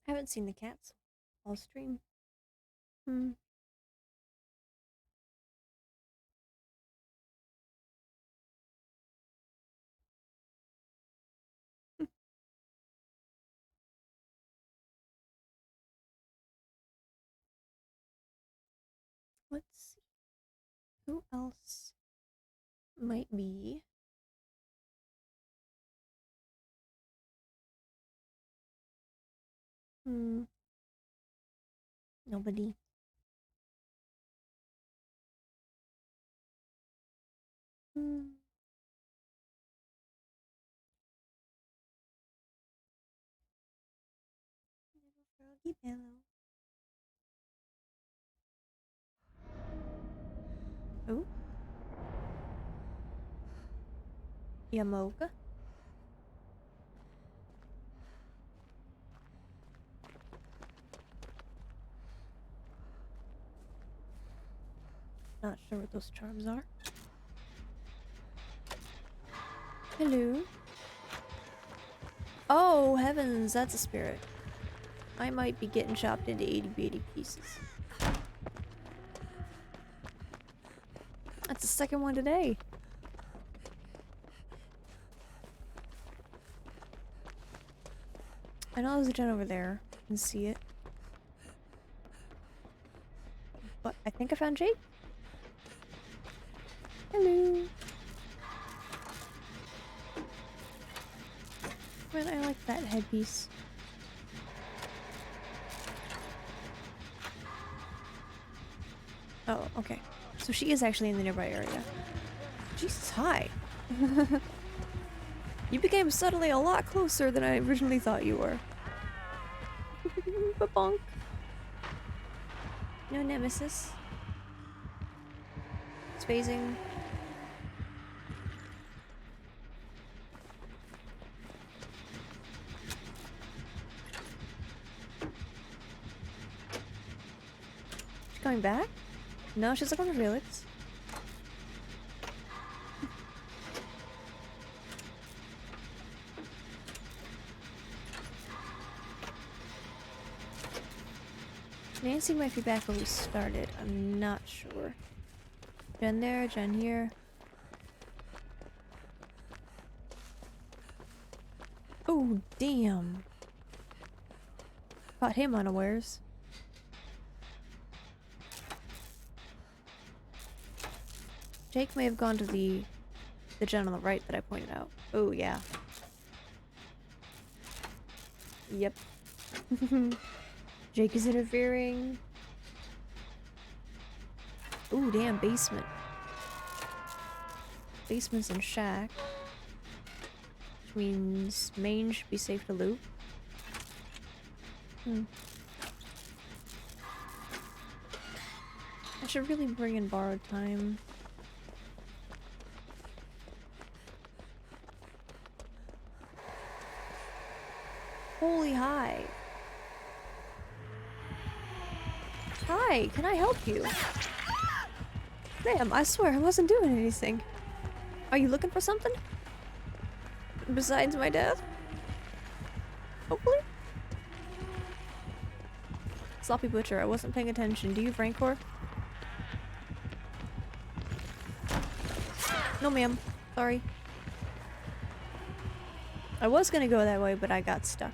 I haven't seen the cats all stream. Let's see. Who else might be? Nobody. Froggy Bellow. Oh? Yamoka. Not sure what those charms are. Hello. Oh, heavens, that's a spirit. I might be getting chopped into itty bitty pieces. That's the second one today. I know there's a gen over there. I can see it. But I think I found Jake. Hello. Man, I like that headpiece. Oh, okay. So she is actually in the nearby area. Jesus, hi. You became suddenly a lot closer than I originally thought you were. Ba-bonk. No nemesis. It's phasing. She's coming back? No, she's looking for Felix. Nancy might be back where we started. I'm not sure. Jen there, Jen here. Oh, damn. Caught him unawares. Jake may have gone to the gen on the right that I pointed out. Oh, yeah. Yep. Jake is interfering. Ooh, damn, basement. Basement's in shack. Which means main should be safe to loot. I should really bring in borrowed time. Holy hi. Hi, can I help you? Ma'am, I swear I wasn't doing anything. Are you looking for something? Besides my death? Hopefully? Sloppy Butcher, I wasn't paying attention. Do you have Rancor? No ma'am. Sorry. I was gonna go that way, but I got stuck.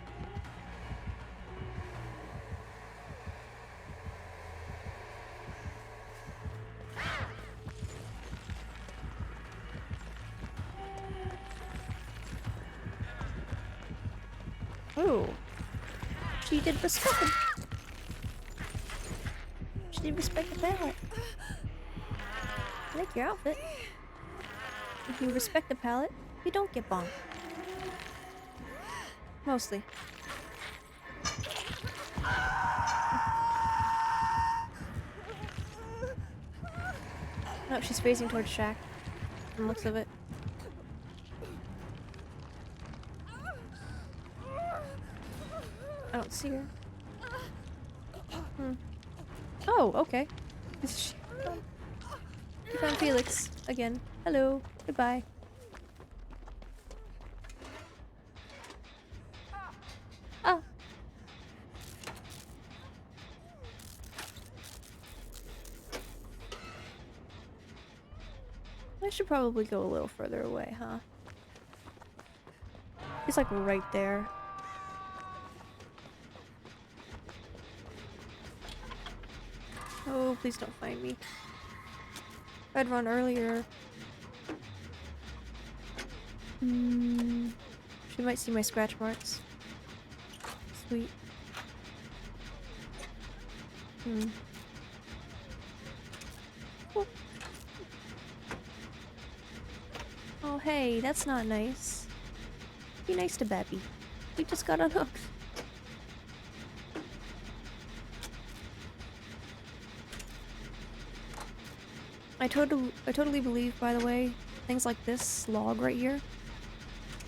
Oh. She did respect him. She did respect the pallet. I like your outfit. If you respect the pallet, you don't get bonked. Mostly. No, she's facing towards Shack. From the looks of it. I don't see her. Oh, okay. You found Felix again. Hello. Goodbye. Ah. I should probably go a little further away, huh? He's like right there. Oh, please don't find me. I'd run earlier. She might see my scratch marks. Sweet. Oh, hey, that's not nice. Be nice to Bappy. We just got unhooked. I totally believe, by the way, things like this log right here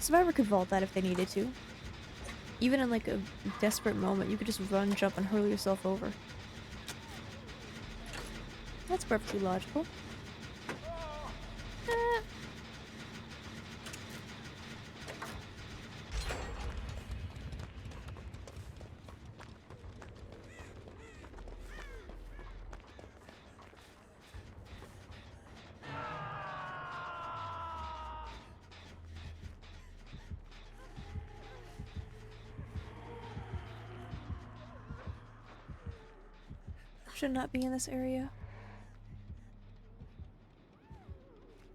Survivor could vault that if they needed to. Even in like a desperate moment, you could just run, jump, and hurl yourself over. That's perfectly logical. Should not be in this area.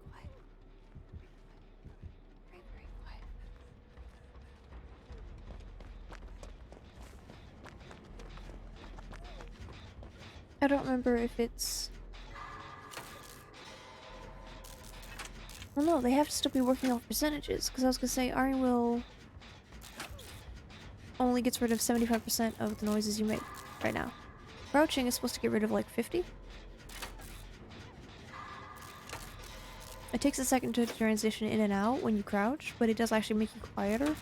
Quiet. Very, very quiet. I don't remember if it's... Well, no, they have to still be working off percentages, because I was gonna say Iron Will only gets rid of 75% of the noises you make right now. Crouching is supposed to get rid of like 50. It takes a second to transition in and out when you crouch, but it does actually make you quieter.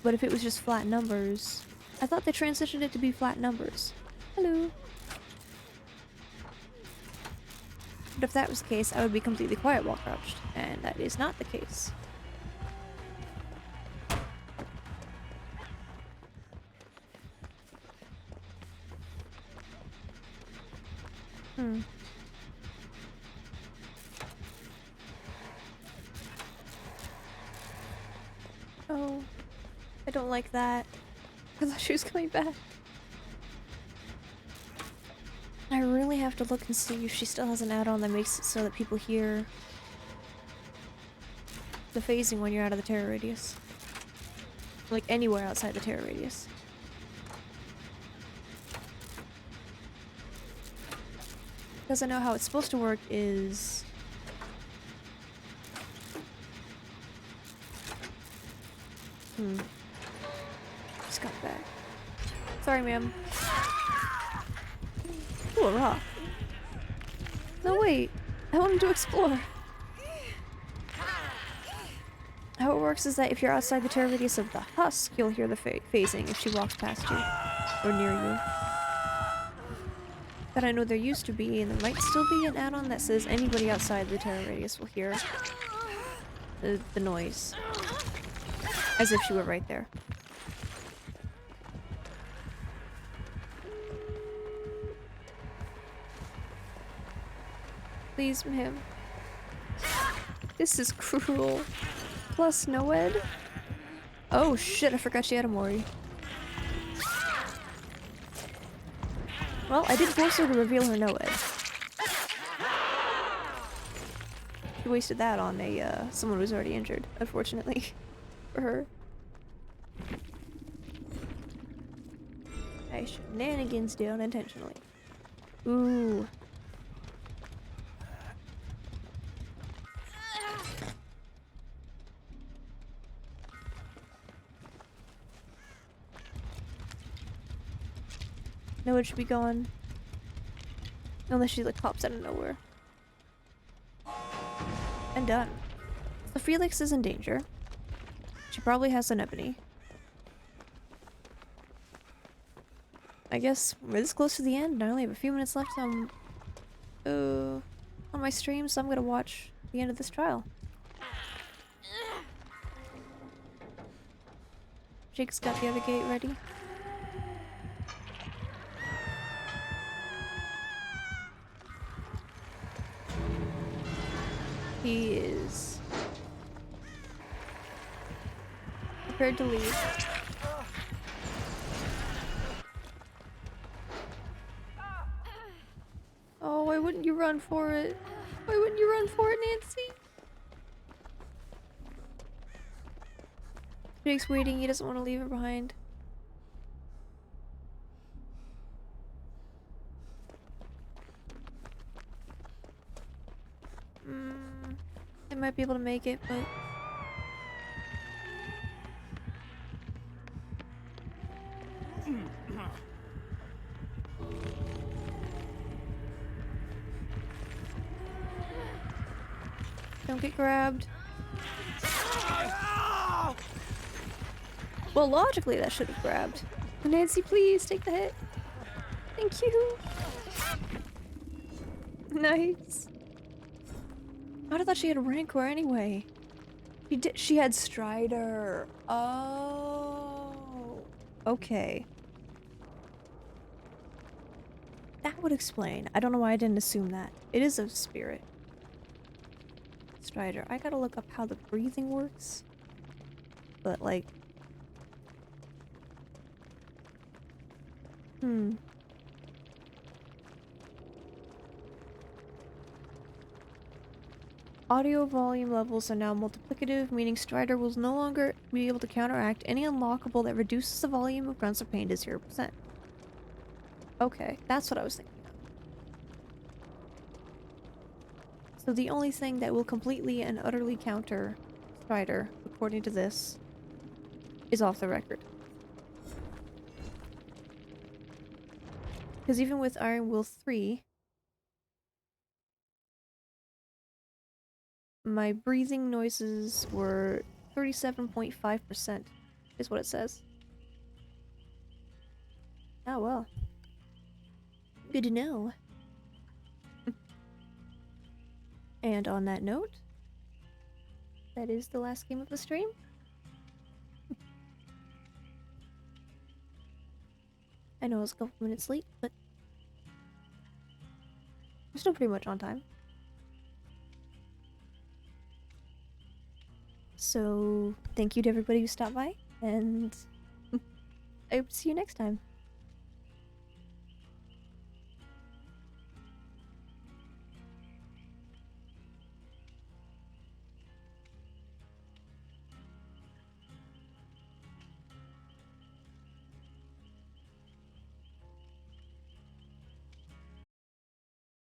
But if it was just flat numbers... I thought they transitioned it to be flat numbers. Hello. But if that was the case, I would be completely quiet while crouched, and that is not the case. Oh, I don't like that. I thought she was coming back. I really have to look and see if she still has an add-on that makes it so that people hear the phasing when you're out of the terror radius. Like anywhere outside the terror radius. Because I know how it's supposed to work is... Just got back. Sorry, ma'am. Ooh, a rock. No, wait. I wanted to explore. How it works is that if you're outside the terror radius of the husk, you'll hear the phasing if she walks past you. Or near you. But I know there used to be, and there might still be, an add-on that says anybody outside the terror radius will hear the noise. As if she were right there. Please, ma'am. This is cruel. Plus Noed? Oh shit, I forgot she had a Mori. Well, I did force her to reveal her Noed. She wasted that on a someone who's already injured, unfortunately. For her. I shenanigans down intentionally. Ooh. No, it should be gone. Unless she like pops out of nowhere. And done. So Felix is in danger. She probably has an ebony. I guess we're this close to the end. I only have a few minutes left on my stream, so I'm gonna watch the end of this trial. Jake's got the other gate ready. He is prepared to leave. Oh, why wouldn't you run for it? Why wouldn't you run for it, Nancy? Jake's waiting, he doesn't want to leave her behind. They might be able to make it, but... Don't get grabbed. Well, logically, that should have grabbed. Nancy, please take the hit. Thank you. Nice. I thought she had a Rancor anyway. She did. She had Strider. Oh. Okay. That would explain. I don't know why I didn't assume that. It is a spirit. Strider. I gotta look up how the breathing works. But, like... Audio volume levels are now multiplicative, meaning Strider will no longer be able to counteract any unlockable that reduces the volume of grunts of pain to 0%. Okay, that's what I was thinking of. So the only thing that will completely and utterly counter Strider, according to this, is off the record. Because even with Iron Will 3, my breathing noises were 37.5%, is what it says. Oh well. Good to know. And on that note, that is the last game of the stream. I know I was a couple minutes late, but we're still pretty much on time. So, thank you to everybody who stopped by, and I hope to see you next time.